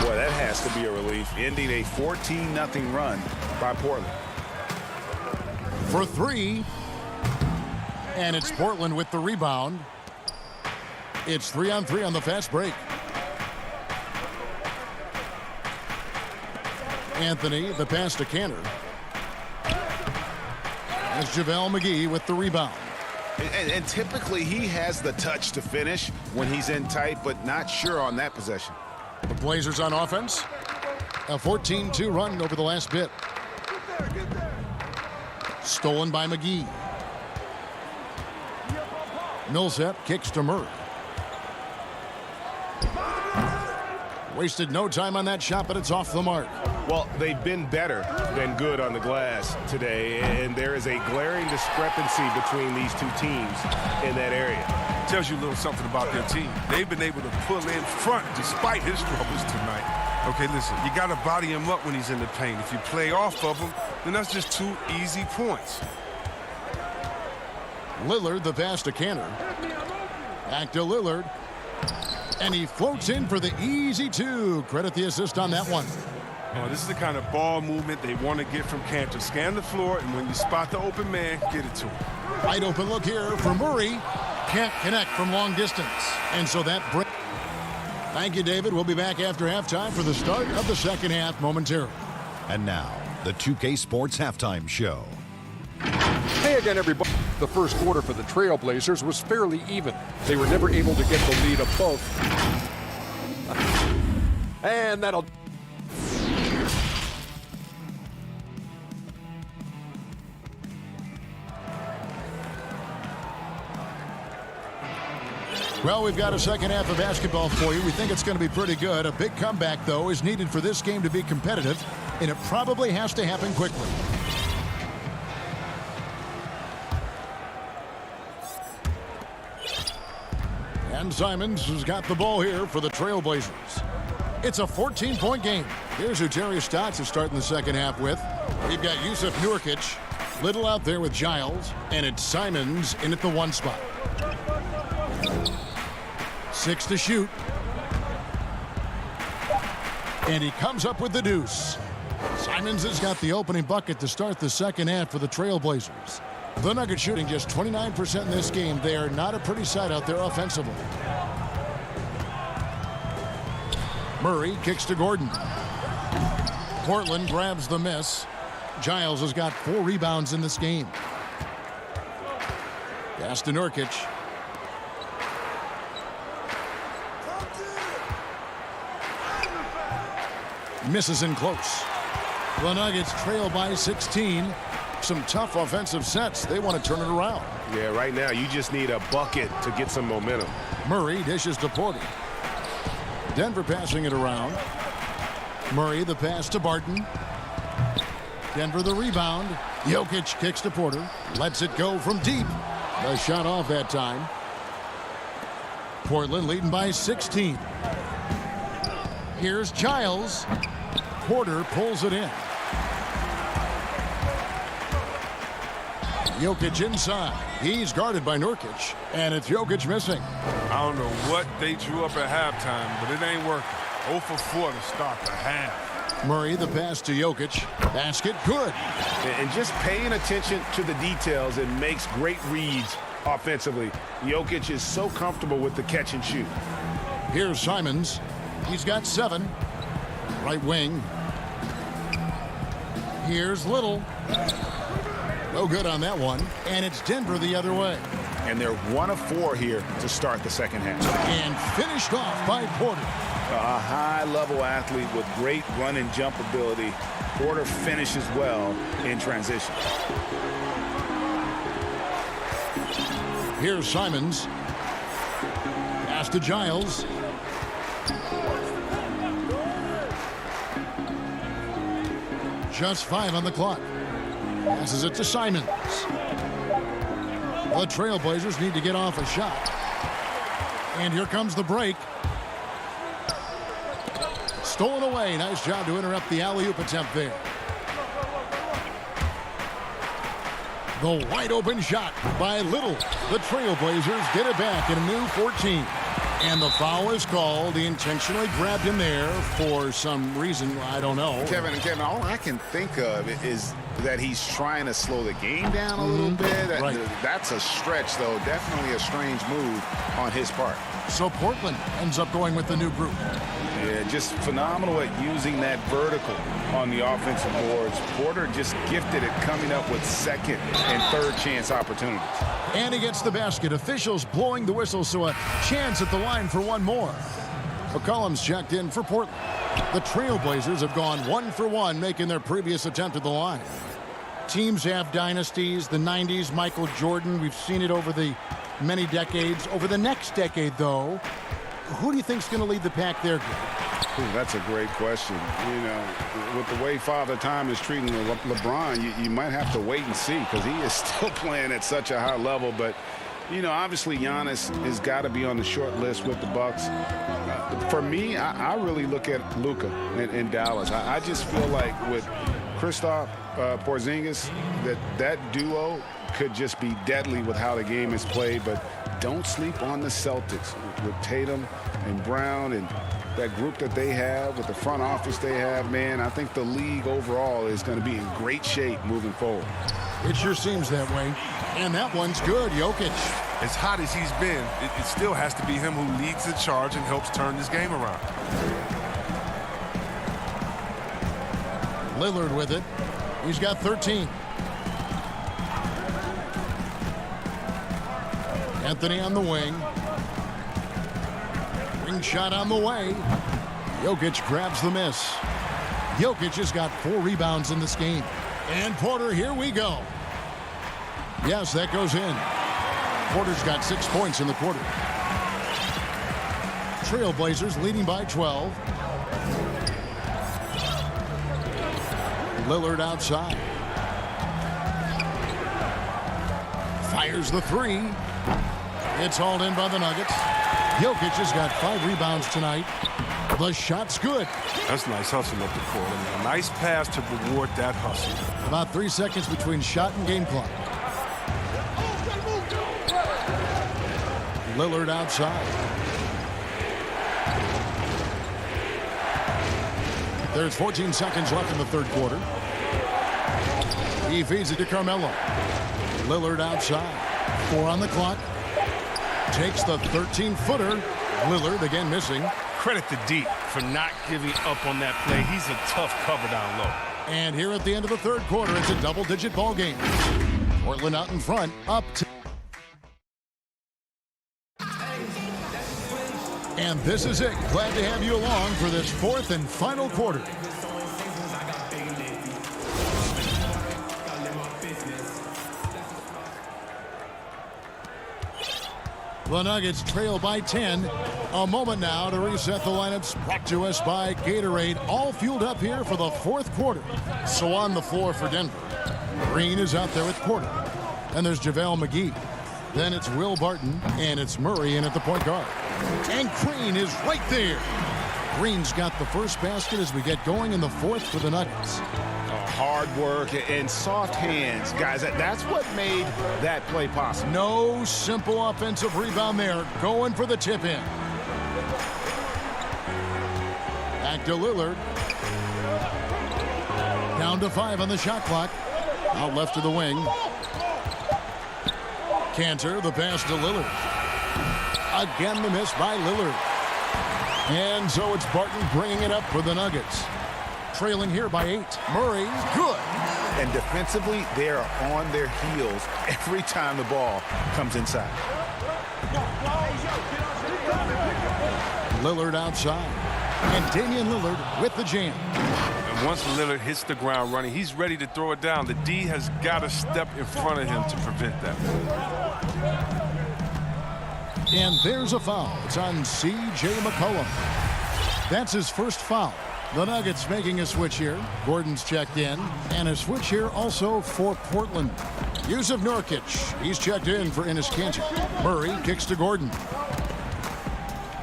Boy, that has to be a relief, ending a 14-0 run by Portland. For 3, and it's Portland with the rebound. It's 3-on-3 on the fast break. Anthony, the pass to Cantor. It's JaVale McGee with the rebound. And typically he has the touch to finish when he's in tight, but not sure on that possession. The Blazers on offense. A 14-2 run over the last bit. Stolen by McGee. Millsap kicks to Murray. Wasted no time on that shot, but it's off the mark. Well, they've been better than good on the glass today, and there is a glaring discrepancy between these two teams in that area. Tells you a little something about their team. They've been able to pull in front despite his struggles tonight. Okay, listen, you got to body him up when he's in the paint. If you play off of him, then that's just 2 easy points. Lillard, the pass to Cantor. Back to Lillard. And he floats in for the easy 2. Credit the assist on that one. Oh, this is the kind of ball movement they want to get from Cantor. Scan the floor, and when you spot the open man, get it to him. Wide open look here for Murray. Can't connect from long distance. And so that break. Thank you, David. We'll be back after halftime for the start of the second half momentarily. And now, the 2K Sports Halftime Show. Hey again, everybody. The first quarter for the Trailblazers was fairly even. They were never able to get the lead above. And that'll... Well, we've got a second half of basketball for you. We think it's going to be pretty good. A big comeback, though, is needed for this game to be competitive, and it probably has to happen quickly. And Simons has got the ball here for the Trailblazers. It's a 14-point game. Here's who Terry Stotts is starting the second half with. We've got Yusuf Nurkic, Little out there with Giles, and it's Simons in at the 1 spot. 6 to shoot. And he comes up with the deuce. Simons has got the opening bucket to start the second half for the Trailblazers. The Nuggets shooting just 29% in this game. They are not a pretty sight out there offensively. Murray kicks to Gordon. Portland grabs the miss. Giles has got 4 rebounds in this game. Pass to Nurkic. Misses in close. The Nuggets trail by 16. Some tough offensive sets. They want to turn it around. Yeah, right now you just need a bucket to get some momentum. Murray dishes to Porter. Denver passing it around. Murray the pass to Barton. Denver the rebound. Jokic kicks to Porter. Lets it go from deep. The shot off that time. Portland leading by 16. Here's Giles. Porter pulls it in. Jokic inside. He's guarded by Nurkic. And it's Jokic missing. I don't know what they drew up at halftime, but it ain't working. 0 for 4 to start the half. Murray the pass to Jokic. Basket good. And just paying attention to the details, it makes great reads offensively. Jokic is so comfortable with the catch and shoot. Here's Simons. He's got 7. Right wing. Here's Little. No good on that one. And it's Denver the other way. And they're 1 of 4 here to start the second half. And finished off by Porter. A high-level athlete with great run and jump ability. Porter finishes well in transition. Here's Simons. Pass to Giles. Just 5 on the clock. Passes it to Simons. The Trailblazers need to get off a shot. And here comes the break. Stolen away. Nice job to interrupt the alley-oop attempt there. The wide open shot by Little. The Trailblazers get it back in a new 14. And the foul is called. He intentionally grabbed him there for some reason. I don't know. Kevin, all I can think of is that he's trying to slow the game down a little bit. Right. That's a stretch, though. Definitely a strange move on his part. So Portland ends up going with the new group. Yeah, just phenomenal at using that vertical on the offensive boards. Porter just gifted at coming up with second and third chance opportunities. And he gets the basket. Officials blowing the whistle, so a chance at the line for one more. McCollum's checked in for Portland. The Trailblazers have gone 1 for 1, making their previous attempt at the line. Teams have dynasties. The 90s, Michael Jordan. We've seen it over the many decades. Over the next decade, though, who do you think is going to lead the pack there, Greg? Ooh, that's a great question. You know, with the way Father Time is treating LeBron, you might have to wait and see because he is still playing at such a high level. But, you know, obviously Giannis has got to be on the short list with the Bucks. For me, I really look at Luka in Dallas. I just feel like with Kristaps Porzingis, that duo could just be deadly with how the game is played. But don't sleep on the Celtics with Tatum and Brown and that group that they have with the front office they have. Man, I think the league overall is going to be in great shape moving forward. It sure seems that way. And that one's good. Jokic. As hot as he's been, it still has to be him who leads the charge and helps turn this game around. Lillard with it. He's got 13. Anthony on the wing. Ring shot on the way. Jokic grabs the miss. Jokic has got 4 rebounds in this game. And Porter, here we go. Yes, that goes in. Porter's got 6 points in the quarter. Trailblazers leading by 12. Lillard outside. Fires the 3. It's hauled in by the Nuggets. Jokic has got 5 rebounds tonight. The shot's good. That's nice hustle up the court. A nice pass to reward that hustle. About 3 seconds between shot and game clock. Lillard outside. There's 14 seconds left in the third quarter. He feeds it to Carmelo. Lillard outside. 4 on the clock. Takes the 13-footer. Lillard again missing. Credit to Deep for not giving up on that play. He's a tough cover down low. And here at the end of the third quarter, it's a double-digit ball game. Portland out in front, up to. And this is it. Glad to have you along for this fourth and final quarter. The Nuggets trail by 10. A moment now to reset the lineups. Brought to us by Gatorade. All fueled up here for the fourth quarter. So on the floor for Denver. Green is out there with Porter. And there's JaVale McGee. Then it's Will Barton. And it's Murray in at the point guard. And Green is right there. Green's got the first basket as we get going in the fourth for the Nuggets. Hard work and soft hands, guys. That's what made that play possible. No simple offensive rebound there. Going for the tip-in. Back to Lillard. Down to 5 on the shot clock. Out left to the wing. Cantor, the pass to Lillard. Again, the miss by Lillard. And so it's Barton bringing it up for the Nuggets. Trailing here by 8. Murray, good. And defensively, they are on their heels every time the ball comes inside. Lillard outside. And Damian Lillard with the jam. And once Lillard hits the ground running, he's ready to throw it down. The D has got to step in front of him to prevent that. And there's a foul. It's on C.J. McCollum. That's his first foul. The Nuggets making a switch here. Gordon's checked in. And a switch here also for Portland. Yusuf Nurkic. He's checked in for Enes Kanter. Murray kicks to Gordon.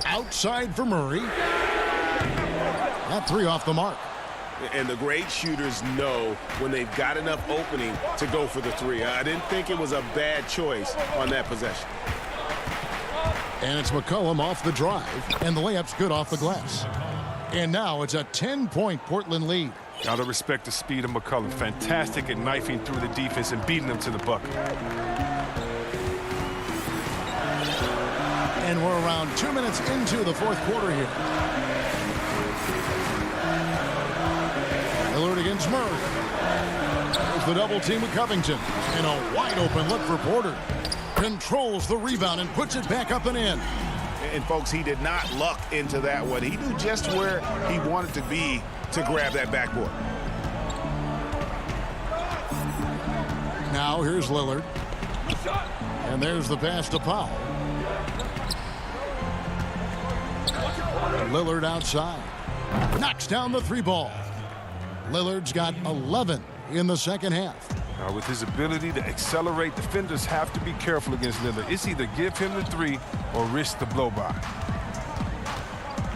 Outside for Murray. That three off the mark. And the great shooters know when they've got enough opening to go for the three. I didn't think it was a bad choice on that possession. And it's McCollum off the drive. And the layup's good off the glass. And now it's a 10-point Portland lead. Gotta respect the speed of McCollum. Fantastic at knifing through the defense and beating them to the bucket. And we're around 2 minutes into the fourth quarter here. Lillard against Murray. There's the double team with Covington. And a wide open look for Porter. Controls the rebound and puts it back up and in. And folks, he did not luck into that one. He knew just where he wanted to be to grab that backboard. Now here's Lillard. And there's the pass to Powell. Lillard outside. Knocks down the three ball. Lillard's got 11 in the second half. Now, with his ability to accelerate, defenders have to be careful against Lillard. It's either give him the three or risk the blow-by.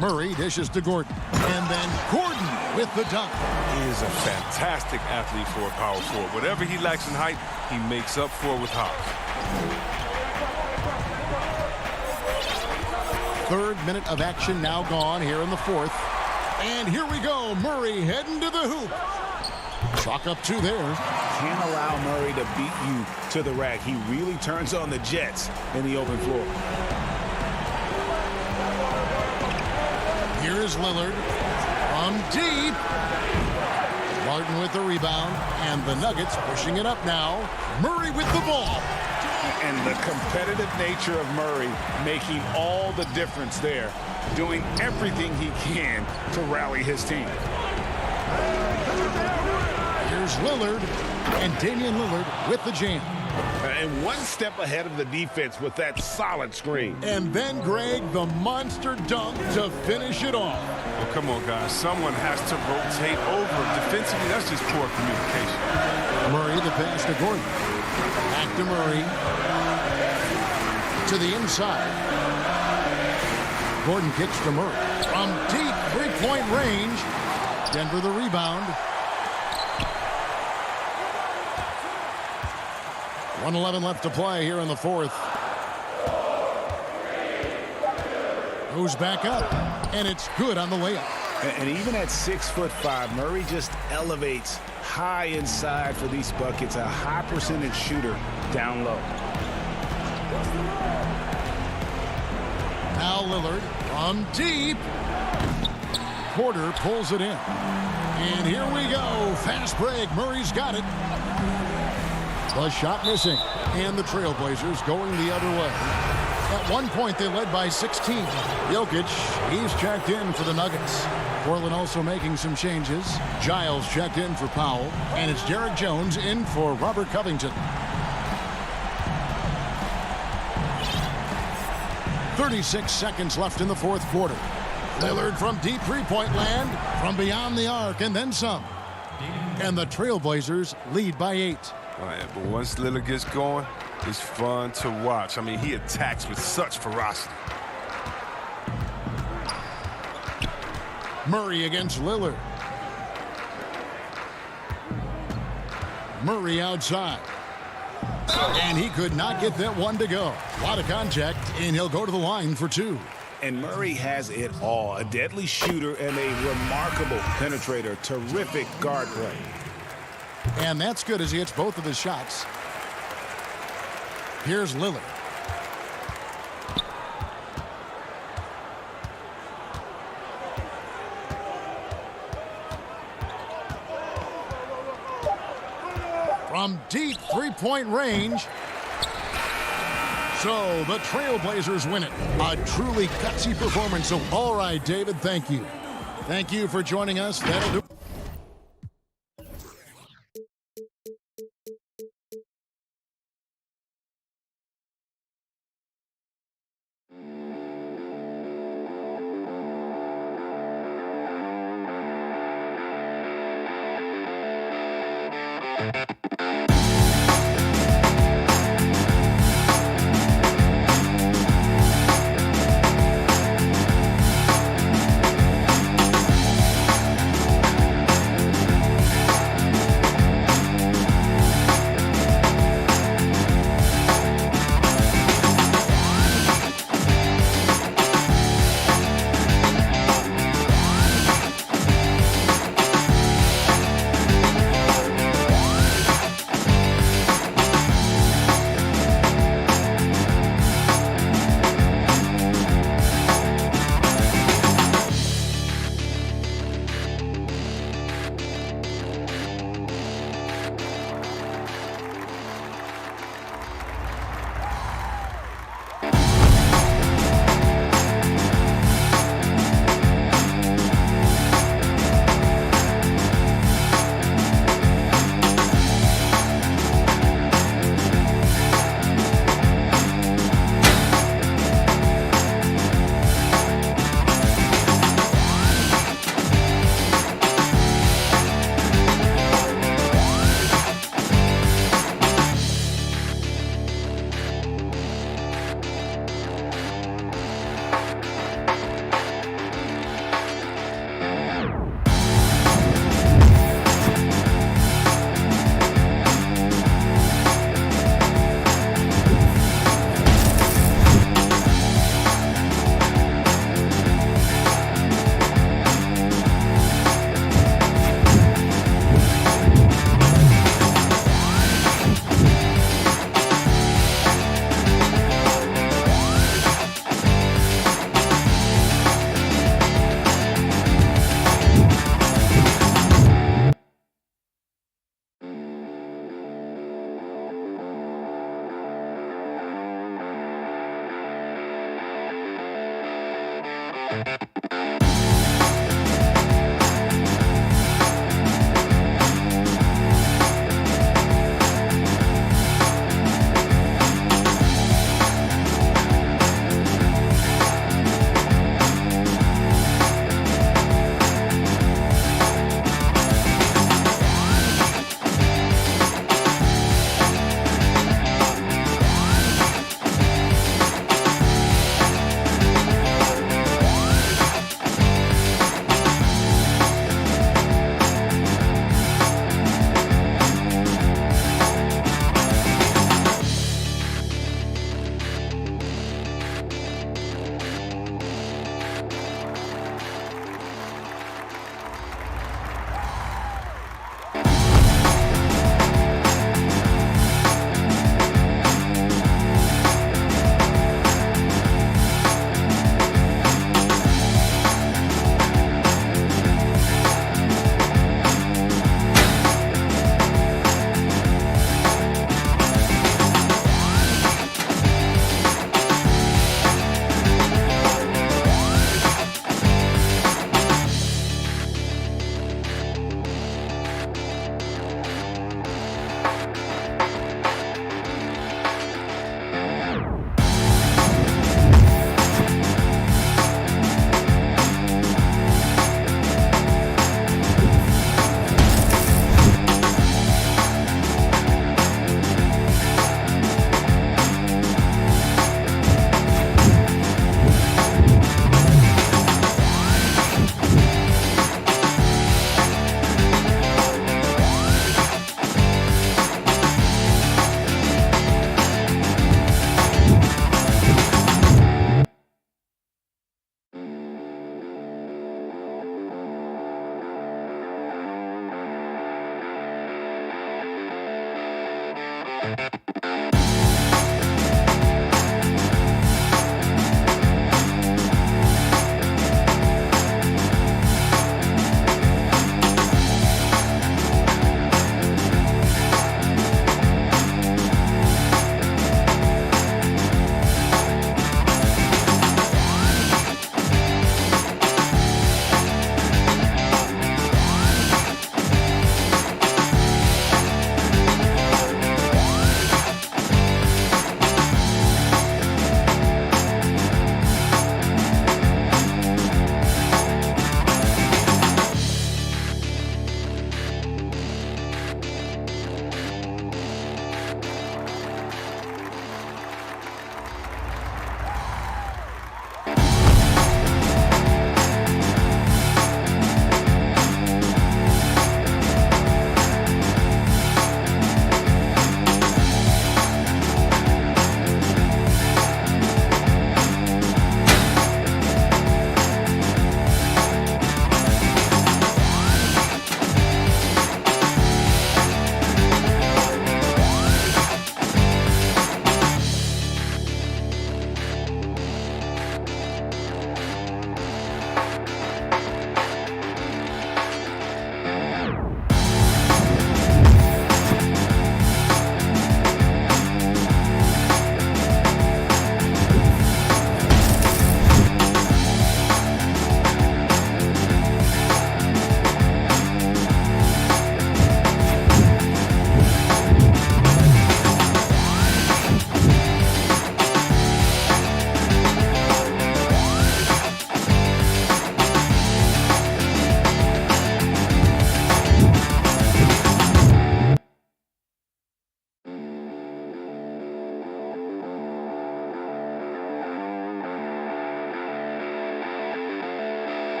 Murray dishes to Gordon. And then Gordon with the dunk. He is a fantastic athlete for a power forward. Whatever he lacks in height, he makes up for with hops. Third minute of action now gone here in the fourth. And here we go. Murray heading to the hoop. Chalk up two there. Can't allow Murray to beat you to the rack. He really turns on the Jets in the open floor. Here's Lillard from deep. Martin with the rebound. And the Nuggets pushing it up now. Murray with the ball. And the competitive nature of Murray making all the difference there. Doing everything he can to rally his team. Here's Lillard, and Damian Lillard with the jam. And one step ahead of the defense with that solid screen. And then, Greg, the monster dunk to finish it off. Well, come on, guys. Someone has to rotate over. Defensively, that's just poor communication. Murray, the pass to Gordon. Back to Murray. To the inside. Gordon kicks to Murray. From deep three-point range. Denver the rebound. 1:11 left to play here in the fourth. Goes back up, and it's good on the layup. And even at 6'5", Murray just elevates high inside for these buckets. A high percentage shooter down low. Now Lillard from deep. Porter pulls it in. And here we go. Fast break. Murray's got it. The shot missing. And the Trailblazers going the other way. At one point, they led by 16. Jokic, he's checked in for the Nuggets. Portland also making some changes. Giles checked in for Powell. And it's Derek Jones in for Robert Covington. 36 seconds left in the fourth quarter. Lillard from deep three-point land, from beyond the arc, and then some. And the Trailblazers lead by 8. All right, but once Lillard gets going, it's fun to watch. I mean, he attacks with such ferocity. Murray against Lillard. Murray outside. And he could not get that one to go. A lot of contact, and he'll go to the line for two. And Murray has it all. A deadly shooter and a remarkable penetrator. Terrific guard play. And that's good as he hits both of his shots. Here's Lillard. From deep three-point range. So the Trailblazers win it. A truly gutsy performance. So all right, David, thank you. Thank you for joining us. That'll do.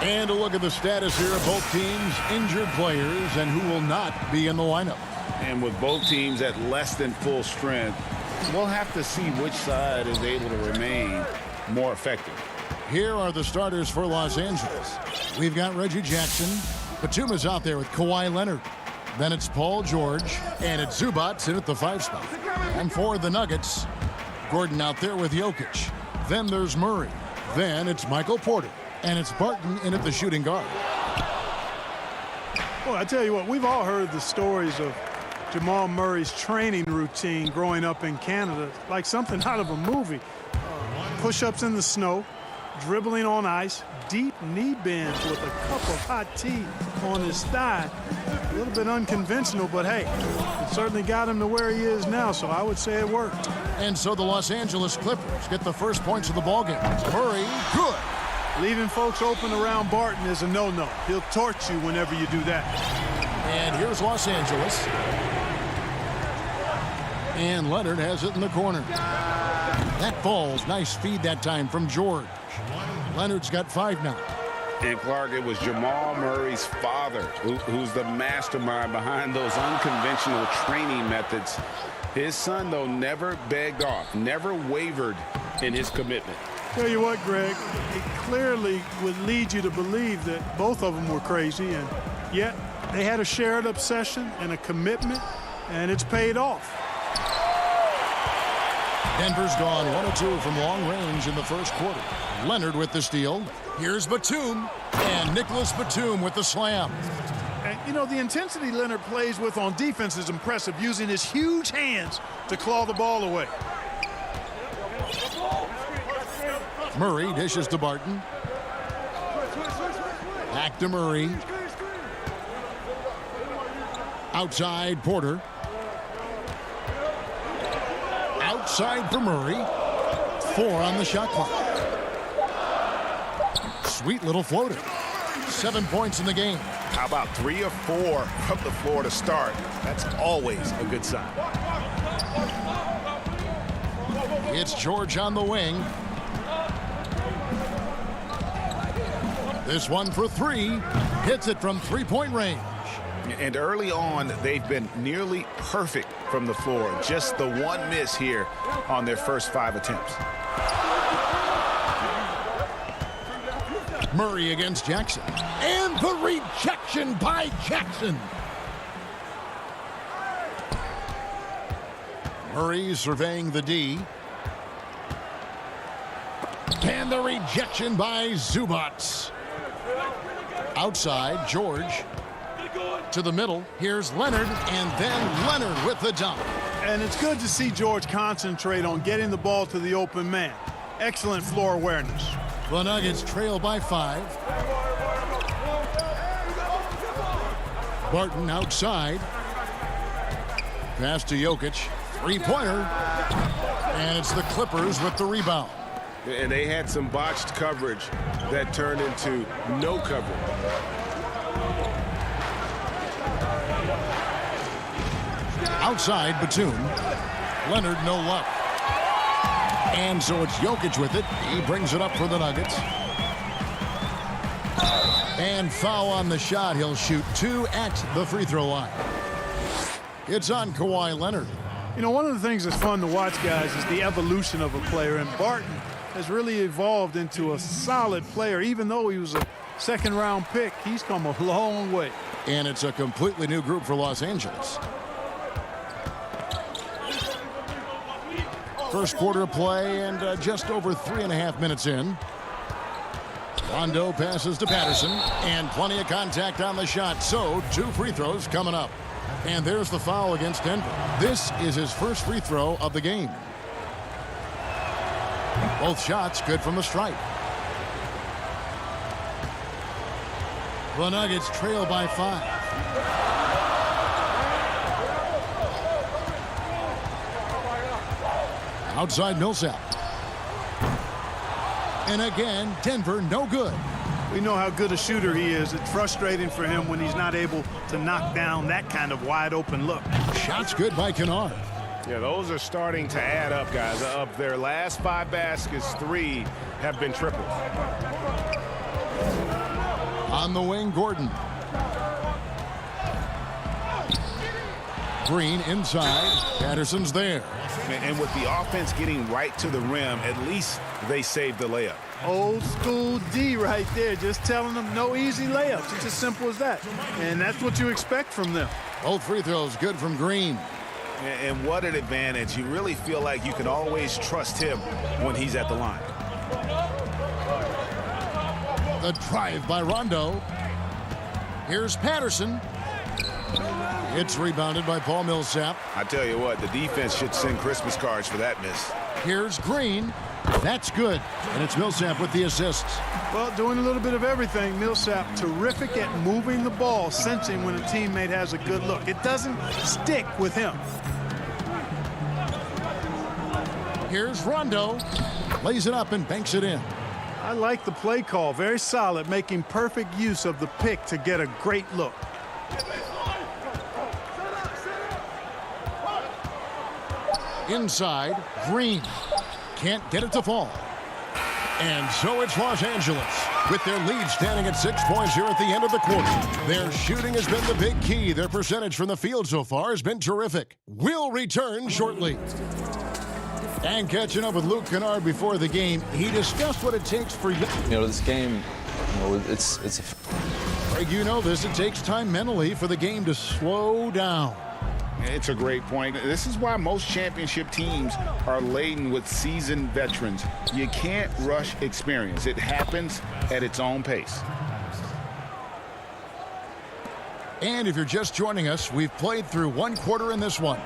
And a look at the status here of both teams' injured players and who will not be in the lineup. And with both teams at less than full strength, we'll have to see which side is able to remain more effective. Here are the starters for Los Angeles. We've got Reggie Jackson. Batuma's out there with Kawhi Leonard. Then it's Paul George. And it's Zubats in at the 5 spot. And for the Nuggets, Gordon out there with Jokic. Then there's Murray. Then it's Michael Porter. And it's Barton in at the shooting guard. Well, I tell you what, we've all heard the stories of Jamal Murray's training routine growing up in Canada, like something out of a movie. Push-ups in the snow, dribbling on ice, deep knee bends with a cup of hot tea on his thigh. A little bit unconventional, but hey, it certainly got him to where he is now, so I would say it worked. And so the Los Angeles Clippers get the first points of the ballgame. Murray, good. Leaving folks open around Barton is a no-no. He'll torch you whenever you do that. And here's Los Angeles. And Leonard has it in the corner. That falls. Nice feed that time from George. Leonard's got 5 now. And Clark, it was Jamal Murray's father who's the mastermind behind those unconventional training methods. His son, though, never begged off, never wavered in his commitment. Tell you what, Greg, it clearly would lead you to believe that both of them were crazy, and yet they had a shared obsession and a commitment, and it's paid off. Denver's gone 1 of 2 from long range in the first quarter. Leonard with the steal. Here's Batum, and Nicholas Batum with the slam. And, you know, the intensity Leonard plays with on defense is impressive, using his huge hands to claw the ball away. Murray dishes to Barton. Back to Murray. Outside Porter. Outside for Murray. 4 on the shot clock. Sweet little floater. 7 points in the game. How about 3 or 4 from the floor to start? That's always a good sign. It's George on the wing. This one for 3. Hits it from 3-point range. And early on, they've been nearly perfect from the floor. Just the one miss here on their first 5 attempts. Murray against Jackson. And the rejection by Jackson. Murray surveying the D. And the rejection by Zubats. Outside, George. To the middle. Here's Leonard, and then Leonard with the dunk. And it's good to see George concentrate on getting the ball to the open man. Excellent floor awareness. The Nuggets trail by 5. Barton outside. Pass to Jokic. 3-pointer. And it's the Clippers with the rebound. And they had some botched coverage that turned into no coverage. Outside, Batum. Leonard, no luck. And so it's Jokic with it. He brings it up for the Nuggets. And foul on the shot. He'll shoot 2 at the free throw line. It's on Kawhi Leonard. You know, one of the things that's fun to watch, guys, is the evolution of a player. And Barton has really evolved into a solid player. Even though he was a second-round pick, he's come a long way. And it's a completely new group for Los Angeles. First quarter of play and just over 3.5 minutes in. Rondo passes to Patterson and plenty of contact on the shot. So 2 free throws coming up. And there's the foul against Denver. This is his first free throw of the game. Both shots good from the stripe. The Nuggets trail by 5. Outside Millsap. And again, Denver no good. We know how good a shooter he is. It's frustrating for him when he's not able to knock down that kind of wide open look. Shots good by Kennard. Yeah, those are starting to add up, guys. Of their last 5 baskets, 3 have been triples. On the wing, Gordon. Green inside. Patterson's there. And with the offense getting right to the rim, at least they saved the layup. Old school D right there, just telling them no easy layups. It's as simple as that. And that's what you expect from them. Both free throws good from Green. And what an advantage. You really feel like you can always trust him when he's at the line. The drive by Rondo. Here's Patterson. It's rebounded by Paul Millsap. I tell you what, the defense should send Christmas cards for that miss. Here's Green. That's good. And it's Millsap with the assists. Well, doing a little bit of everything. Millsap terrific at moving the ball, sensing when a teammate has a good look. It doesn't stick with him. Here's Rondo. Lays it up and banks it in. I like the play call. Very solid, making perfect use of the pick to get a great look. Inside, Green. Can't get it to fall. And so it's Los Angeles with their lead standing at 6 points here at the end of the quarter. Their shooting has been the big key. Their percentage from the field so far has been terrific. We'll return shortly. And catching up with Luke Kennard before the game, he discussed what it takes for you. This game, it's Greg, you know this. It takes time mentally for the game to slow down. It's a great point. This is why most championship teams are laden with seasoned veterans. You can't rush experience. It happens at its own pace. And if you're just joining us, we've played through one quarter in this one.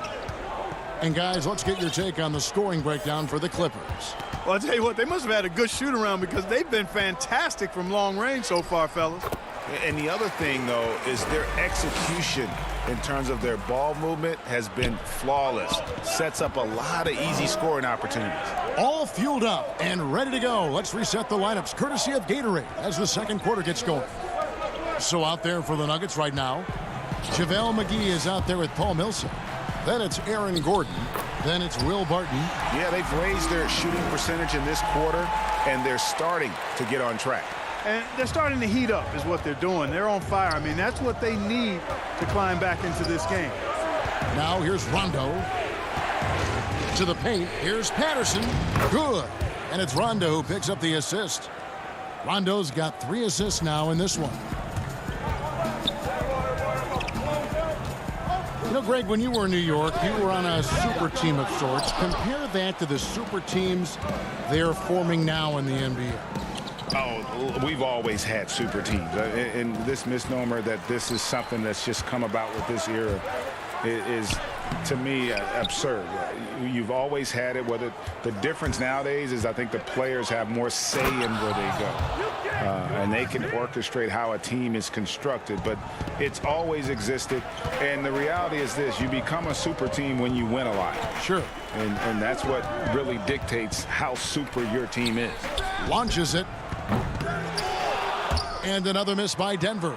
And guys, let's get your take on the scoring breakdown for the Clippers. Well, I'll tell you what, they must have had a good shoot around because they've been fantastic from long range so far, fellas. And the other thing, though, is their execution in terms of their ball movement has been flawless. Sets up a lot of easy scoring opportunities. All fueled up and ready to go. Let's reset the lineups courtesy of Gatorade as the second quarter gets going. So out there for the Nuggets right now, JaVale McGee is out there with Paul Millsap. Then it's Aaron Gordon. Then it's Will Barton. Yeah, they've raised their shooting percentage in this quarter, and they're starting to get on track. And they're starting to heat up is what they're doing. They're on fire. I mean, that's what they need to climb back into this game. Now here's Rondo. To the paint. Here's Patterson. Good. And it's Rondo who picks up the assist. Rondo's got 3 assists now in this one. You know, Greg, when you were in New York, you were on a super team of sorts. Compare that to the super teams they're forming now in the NBA. Oh, we've always had super teams. And this misnomer that this is something that's just come about with this era is, to me, absurd. You've always had it. Whether the difference nowadays is I think the players have more say in where they go. And they can orchestrate how a team is constructed. But it's always existed. And the reality is this. You become a super team when you win a lot. Sure. And that's what really dictates how super your team is. Launches it. And another miss by Denver.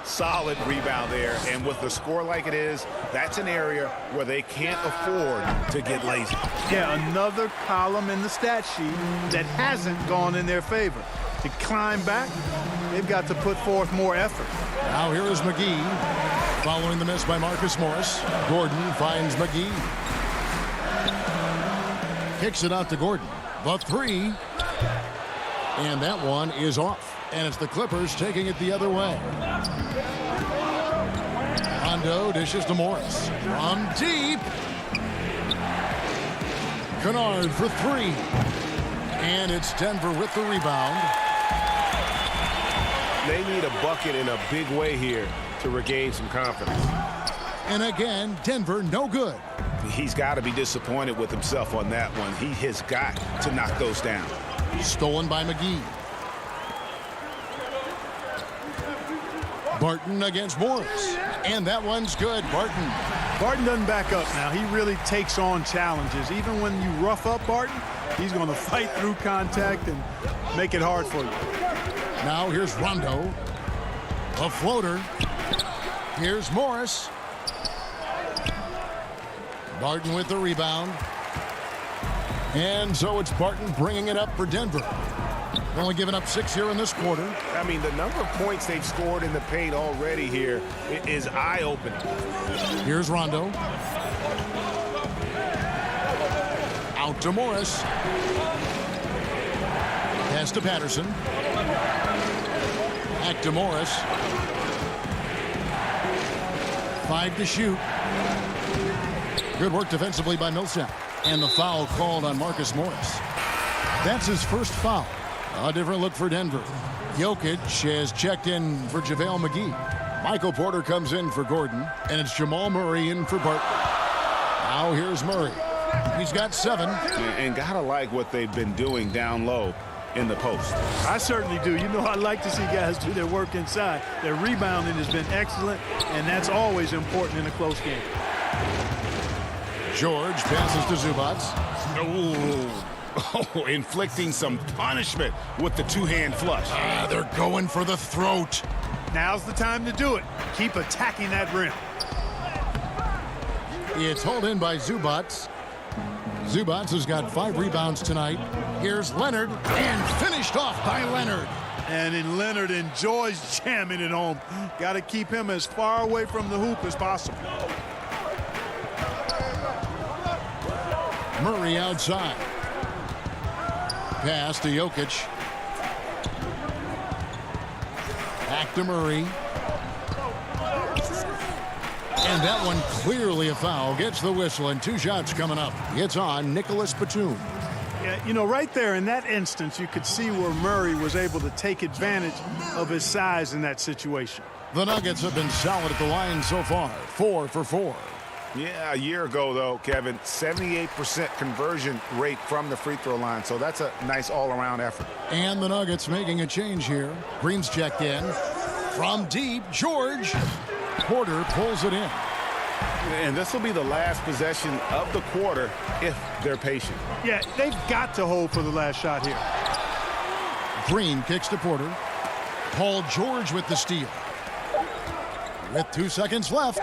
Solid rebound there, and with a score like it is, that's an area where they can't afford to get lazy. Yeah, another column in the stat sheet that hasn't gone in their favor. To climb back, they've got to put forth more effort. Now here is McGee, following the miss by Marcus Morris. Gordon finds McGee. Kicks it out to Gordon. The 3. And that one is off. And it's the Clippers taking it the other way. Rondo dishes to Morris. From deep. Kennard for 3. And it's Denver with the rebound. They need a bucket in a big way here to regain some confidence. And again, Denver no good. He's got to be disappointed with himself on that one. He has got to knock those down. Stolen by McGee. Barton against Morris. And that one's good. Barton doesn't back up now. He really takes on challenges. Even when you rough up Barton, he's going to fight through contact and make it hard for you. Now here's Rondo. A floater. Here's Morris. Barton with the rebound. And so it's Barton bringing it up for Denver. Only giving up 6 here in this quarter. I mean, the number of points they've scored in the paint already here is eye-opening. Here's Rondo. Out to Morris. Pass to Patterson. Back to Morris. 5 to shoot. Good work defensively by Millsap. And the foul called on Marcus Morris. That's his first foul. A different look for Denver. Jokic has checked in for JaVale McGee. Michael Porter comes in for Gordon, and it's Jamal Murray in for Barton. Now here's Murray. He's got 7. And gotta like what they've been doing down low in the post. I certainly do. You know, I like to see guys do their work inside. Their rebounding has been excellent, and that's always important in a close game. George passes to Zubac. Oh, inflicting some punishment with the two-hand flush. They're going for the throat. Now's the time to do it. Keep attacking that rim. It's hauled in by Zubac. Zubac has got 5 rebounds tonight. Here's Leonard, and finished off by Leonard. And Leonard enjoys jamming it home. Got to keep him as far away from the hoop as possible. Murray outside. Pass to Jokic. Back to Murray. And that one clearly a foul. Gets the whistle, and 2 shots coming up. It's on Nicholas Batum. Yeah, you know, right there in that instance, you could see where Murray was able to take advantage of his size in that situation. The Nuggets have been solid at the line so far. 4 for 4. Yeah, a year ago, though, Kevin, 78% conversion rate from the free throw line. So that's a nice all-around effort. And the Nuggets making a change here. Green's checked in. From deep, George. Porter pulls it in. And this will be the last possession of the quarter if they're patient. Yeah, they've got to hold for the last shot here. Green kicks to Porter. Paul George with the steal. With 2 seconds left.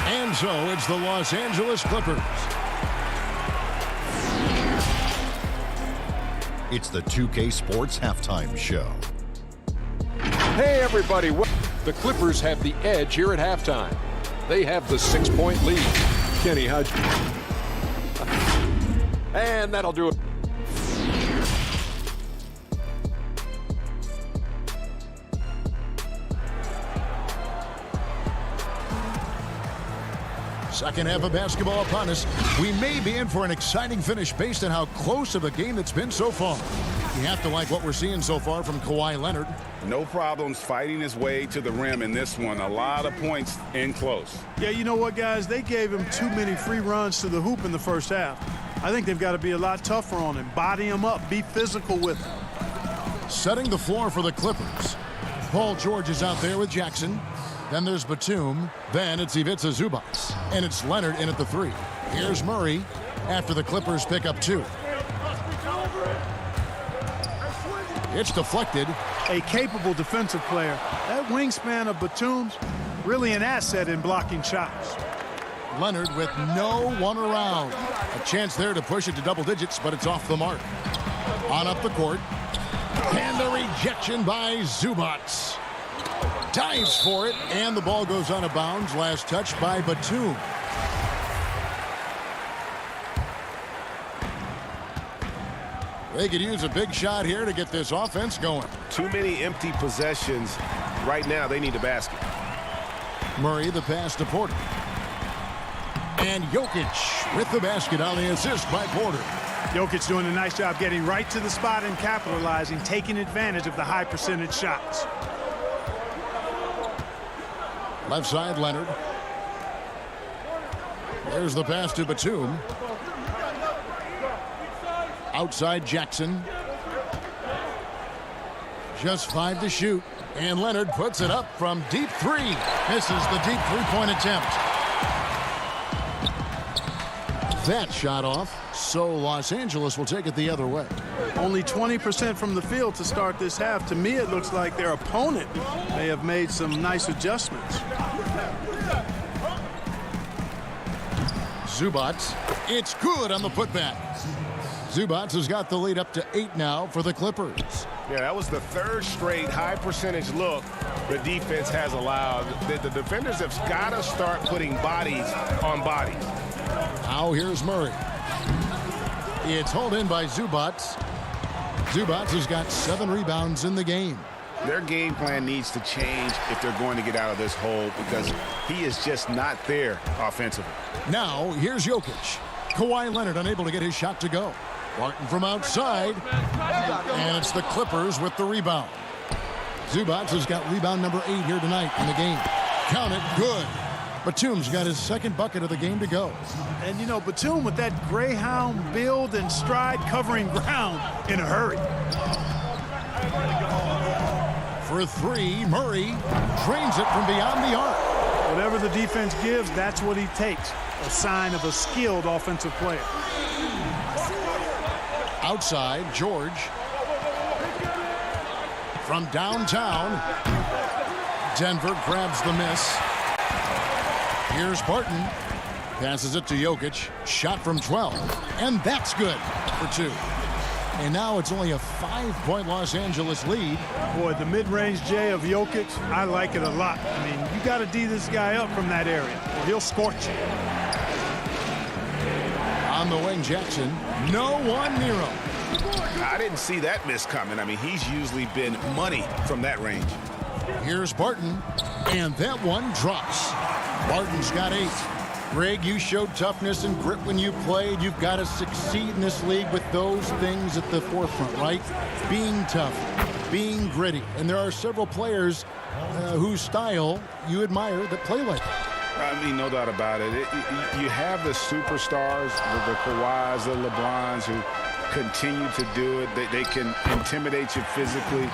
And so it's the Los Angeles Clippers. It's the 2K Sports Halftime Show. Hey, everybody. The Clippers have the edge here at halftime. They have the 6-point lead. Kenny Hudge. And that'll do it. Second half of basketball upon us. We may be in for an exciting finish based on how close of a game it's been so far. You have to like what we're seeing so far from Kawhi Leonard. No problems fighting his way to the rim in this one. A lot of points in close. Yeah, you know what, guys? They gave him too many free runs to the hoop in the first half. I think they've got to be a lot tougher on him. Body him up. Be physical with him. Setting the floor for the Clippers. Paul George is out there with Jackson. Then there's Batum. Then it's Ivica Zubac. And it's Leonard in at the 3. Here's Murray after the Clippers pick up 2. It's deflected. A capable defensive player. That wingspan of Batum's really an asset in blocking shots. Leonard with no one around. A chance there to push it to double digits, but it's off the mark. On up the court. And the rejection by Zubac. Dives for it, and the ball goes out of bounds. Last touch by Batum. They could use a big shot here to get this offense going. Too many empty possessions. Right now, they need a basket. Murray the pass to Porter. And Jokic with the basket on the assist by Porter. Jokic doing a nice job getting right to the spot and capitalizing, taking advantage of the high percentage shots. Left side, Leonard. There's the pass to Batum. Outside, Jackson. Just 5 to shoot. And Leonard puts it up from deep 3. Misses the deep 3-point attempt. That shot off. So Los Angeles will take it the other way. Only 20% from the field to start this half. To me, it looks like their opponent may have made some nice adjustments. Zubac. It's good on the putback. Zubac has got the lead up to 8 now for the Clippers. Yeah, that was the 3rd straight high percentage look the defense has allowed. The defenders have got to start putting bodies on bodies. Now here's Murray. It's hauled in by Zubac. Zubac has got 7 rebounds in the game. Their game plan needs to change if they're going to get out of this hole because he is just not there offensively. Now here's Jokic. Kawhi Leonard unable to get his shot to go. Barton from outside. And it's the Clippers with the rebound. Zubac has got rebound number 8 here tonight in the game. Count it, good. Batum's got his second bucket of the game to go. And, you know, Batum with that Greyhound build and stride covering ground in a hurry. For 3, Murray drains it from beyond the arc. Whatever the defense gives, that's what he takes. A sign of a skilled offensive player. Outside, George. From downtown, Denver grabs the miss. Here's Barton. Passes it to Jokic. Shot from 12. And that's good for 2. And now it's only a 5-point Los Angeles lead. Boy, the mid-range J of Jokic, I like it a lot. I mean, you got to D this guy up from that area, or he'll scorch you. On the wing, Jackson. No one near him. I didn't see that miss coming. I mean, he's usually been money from that range. Here's Barton, and that one drops. Barton's got 8. Greg, you showed toughness and grit when you played. You've got to succeed in this league with those things at the forefront, right? Being tough, being gritty. And there are several players whose style you admire that play like that. I mean, no doubt about it. You have the superstars, the Kawhis, the LeBrons, who continue to do it. They can intimidate you physically,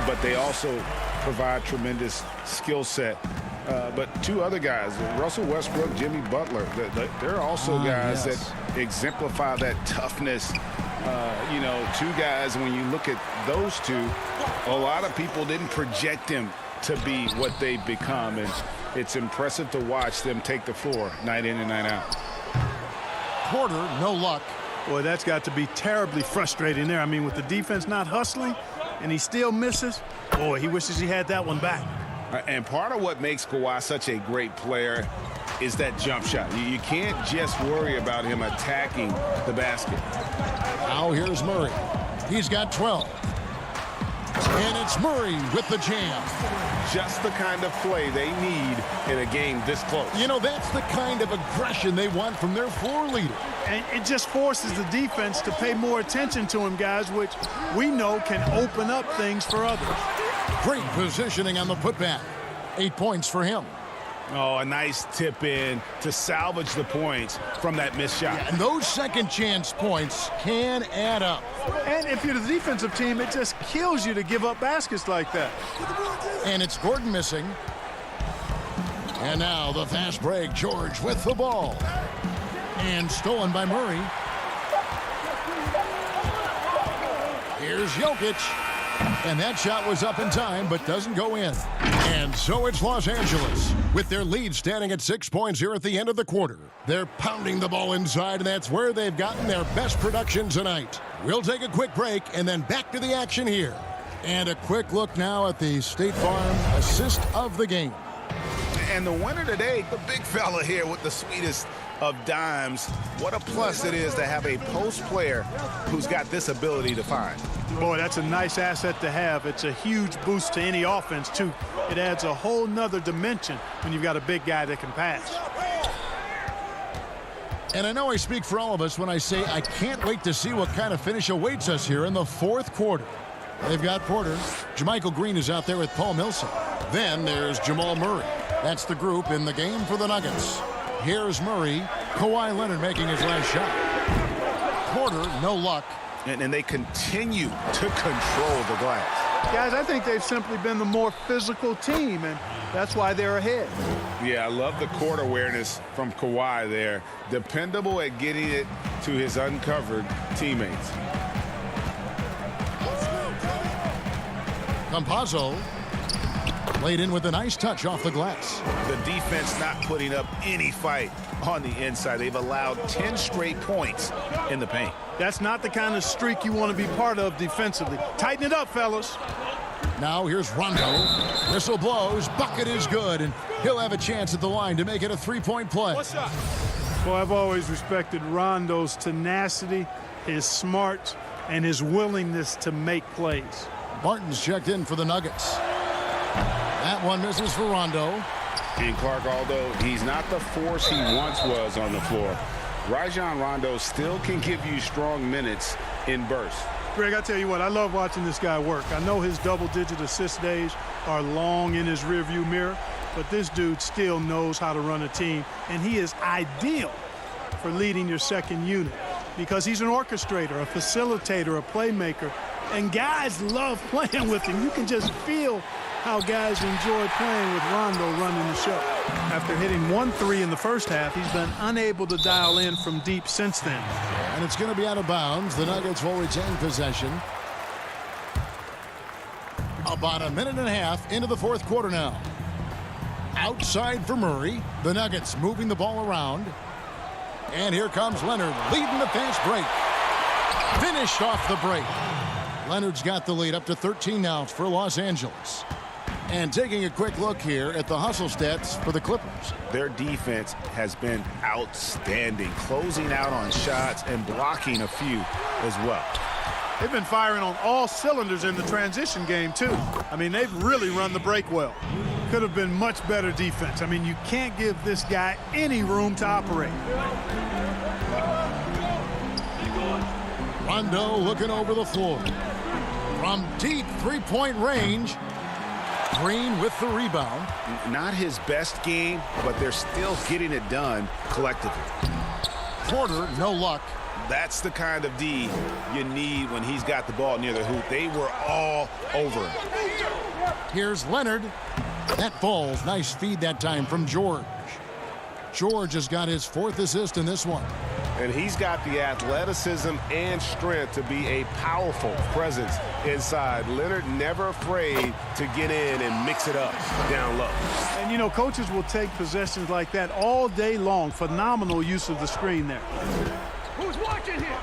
but they also provide tremendous skill set. But 2 other guys, Russell Westbrook, Jimmy Butler, they're also guys that exemplify that toughness. You know, 2 guys, when you look at those 2, a lot of people didn't project them to be what they've become. And it's impressive to watch them take the floor night in and night out. Porter, no luck. Boy, that's got to be terribly frustrating there. I mean, with the defense not hustling and he still misses, boy, he wishes he had that one back. And part of what makes Kawhi such a great player is that jump shot. You can't just worry about him attacking the basket. Now here's Murray. He's got 12. And it's Murray with the jam. Just the kind of play they need in a game this close. You know, that's the kind of aggression they want from their floor leader. And it just forces the defense to pay more attention to him, guys, which we know can open up things for others. Great positioning on the putback. 8 points for him. Oh, a nice tip in to salvage the points from that missed shot. Yeah, and those second chance points can add up. And if you're the defensive team, it just kills you to give up baskets like that. And it's Gordon missing. And now the fast break. George with the ball. And stolen by Murray. Here's Jokic. And that shot was up in time, but doesn't go in. And so it's Los Angeles, with their lead standing at 6 points here at the end of the quarter. They're pounding the ball inside, and that's where they've gotten their best production tonight. We'll take a quick break, and then back to the action here. And a quick look now at the State Farm assist of the game. And the winner today, the big fella here with the sweetest of dimes. What a plus it is to have a post player who's got this ability to find. Boy, that's a nice asset to have. It's a huge boost to any offense, too. It adds a whole nother dimension when you've got a big guy that can pass. And I know I speak for all of us when I say I can't wait to see what kind of finish awaits us here in the 4th quarter. They've got Porter. JaMychal Green is out there with Paul Millsap. Then there's Jamal Murray. That's the group in the game for the Nuggets. Here's Murray. Kawhi Leonard making his last shot. Porter, no luck. And they continue to control the glass. Guys, I think they've simply been the more physical team, and that's why they're ahead. Yeah, I love the court awareness from Kawhi there. Dependable at getting it to his uncovered teammates. Campazzo laid in with a nice touch off the glass. The defense not putting up any fight on the inside. They've allowed 10 straight points in the paint. That's not the kind of streak you want to be part of defensively. Tighten it up, fellas. Now here's Rondo. Whistle blows. Bucket is good, and he'll have a chance at the line to make it a 3-point play. What's up? Well, I've always respected Rondo's tenacity, his smarts, and his willingness to make plays. Barton's checked in for the Nuggets. That one misses for Rondo. And Clark, although he's not the force he once was on the floor, Rajon Rondo still can give you strong minutes in bursts. Greg, I tell you what, I love watching this guy work. I know his double-digit assist days are long in his rearview mirror, but this dude still knows how to run a team, and he is ideal for leading your second unit because he's an orchestrator, a facilitator, a playmaker, and guys love playing with him. You can just feel how guys enjoy playing with Rondo running the show. After hitting 1 3 in the first half, he's been unable to dial in from deep since then. And it's going to be out of bounds. The Nuggets will retain possession. About a minute and a half into the fourth quarter now. Outside for Murray. The Nuggets moving the ball around. And here comes Leonard leading the fast break. Finished off the break. Leonard's got the lead up to 13 now for Los Angeles. And taking a quick look here at the hustle stats for the Clippers. Their defense has been outstanding, closing out on shots and blocking a few as well. They've been firing on all cylinders in the transition game, too. I mean, they've really run the break well. Could have been much better defense. I mean, you can't give this guy any room to operate. Rondo looking over the floor. From deep three-point range, Green with the rebound. Not his best game, but they're still getting it done collectively. Porter, no luck. That's the kind of D you need when he's got the ball near the hoop. They were all over him. Here's Leonard. That falls. Nice feed that time from George. George has got his 4th assist in this one. And he's got the athleticism and strength to be a powerful presence inside. Leonard never afraid to get in and mix it up down low. And, you know, coaches will take possessions like that all day long. Phenomenal use of the screen there. Who's watching here?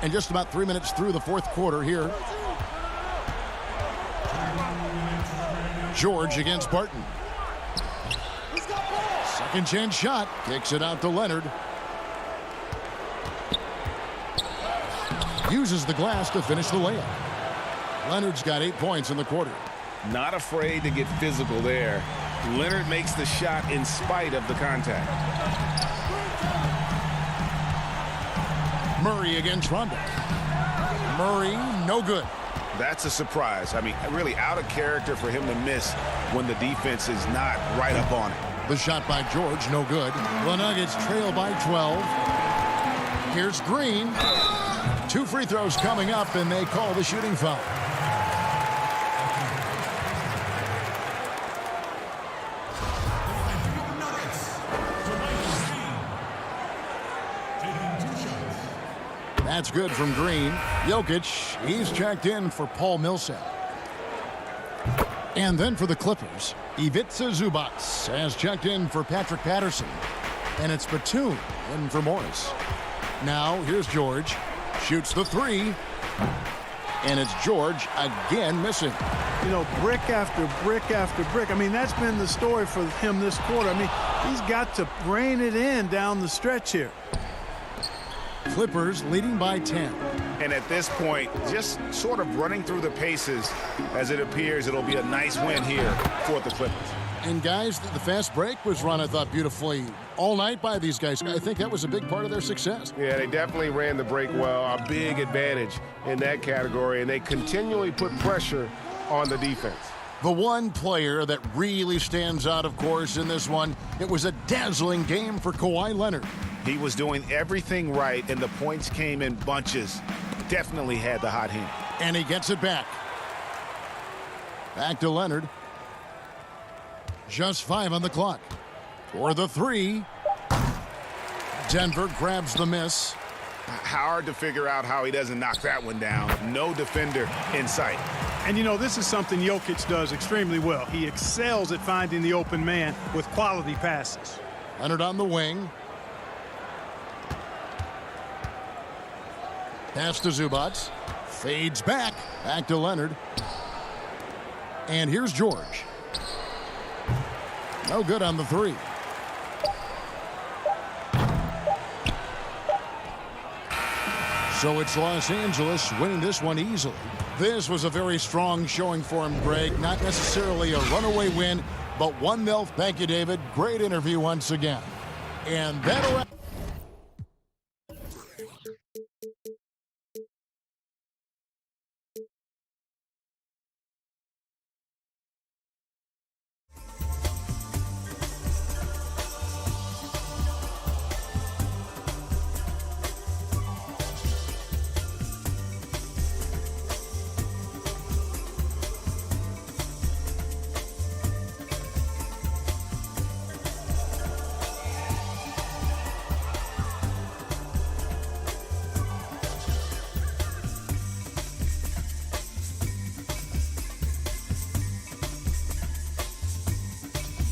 And just about 3 minutes through the fourth quarter here. George against Barton. Second chance shot. Kicks it out to Leonard. Uses the glass to finish the layup. Leonard's got 8 points in the quarter. Not afraid to get physical there. Leonard makes the shot in spite of the contact. Murray against Rondo. Murray, no good. That's a surprise. I mean, really out of character for him to miss when the defense is not right up on it. The shot by George, no good. The Nuggets trail by 12. Here's Green. 2 free throws coming up, and they call the shooting foul. That's good from Green. Jokic, he's checked in for Paul Millsap. And then for the Clippers, Ivica Zubac has checked in for Patrick Patterson. And it's Batum in for Morris. Now, here's George. Shoots the 3. And it's George again missing. You know, brick after brick after brick. I mean, that's been the story for him this quarter. I mean, he's got to rein it in down the stretch here. Clippers leading by 10. And at this point, just sort of running through the paces as it appears it'll be a nice win here for the Clippers. And guys, the fast break was run, I thought, beautifully all night by these guys. I think that was a big part of their success. Yeah, they definitely ran the break well. A big advantage in that category, and they continually put pressure on the defense. The one player that really stands out, of course, in this one, it was a dazzling game for Kawhi Leonard. He was doing everything right, and the points came in bunches. Definitely had the hot hand. And he gets it back. Back to Leonard. Just 5 on the clock. For the 3. Denver grabs the miss. Hard to figure out how he doesn't knock that one down. No defender in sight. And, you know, this is something Jokic does extremely well. He excels at finding the open man with quality passes. Leonard on the wing. Pass to Zubac. Fades back. Back to Leonard. And here's George. No good on the 3. So it's Los Angeles winning this one easily. This was a very strong showing for him, Greg. Not necessarily a runaway win, but one they'll thank you, David. Great interview once again. And that'll